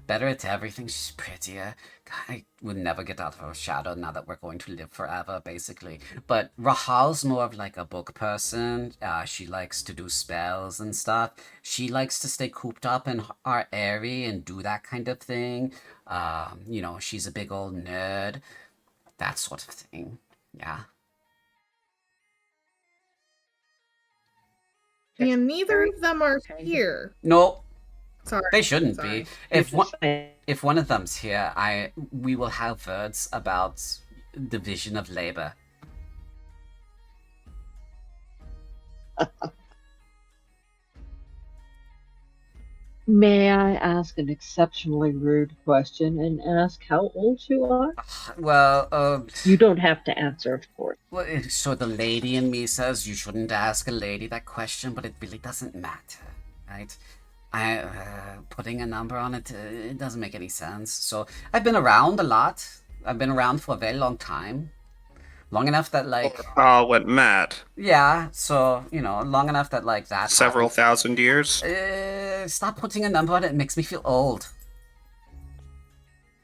better at everything. She's prettier. I would never get out of her shadow now that we're going to live forever, basically. But Rahal's more of like a book person. She likes to do spells and stuff. She likes to stay cooped up in our area and do that kind of thing. She's a big old nerd. That sort of thing. Yeah. And neither of them are here. Nope. Sorry. They shouldn't Sorry. be. If one of them's here, we will have words about division of labor. May I ask an exceptionally rude question and ask how old you are? Well, you don't have to answer, of course. Well, so the lady in me says you shouldn't ask a lady that question, but it really doesn't matter, right? Putting a number on it, it doesn't make any sense. So I've been around a lot. I've been around for a very long time. Long enough that, like... went mad. Yeah, so, long enough that, like, that... Several thousand years? Stop putting a number on it. It makes me feel old.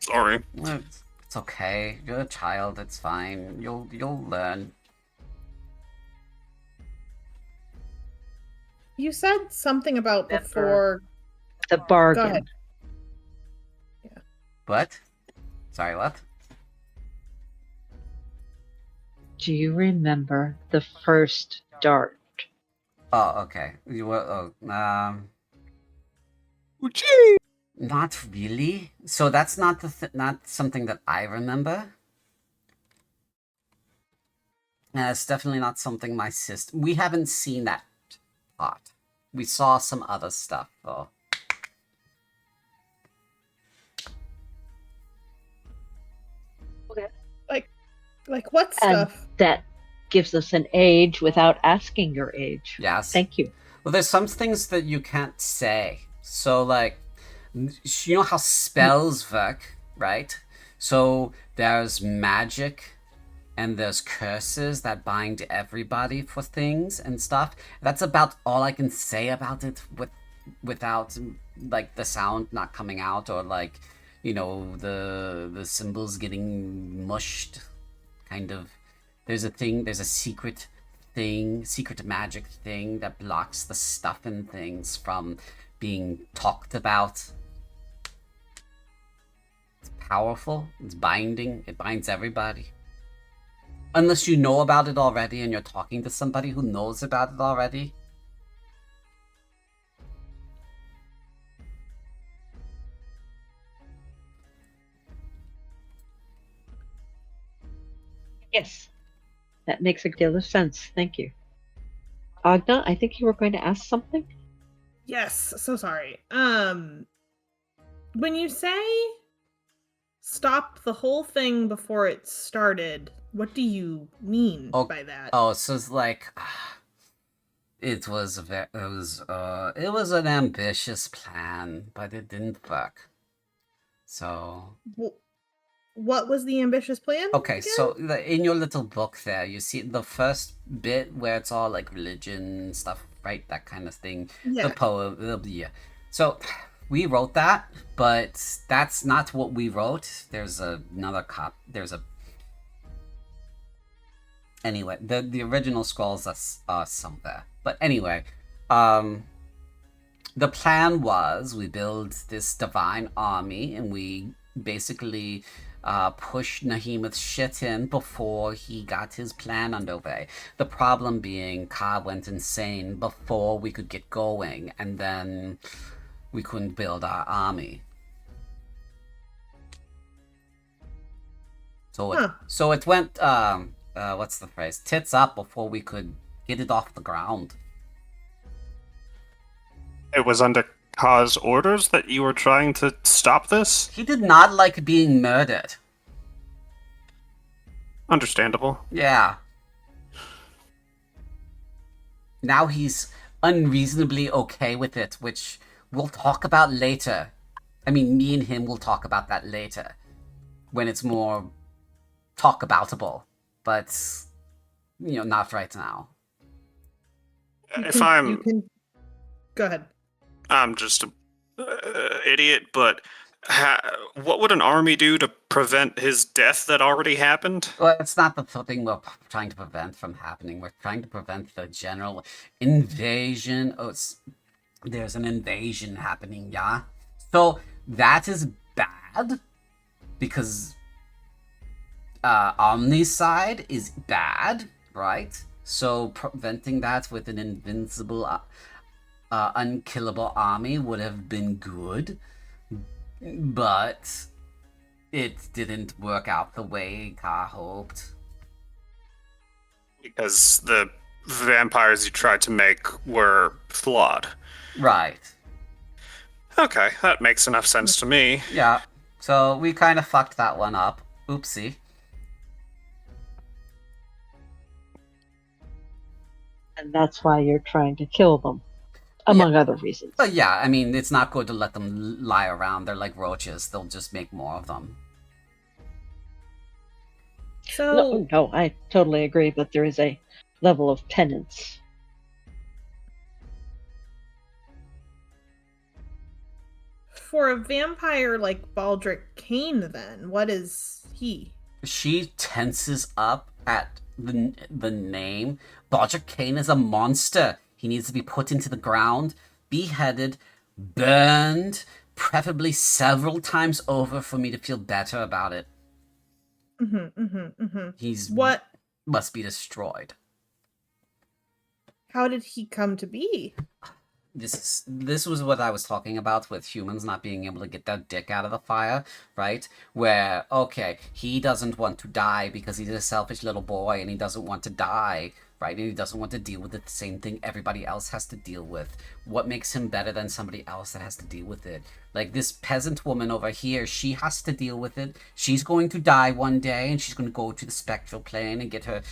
Sorry. It's okay. You're a child. It's fine. You'll learn. You said something about before... The bargain. Go ahead. Yeah. What? Sorry, what? Do you remember the first dart? Oh, okay. Not really. So that's not not something that I remember. It's definitely not something my sister... We haven't seen that part. We saw some other stuff, though. Okay. Like what stuff? And that gives us an age without asking your age. Yes. Thank you. Well, there's some things that you can't say. So, like, you know how spells work, right? So there's magic and there's curses that bind everybody for things and stuff. That's about all I can say about it without, like, the sound not coming out, or, like, the symbols getting mushed. Kind of, there's a secret magic thing that blocks the stuff and things from being talked about. It's powerful. It's binding. It binds everybody. Unless you know about it already and you're talking to somebody who knows about it already. Yes, that makes a deal of sense. Thank you. Agna, I think you were going to ask something? Yes, so sorry. When you say stop the whole thing before it started, what do you mean by that? Oh, so it's like it was an ambitious plan, but it didn't work. So what was the ambitious plan? Okay, again? so in your little book there, you see the first bit where it's all like religion stuff, right? That kind of thing. Yeah. The poem, yeah. So we wrote that, but that's not what we wrote. There's another Anyway, the original scrolls are somewhere. But anyway, the plan was we build this divine army and we basically push Naheemeth's shit in before he got his plan underway. The problem being Ka went insane before we could get going, and then we couldn't build our army. So it went what's the phrase? Tits up before we could get it off the ground. It was under Ka's orders that you were trying to stop this? He did not like being murdered. Understandable. Yeah. Now he's unreasonably okay with it, which we'll talk about later. I mean, me and him will talk about that later, when it's more talk-aboutable. But, not right now. Go ahead. I'm just an idiot, but what would an army do to prevent his death that already happened? Well, it's not the thing we're trying to prevent from happening. We're trying to prevent the general invasion. There's an invasion happening, yeah? So that is bad, because Omni's side is bad, right? So preventing that with an invincible, unkillable army would have been good, but it didn't work out the way Ka hoped. Because the vampires you tried to make were flawed. Right. Okay, that makes enough sense to me. Yeah, so we kind of fucked that one up. Oopsie. And that's why you're trying to kill them, among other reasons. But yeah, I mean, it's not good to let them lie around. They're like roaches. They'll just make more of them. So No, I totally agree, but there is a level of penance. for a vampire like Baldric Kane, then what is he? She tenses up at the name. Baldric Kane is a monster. He needs to be put into the ground, beheaded, burned, preferably several times over for me to feel better about it. He's must be destroyed. How did he come to be? This was what I was talking about with humans not being able to get their dick out of the fire, right? Where, okay, he doesn't want to die because he's a selfish little boy and he doesn't want to die, right? And he doesn't want to deal with the same thing everybody else has to deal with. What makes him better than somebody else that has to deal with it? Like this peasant woman over here, she has to deal with it. She's going to die one day and she's going to go to the spectral plane and get her,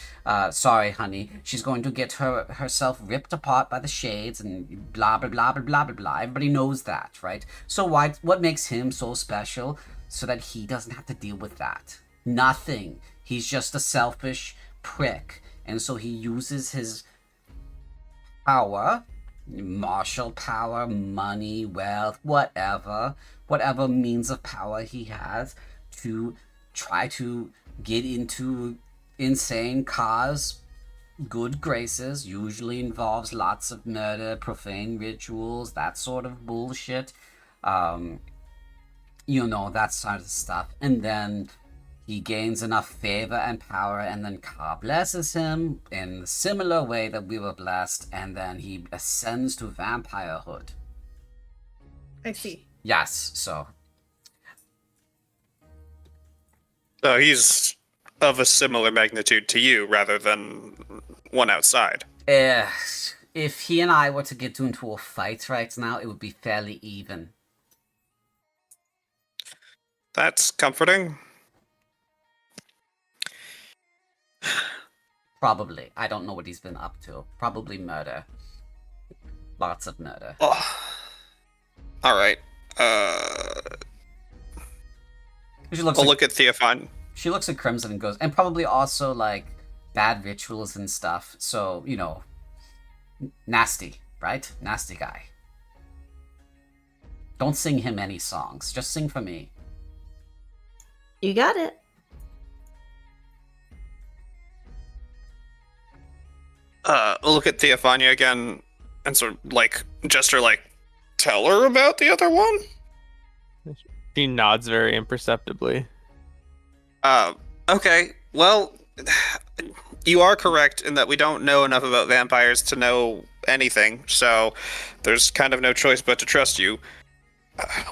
sorry honey, she's going to get herself ripped apart by the shades and blah, blah, blah, blah, blah, blah, blah. Everybody knows that, right? So what makes him so special so that he doesn't have to deal with that? Nothing. He's just a selfish prick. And so he uses his power, martial power, money, wealth, whatever means of power he has, to try to get into insane Ka's good graces. Usually involves lots of murder, profane rituals, that sort of bullshit. that sort of stuff. And then he gains enough favor and power, and then Ka blesses him in a similar way that we were blessed, and then he ascends to vampirehood. I see. Yes, so. So he's of a similar magnitude to you rather than one outside. If he and I were to get into a fight right now, it would be fairly even. That's comforting. Probably. I don't know what he's been up to. Probably murder. Lots of murder. Oh. All right. I'll look at Theophane. She looks at Crimson and goes, and probably also like bad rituals and stuff. So, nasty, right? Nasty guy. Don't sing him any songs. Just sing for me. You got it. I'll look at Theophania again and sort of gesture tell her about the other one? She nods very imperceptibly. Okay. Well, you are correct in that we don't know enough about vampires to know anything, so there's kind of no choice but to trust you.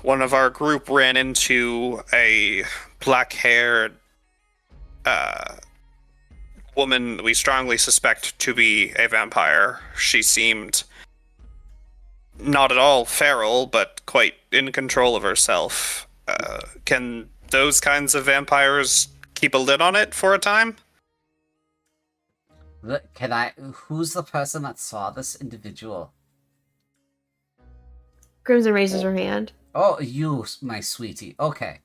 One of our group ran into a black-haired woman we strongly suspect to be a vampire. She seemed not at all feral, but quite in control of herself. Can those kinds of vampires keep a lid on it for a time? Who's the person that saw this individual? Crimson raises her hand. Oh, you, my sweetie. Okay.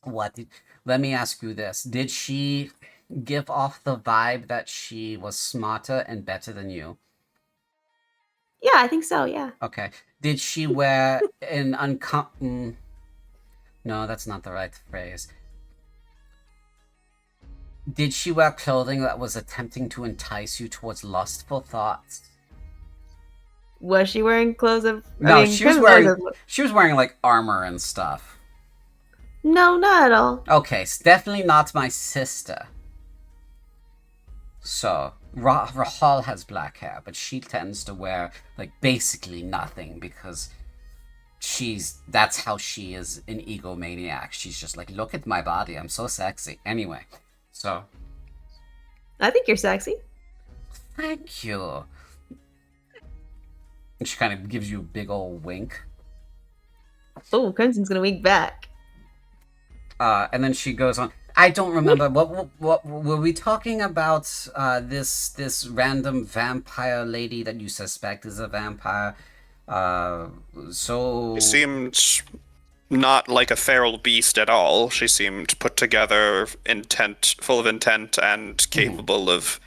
Let me ask you this. Did she give off the vibe that she was smarter and better than you? Yeah, I think so, yeah. Okay. Did she wear an No, that's not the right phrase. Did she wear clothing that was attempting to entice you towards lustful thoughts? Was she wearing clothes of... No, she was wearing like armor and stuff. No, not at all. Okay, it's definitely not my sister. So, Rahal has black hair, but she tends to wear, basically nothing because that's how she is an egomaniac. She's just like, look at my body, I'm so sexy. Anyway, so. I think you're sexy. Thank you. And she kind of gives you a big old wink. Oh, Crimson's gonna wink back. And then she goes on. I don't remember. What were we talking about? This random vampire lady that you suspect is a vampire. So She seemed not like a feral beast at all. She seemed put together, full of intent, and capable of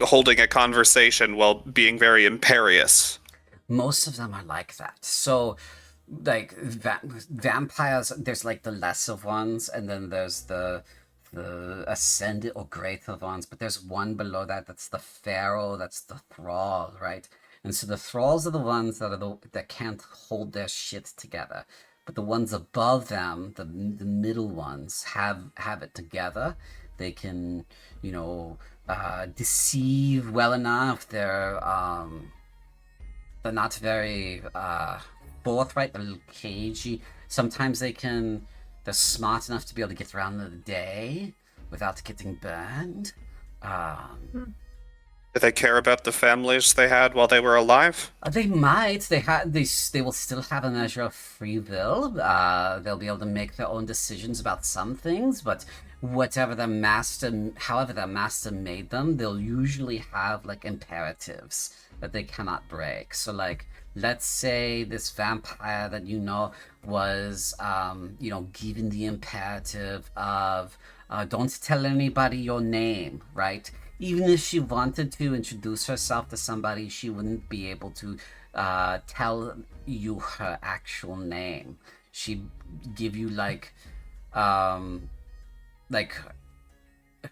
holding a conversation while being very imperious. Most of them are like that. So. Vampires, there's the lesser ones, and then there's the ascended or greater ones, but there's one below that's the pharaoh, that's the thrall, right? And so the thralls are the ones that can't hold their shit together, but the ones above them, the middle ones, have it together. They can deceive well enough. They're not very forthright, they're a little cagey. Sometimes they're smart enough to be able to get around the day without getting burned. Do they care about the families they had while they were alive? They might. They will still have a measure of free will. They'll be able to make their own decisions about some things, but however their master made them, they'll usually have imperatives that they cannot break. So let's say this vampire that was given the imperative of don't tell anybody your name, right? Even if she wanted to introduce herself to somebody, she wouldn't be able to tell you her actual name. She'd give you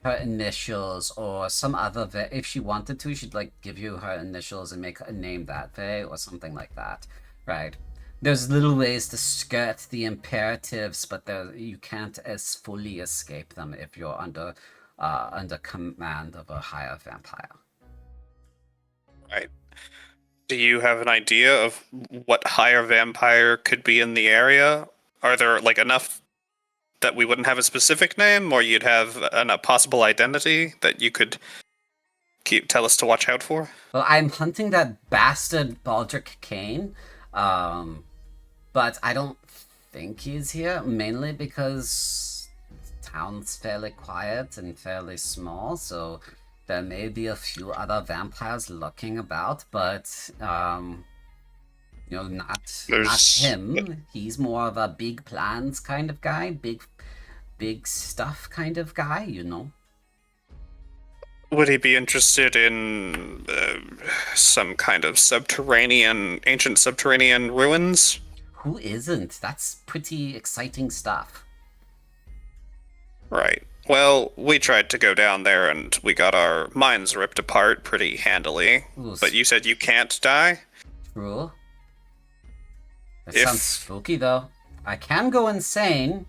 her initials or some other if she wanted to, she'd give you her initials and make a name that way or something like that, right? there's little ways to skirt the imperatives, but you can't as fully escape them if you're under command of a higher vampire. Right. Do you have an idea of what higher vampire could be in the area? Are there like enough that we wouldn't have a specific name, or you'd have a possible identity that you could tell us to watch out for? Well, I'm hunting that bastard Baldric Kane, but I don't think he's here, mainly because the town's fairly quiet and fairly small, so there may be a few other vampires lurking about, but not him. He's more of a big plans kind of guy, big stuff kind of guy, Would he be interested in some kind of ancient subterranean ruins? Who isn't? That's pretty exciting stuff. Right. Well, we tried to go down there and we got our minds ripped apart pretty handily. Ooh, but you said you can't die? True. That sounds spooky, though. I can go insane.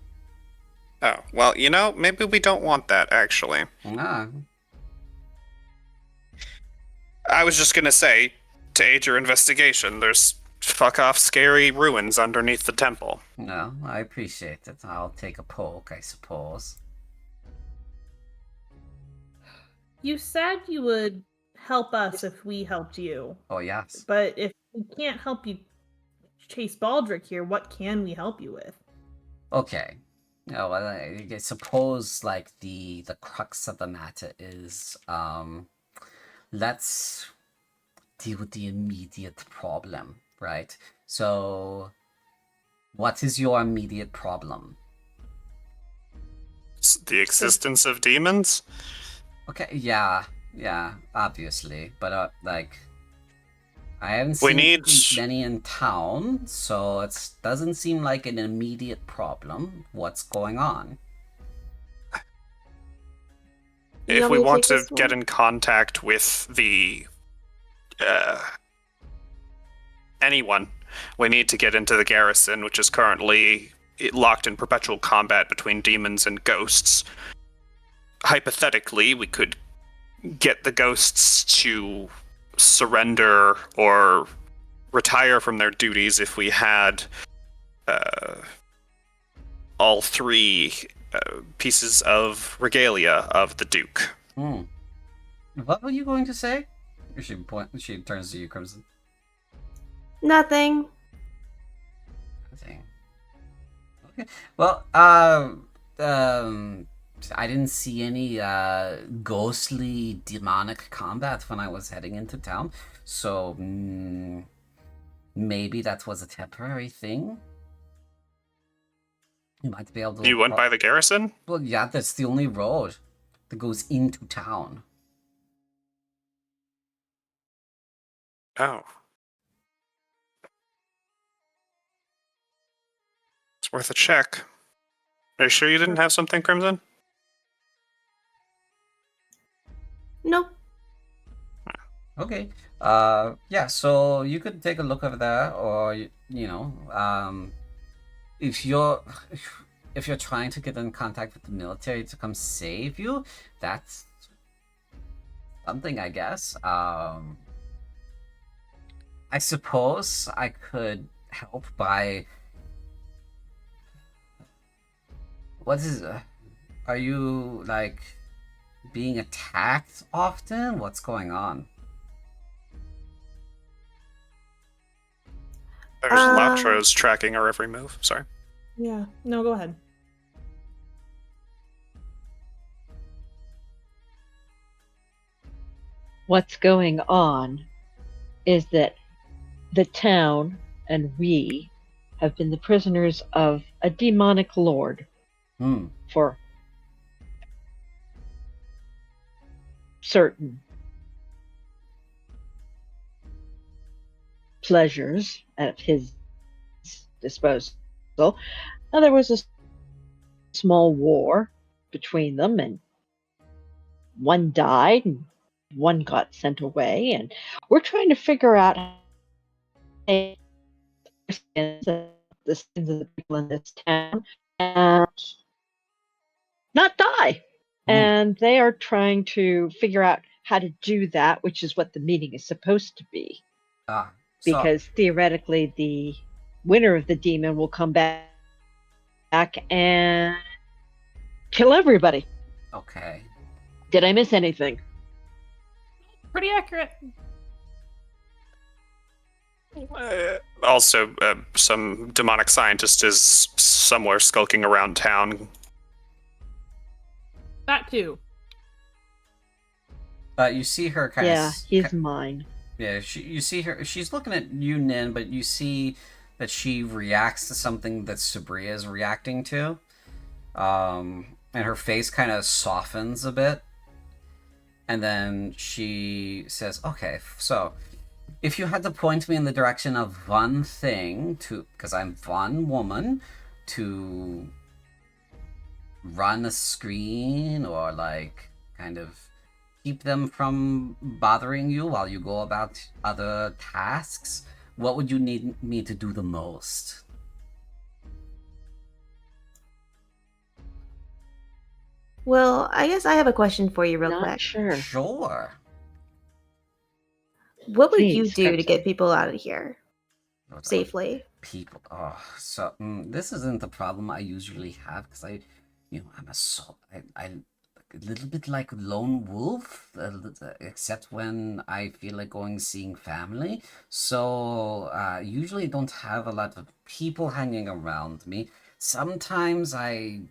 Oh, well, maybe we don't want that, actually. Ah. I was just gonna say, to aid your investigation, there's fuck-off scary ruins underneath the temple. No, I appreciate it. I'll take a poke, I suppose. You said you would help us if we helped you. Oh, yes. But if we can't help you chase Baldric here, what can we help you with? Okay. Well, I suppose, the crux of the matter is, let's deal with the immediate problem, right? So, what is your immediate problem? The existence of demons? Okay, yeah, obviously, but I haven't seen many in town, so it doesn't seem like an immediate problem. What's going on? If we want to get in contact with anyone, we need to get into the garrison, which is currently locked in perpetual combat between demons and ghosts. Hypothetically, we could get the ghosts to surrender or retire from their duties if we had all three pieces of regalia of the Duke. What were you going to say? She turns to you, Crimson. Nothing. Okay. Well, I didn't see any ghostly demonic combat when I was heading into town, so maybe that was a temporary thing. You might be able to... You went by the garrison? Well, yeah, that's the only road that goes into town. Oh. It's worth a check. Are you sure you didn't have something, Crimson? Nope. Okay. Yeah, so you could take a look over there, or, if you're trying to get in contact with the military to come save you, that's something, I guess. I suppose I could help by... Are you, being attacked often? What's going on? There's Latros tracking our every move. Sorry. Yeah. No, go ahead. What's going on is that the town and we have been the prisoners of a demonic lord for certain pleasures at his disposal. Now, there was a small war between them, and one died and one got sent away, and we're trying to figure out the sins of the people in this town and not die. And they are trying to figure out how to do that, which is what the meeting is supposed to be. Because theoretically, the winner of the demon will come back and kill everybody. Okay. Did I miss anything? Pretty accurate. Also, some demonic scientist is somewhere skulking around town. That too. You see her kind of... Yeah, he's mine. Yeah, you see her... She's looking at you, Nin, but you see that she reacts to something that Sabria is reacting to. And her face kind of softens a bit. And then she says, okay, so... if you had to point me in the direction of one thing to... because I'm one woman, to run a screen or, like, kind of keep them from bothering you while you go about other tasks, what would you need me to do the most? Well, I guess I have a question for you real Not quick. sure. Sure. What would you Please, do to Crimson. get people out of here safely? People. Oh, so this isn't the problem I usually have because I'm a little bit like lone wolf, except when I feel like going seeing family. So usually don't have a lot of people hanging around me. Sometimes I,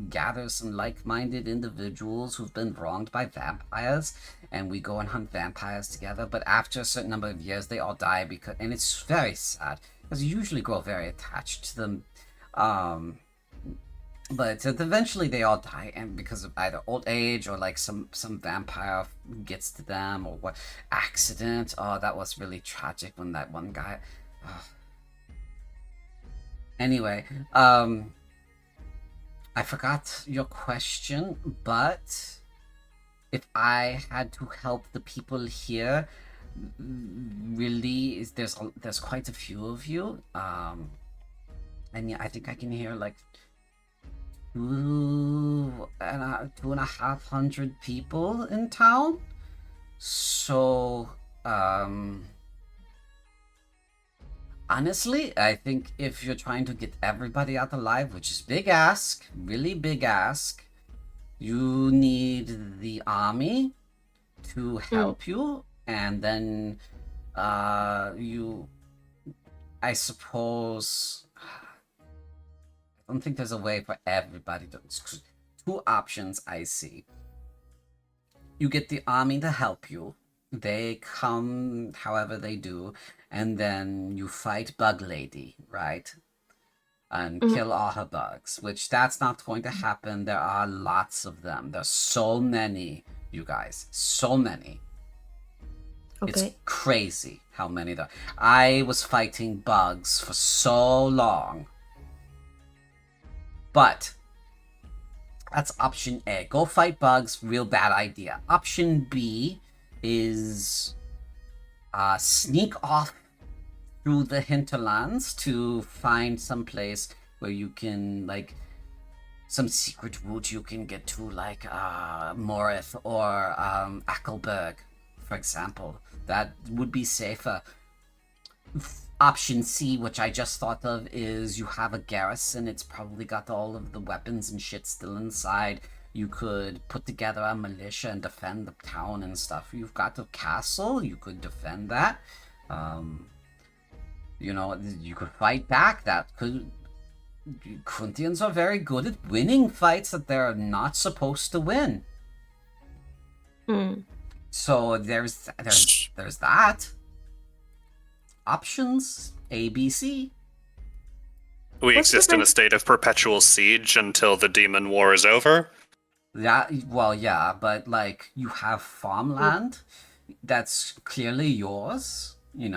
gather some like-minded individuals who've been wronged by vampires, and we go and hunt vampires together. But after a certain number of years, they all die and it's very sad because you usually grow very attached to them. But eventually they all die, and because of either old age or like some vampire gets to them or what accident. Oh, that was really tragic when that one guy. Oh. Anyway, I forgot your question, but if I had to help the people here, really, there's quite a few of you, and yeah, I think I can hear like 2,500 people in town. So, honestly, I think if you're trying to get everybody out alive, which is big ask, really big ask, you need the army to help you, and then I suppose, I don't think there's a way for everybody to... two options I see. You get the army to help you. They come however they do, and then you fight Bug Lady, right? And kill all her bugs, which that's not going to happen. There are lots of them. There's so many, you guys. So many. Okay. It's crazy how many there are. I was fighting bugs for so long. But that's option A. Go fight bugs, real bad idea. Option B is sneak off through the hinterlands to find some place where you can, like, some secret route you can get to, like Morith or Ackelberg, for example. That would be safer. Option C, which I just thought of, is you have a garrison. It's probably got all of the weapons and shit still inside. You could put together a militia and defend the town and stuff. You've got a castle. You could defend that. You could fight back. Corinthians are very good at winning fights that they're not supposed to win. So there's that. Options A, B, C. We exist in a state of perpetual siege until the demon war is over. Yeah, but like you have farmland that's clearly yours, you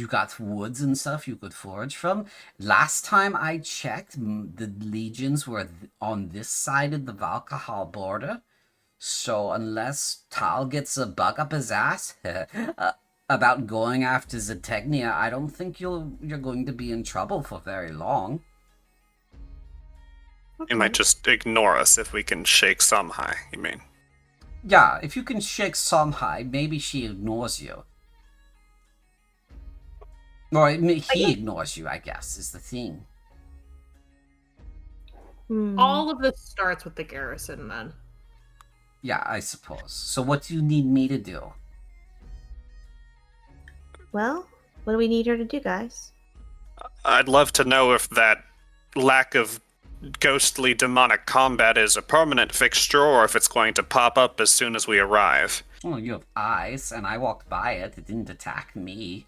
got woods and stuff you could forage from. Last time I checked, the legions were on this side of the Valkahal border. So unless Tal gets a bug up his ass, about going after Zetegnia, I don't think you're going to be in trouble for very long. You might just ignore us if we can shake Samhai, you mean? Yeah, if you can shake Samhai, maybe she ignores you. Or he ignores you, I guess, is the thing. All of this starts with the garrison, then. Yeah, I suppose. So what do you need me to do? Well, what do we need her to do, guys? I'd love to know if that lack of ghostly demonic combat is a permanent fixture or if it's going to pop up as soon as we arrive. Well, you have eyes, and I walked by it. It didn't attack me.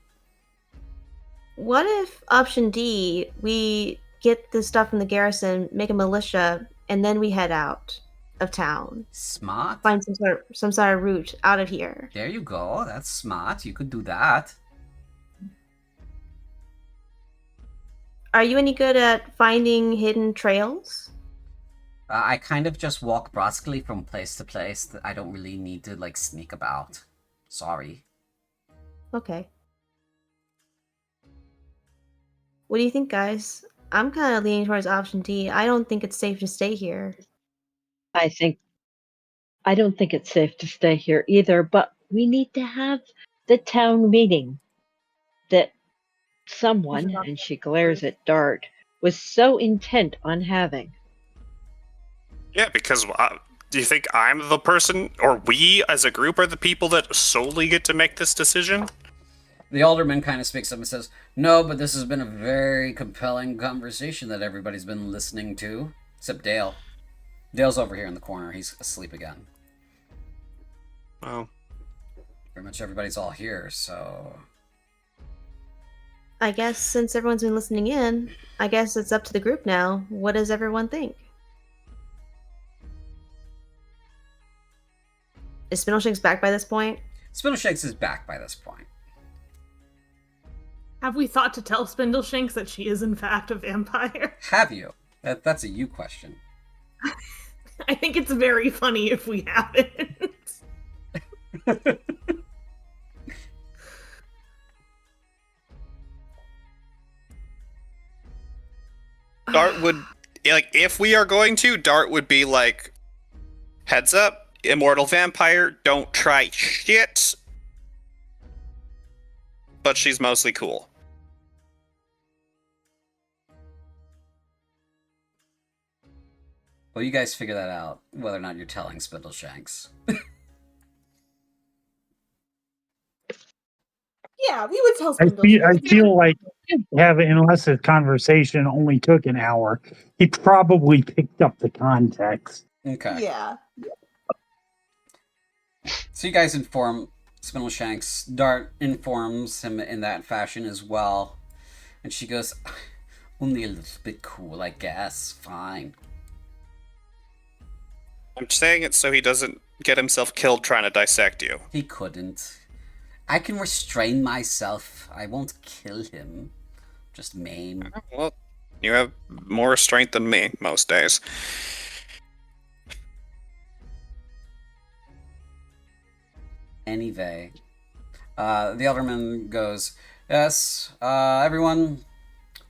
What if option D, we get the stuff from the garrison, make a militia, and then we head out of town? Smart. Find some sort of route out of here. There you go. That's smart. You could do that. Are you any good at finding hidden trails? I kind of just walk brusquely from place to place. I don't really need to, sneak about. Sorry. Okay. What do you think, guys? I'm kind of leaning towards option D. I don't think it's safe to stay here. I don't think it's safe to stay here either, but we need to have the town meeting that someone, and she glares at Dart, was so intent on having. Yeah, because do you think I'm the person, or we as a group are the people that solely get to make this decision? The alderman kind of speaks up and says, "No, but this has been a very compelling conversation that everybody's been listening to. Except Dale. Dale's over here in the corner. He's asleep again. Well, pretty much everybody's all here, so... I guess since everyone's been listening in, I guess it's up to the group now. What does everyone think? Is Spindleshanks back by this point? Spindleshanks is back by this point. Have we thought to tell Spindleshanks that she is in fact a vampire? Have you? That's a you question. I think it's very funny if we haven't. Dart would, if we are going to, Dart would be like, heads up, immortal vampire, don't try shit. But she's mostly cool. Well, you guys figure that out, whether or not you're telling Spindleshanks. Yeah, we would tell I Spindleshanks. feel like unless the conversation only took an hour, he probably picked up the context. Okay. Yeah. So you guys inform Spindleshanks. Dart informs him in that fashion as well. And she goes, only a little bit cool, I guess. Fine. I'm saying it so he doesn't get himself killed trying to dissect you. He couldn't. I can restrain myself. I won't kill him. Just maim. Well, you have more strength than me most days. Anyway. The Elderman goes, yes, everyone,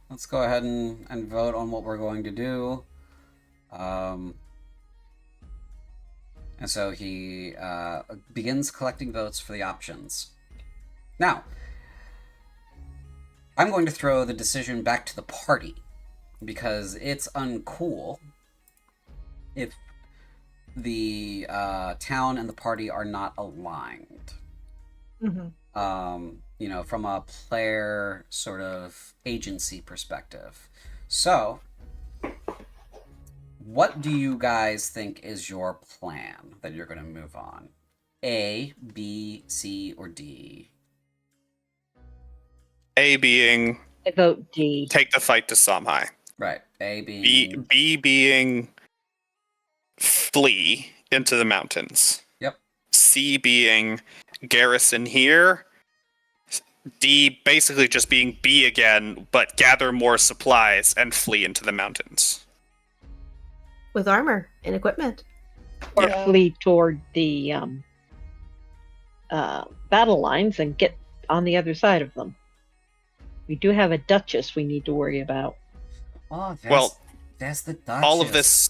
let's go ahead and vote on what we're going to do. And so he begins collecting votes for the options. Now, I'm going to throw the decision back to the party, because it's uncool if the town and the party are not aligned. Mm-hmm. From a player sort of agency perspective. So, what do you guys think is your plan that you're going to move on? A, B, C, or D? A being... I vote D. Take the fight to Samhai. Right. A being... B being... Flee into the mountains. Yep. C being... Garrison here. D basically just being B again, but gather more supplies and flee into the mountains. With armor and equipment. Or flee toward the battle lines and get on the other side of them. We do have a duchess we need to worry about. Oh, Well, that's the Duchess. all of this.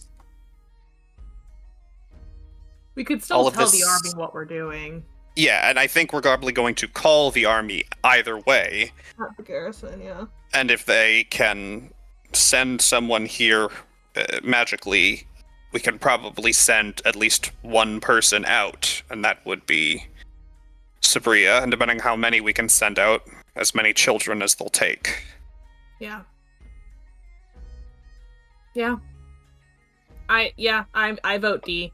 We could still All of tell this- the army what we're doing. Yeah, and I think we're probably going to call the army either way. At the garrison, yeah. And if they can send someone here magically, we can probably send at least one person out, and that would be Sabria. And depending on how many we can send out, as many children as they'll take. Yeah. Yeah. I vote D.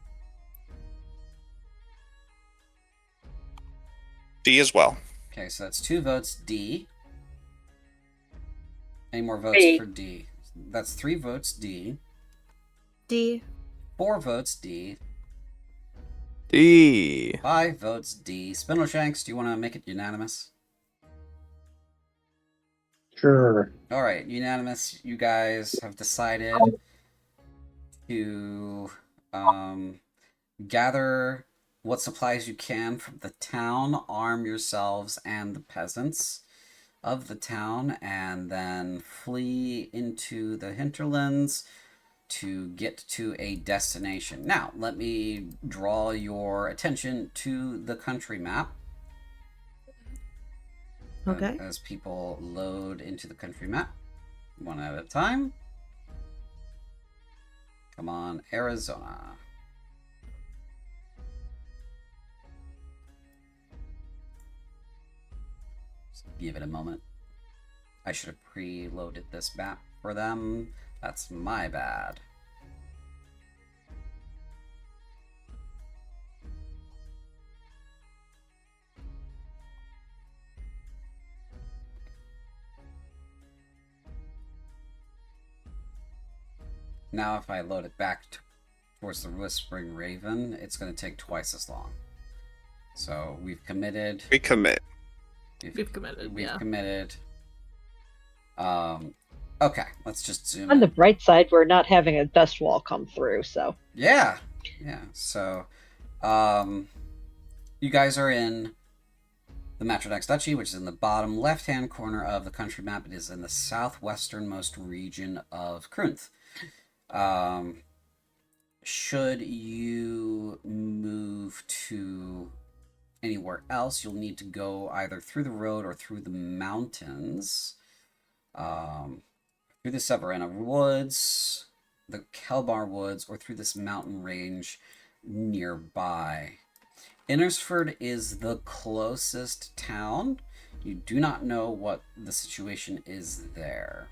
D as well. Okay, so that's 2 votes D. Any more votes D. for D? That's 3 votes D. D. 4 votes D. D. 5 votes D. Spindleshanks, do you want to make it unanimous? Sure. All right, unanimous. You guys have decided to gather what supplies you can from the town, arm yourselves and the peasants of the town, and then flee into the hinterlands to get to a destination. Now, let me draw your attention to the country map. Okay. As people load into the country map, one at a time. Come on, Arizona. Just give it a moment. I should have preloaded this map for them. That's my bad. Now if I load it back towards the Whispering Raven, it's going to take twice as long. So we've committed. We commit. We've committed, We've yeah. committed. Okay, let's just zoom On in. the bright side, we're not having a dust wall come through, so. Yeah, so, you guys are in the Matrodax Duchy, which is in the bottom left-hand corner of the country map. It is in the southwesternmost region of Krunth. Should you move to anywhere else, you'll need to go either through the road or through the mountains, through the Severina Woods, the Kelbar Woods, or through this mountain range nearby. Innersford is the closest town. You do not know what the situation is there.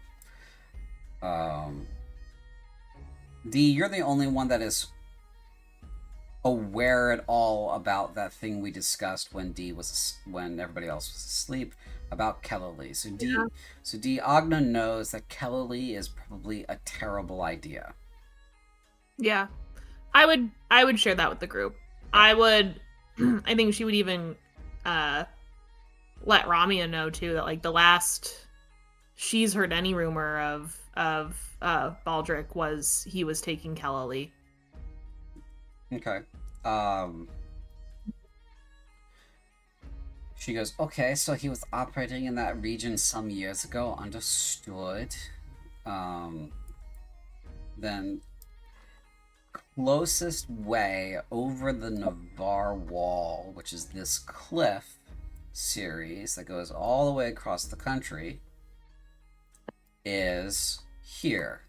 D, you're the only one that is aware at all about that thing we discussed when when everybody else was asleep about Kellerly. So D, Agna knows that Kellerly is probably a terrible idea. Yeah. I would share that with the group. I think she would even let Ramia know too that like the last she's heard any rumor of Baldric was he was taking Kellerly. Okay. She goes, okay, so he was operating in that region some years ago. Understood. Then closest way over the Navarre Wall, which is this cliff series that goes all the way across the country, is here,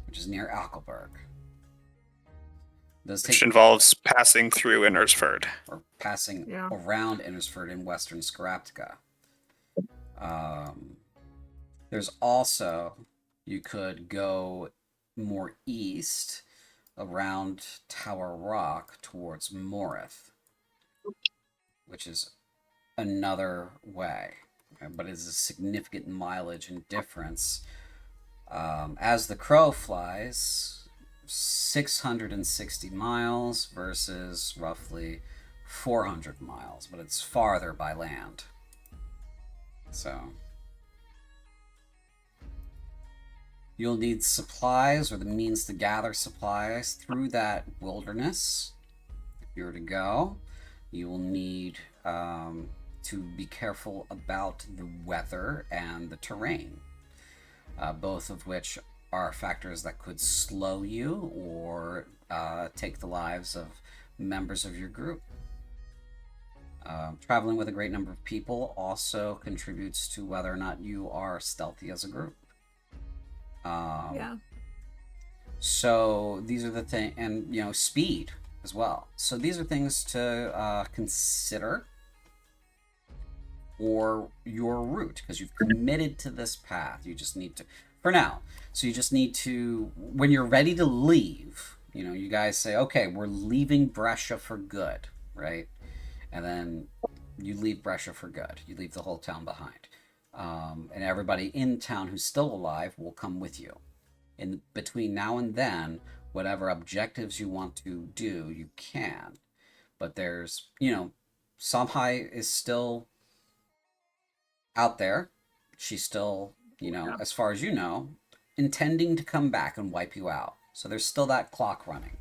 which is near Alkelberg. Which involves passing through Innersford. Or passing around Innersford in western Scaraptica. There's also, you could go more east around Tower Rock towards Morith, which is another way, but it's a significant mileage and difference. As the crow flies, 660 miles versus roughly 400 miles, but it's farther by land. So you'll need supplies or the means to gather supplies through that wilderness. If you were to go, you will need to be careful about the weather and the terrain, both of which are factors that could slow you or take the lives of members of your group. Traveling with a great number of people also contributes to whether or not you are stealthy as a group. Yeah. So these are the things, and speed as well. So these are things to consider for your route, because you've committed to this path. You just need to, for now. So you just need to, when you're ready to leave, you guys say, okay, we're leaving Brescia for good, right? And then you leave Brescia for good. You leave the whole town behind. And everybody in town who's still alive will come with you. In between now and then, whatever objectives you want to do, you can. But there's, Samhai is still out there. She's still, as far as you know, intending to come back and wipe you out. So there's still that clock running.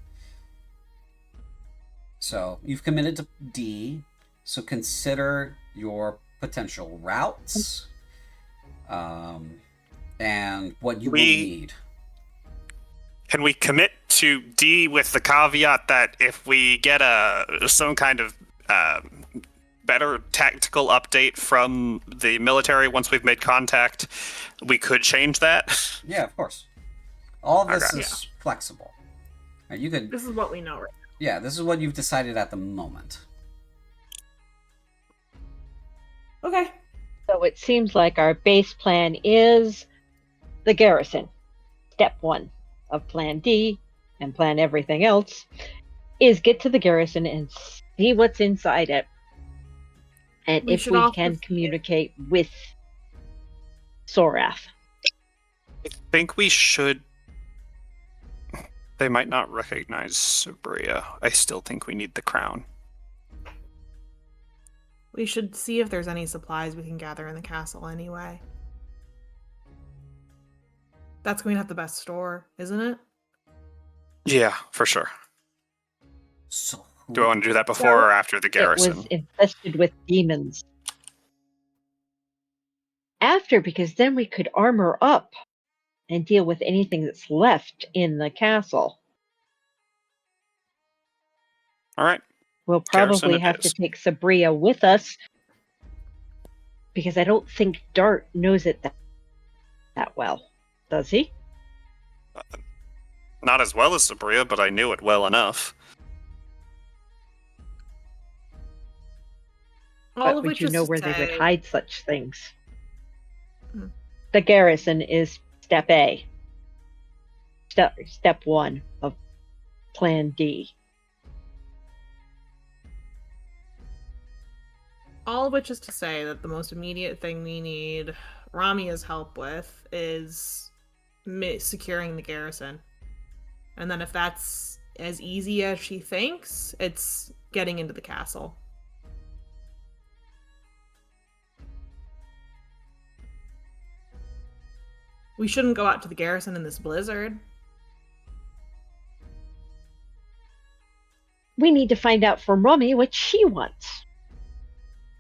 So you've committed to D, so consider your potential routes and what you will need. Can we commit to D with the caveat that if we get some kind of better tactical update from the military once we've made contact, we could change that? Yeah, of course. All of this is flexible. You could. This is what we know right now. Yeah, this is what you've decided at the moment. Okay. So it seems like our base plan is the garrison. Step 1 of plan D and plan everything else is get to the garrison and see what's inside it. And if we can communicate with Sorath. I think we should. They might not recognize Sabria. I still think we need the crown. We should see if there's any supplies we can gather in the castle anyway. That's going to have the best store, isn't it? Yeah, for sure. So do I want to do that before or after the garrison? It was infested with demons. After, because then we could armor up and deal with anything that's left in the castle. All right. We'll probably have to take Sabria with us because I don't think Dart knows it that well. Does he? Not as well as Sabria, but I knew it well enough. But would you know where they would hide such things? The garrison is step A. Step 1 of Plan D. All of which is to say that the most immediate thing we need Ramia's help with is securing the garrison. And then if that's as easy as she thinks, it's getting into the castle. We shouldn't go out to the garrison in this blizzard. We need to find out from Rami what she wants.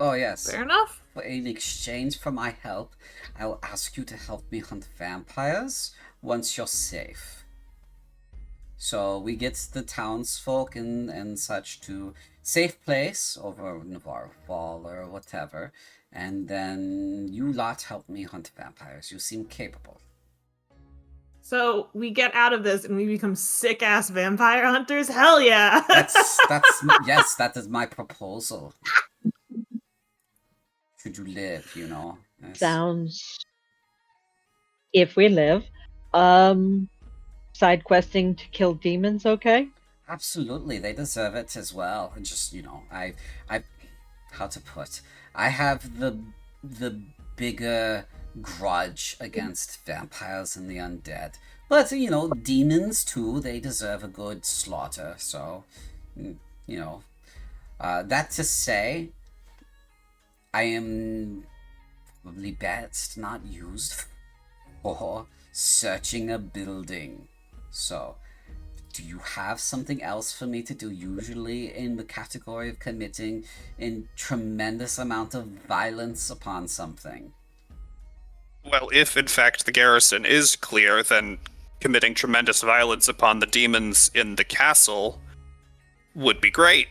Oh, yes. Fair enough. In exchange for my help, I will ask you to help me hunt vampires once you're safe. So we get the townsfolk and such to safe place over Navarre Fall or whatever, and then you lot help me hunt vampires. You seem capable. So we get out of this and we become sick-ass vampire hunters? Hell yeah! Yes, that is my proposal. Should you live, Yes. Sounds. If we live, side questing to kill demons, okay? Absolutely, they deserve it as well. And just I, how to put? I have the bigger grudge against vampires and the undead, but demons too. They deserve a good slaughter. So, that to say, I am probably best not used for searching a building. So, do you have something else for me to do, usually in the category of committing in tremendous amount of violence upon something? Well, if in fact the garrison is clear, then committing tremendous violence upon the demons in the castle would be great.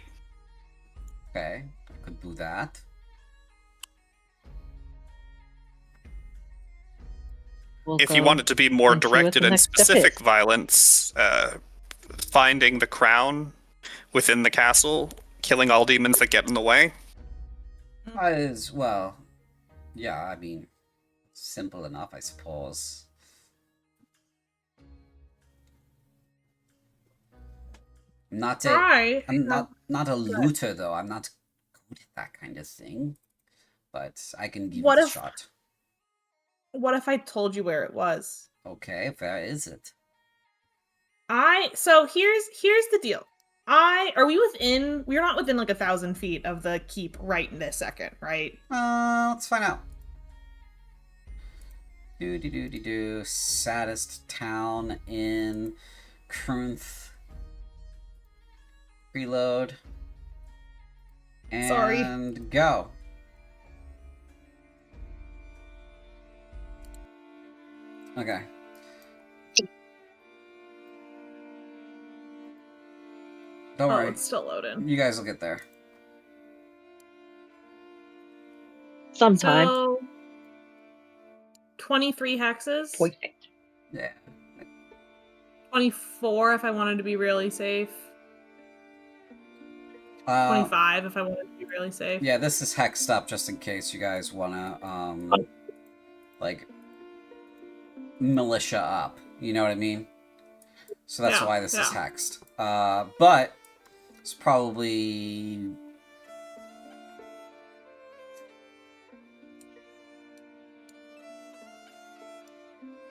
Okay, I could do that. We'll If you go want it to be more and see what directed the and next step specific is. violence, finding the crown within the castle, killing all demons that get in the way. As well, yeah, I mean, simple enough, I suppose. Not a, I I'm have- not a looter though. I'm not good at that kind of thing, but I can give What it a if- shot. What if I told you where it was? Okay, where is it? So here's the deal. Are we within? We're not within like 1,000 feet of the keep right in this second, right? Let's find out. Do. Saddest town in Krunth. Reload. And Sorry. go. Okay. Don't Oh, worry. it's still loading. You guys will get there. Sometime. So 23 hexes. Perfect. Yeah. 24 if I wanted to be really safe. 25 if I wanted to be really safe. Yeah, this is hexed up just in case you guys wanna like militia up. You know what I mean? So that's why this is hexed. But it's probably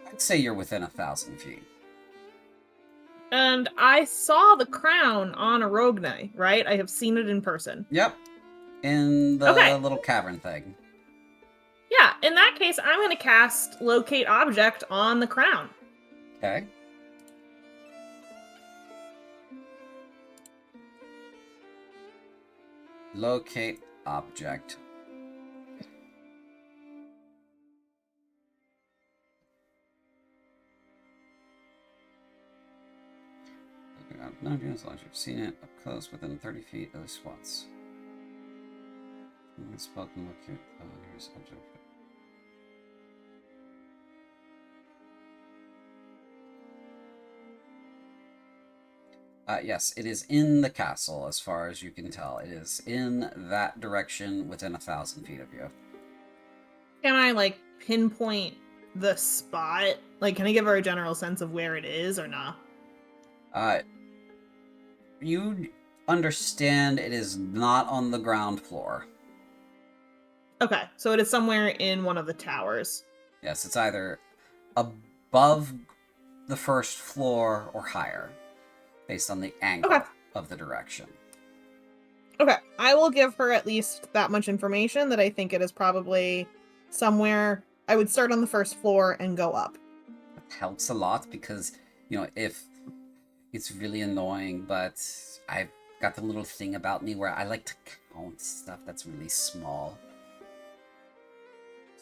I'd say you're within 1,000 feet. And I saw the crown on a Rogne, right? I have seen it in person. Yep. In the little cavern thing. Yeah, in that case, I'm going to cast Locate Object on the crown. Okay. Locate object. No, as long as you've seen it up close within 30 feet of the spots. Spot and locate here's object. Yes, it is in the castle, as far as you can tell. It is in that direction within 1,000 feet of you. Can I, like, pinpoint the spot? Like, can I give her a general sense of where it is or not? You understand it is not on the ground floor. Okay, so it is somewhere in one of the towers. Yes, it's either above the first floor or higher, based on the angle of the direction. Okay, I will give her at least that much information that I think it is probably somewhere. I would start on the first floor and go up. It helps a lot because, you know, if it's really annoying, but I've got the little thing about me where I like to count stuff that's really small.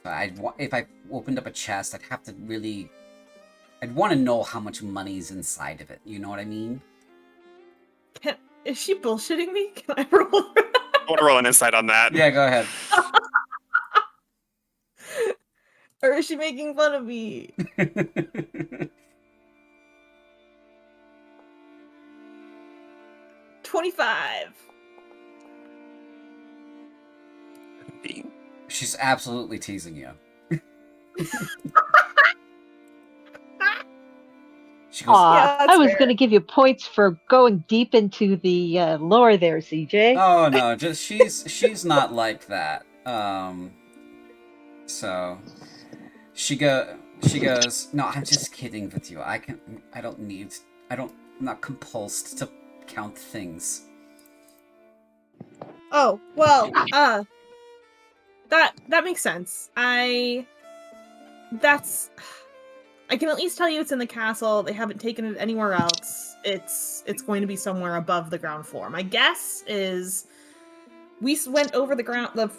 So if I opened up a chest, I'd have to really... I'd want to know how much money's inside of it. You know what I mean? Is she bullshitting me? Can I roll? I want to roll an insight on that. Yeah, go ahead. Or is she making fun of me? 25. She's absolutely teasing you. She goes, Aw, I was going to give you points for going deep into the lore there, CJ. oh no, just she's not like that. So she goes, no, I'm just kidding with you. I'm not compulsed to count things. Oh, well, that makes sense. I I can at least tell you it's in the castle. They haven't taken it anywhere else. It's going to be somewhere above the ground floor. My guess is we went over the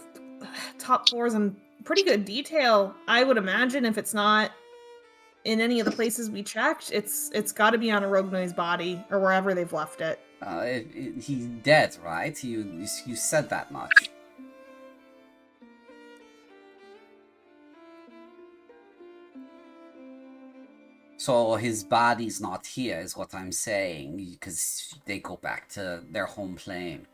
top floors in pretty good detail. I would imagine if it's not in any of the places we checked, it's got to be on a Rognoi's body or wherever they've left it. He's dead, right? You said that much. So his body's not here, is what I'm saying, because they go back to their home plane.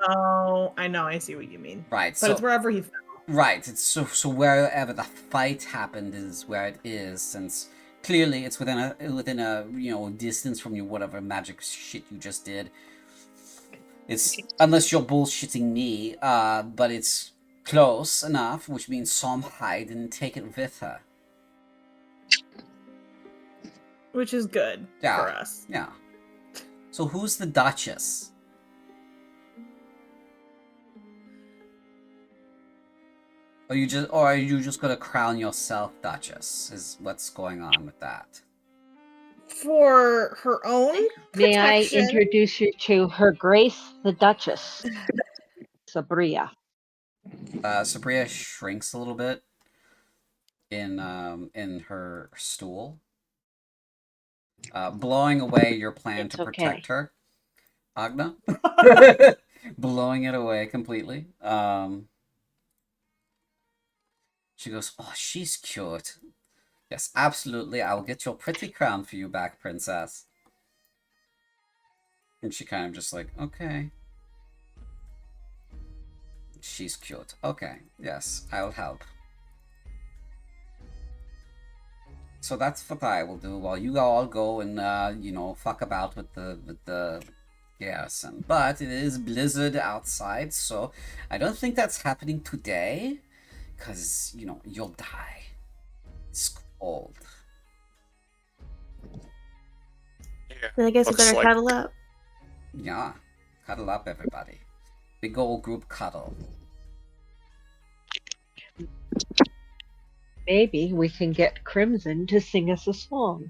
Oh, I know. I see what you mean. Right. But it's wherever he fell. Right. It's so wherever the fight happened is where it is, since clearly it's within a distance from you, whatever magic shit you just did. It's unless you're bullshitting me, but it's close enough, which means Som hide and take it with her. Which is good for us. Yeah. So who's the Duchess? Or are you just gonna crown yourself Duchess? Is what's going on with that? For her own May I protection. introduce you to Her Grace the Duchess, Sabria. Sabria shrinks a little bit in her stool, blowing away your plan It's to protect her, Agna. Blowing it away completely. She goes, "Oh, she's cute. Yes, absolutely. I will get your pretty crown for you back, princess." And she kind of just like, okay. She's cute. Okay, yes, I'll help. So that's what I will do while you all go and fuck about with the garrison. But it is blizzard outside, so I don't think that's happening today, because you'll die. It's cold. Then I guess we better cuddle up. Yeah, cuddle up, everybody. Big old group cuddle. Maybe we can get Crimson to sing us a song.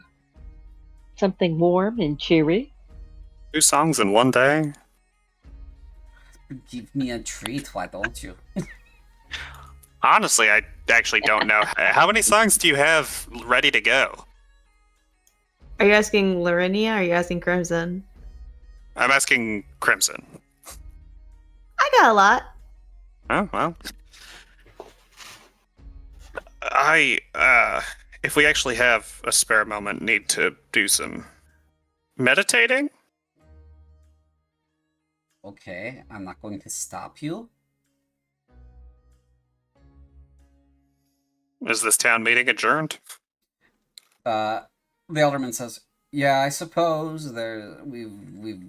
Something warm and cheery. 2 songs in one day? Give me a treat, why don't you? Honestly, I actually don't know. How many songs do you have ready to go? Are you asking Larinia or are you asking Crimson? I'm asking Crimson. I got a lot. Oh, well. If we actually have a spare moment, need to do some meditating? Okay, I'm not going to stop you. Is this town meeting adjourned? The alderman says, "Yeah, I suppose we've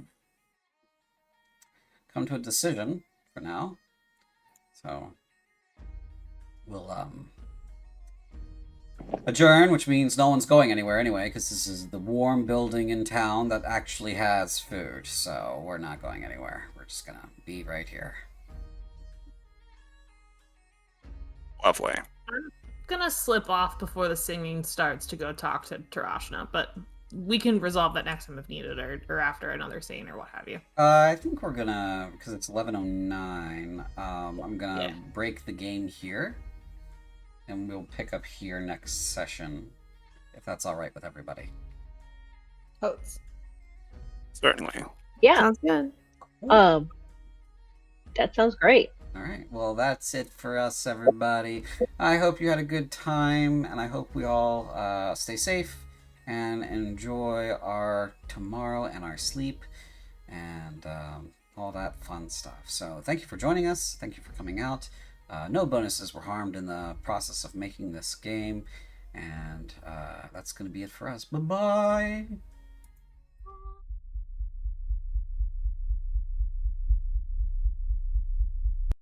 come to a decision for now. So we'll adjourn, which means no one's going anywhere anyway, because this is the warm building in town that actually has food. So we're not going anywhere. We're just gonna be right here." Lovely. I'm gonna slip off before the singing starts to go talk to Tarashna, but we can resolve that next time if needed, or after another scene or what have you. I think we're gonna, because it's 11:09. I'm gonna break the game here, and we'll pick up here next session, if that's all right with everybody. Totes. Certainly. Yeah. Sounds good. That sounds great. All right. Well, that's it for us, everybody. I hope you had a good time, and I hope we all stay safe and enjoy our tomorrow and our sleep and all that fun stuff. So thank you for joining us. Thank you for coming out. No bonuses were harmed in the process of making this game. And that's going to be it for us. Bye-bye.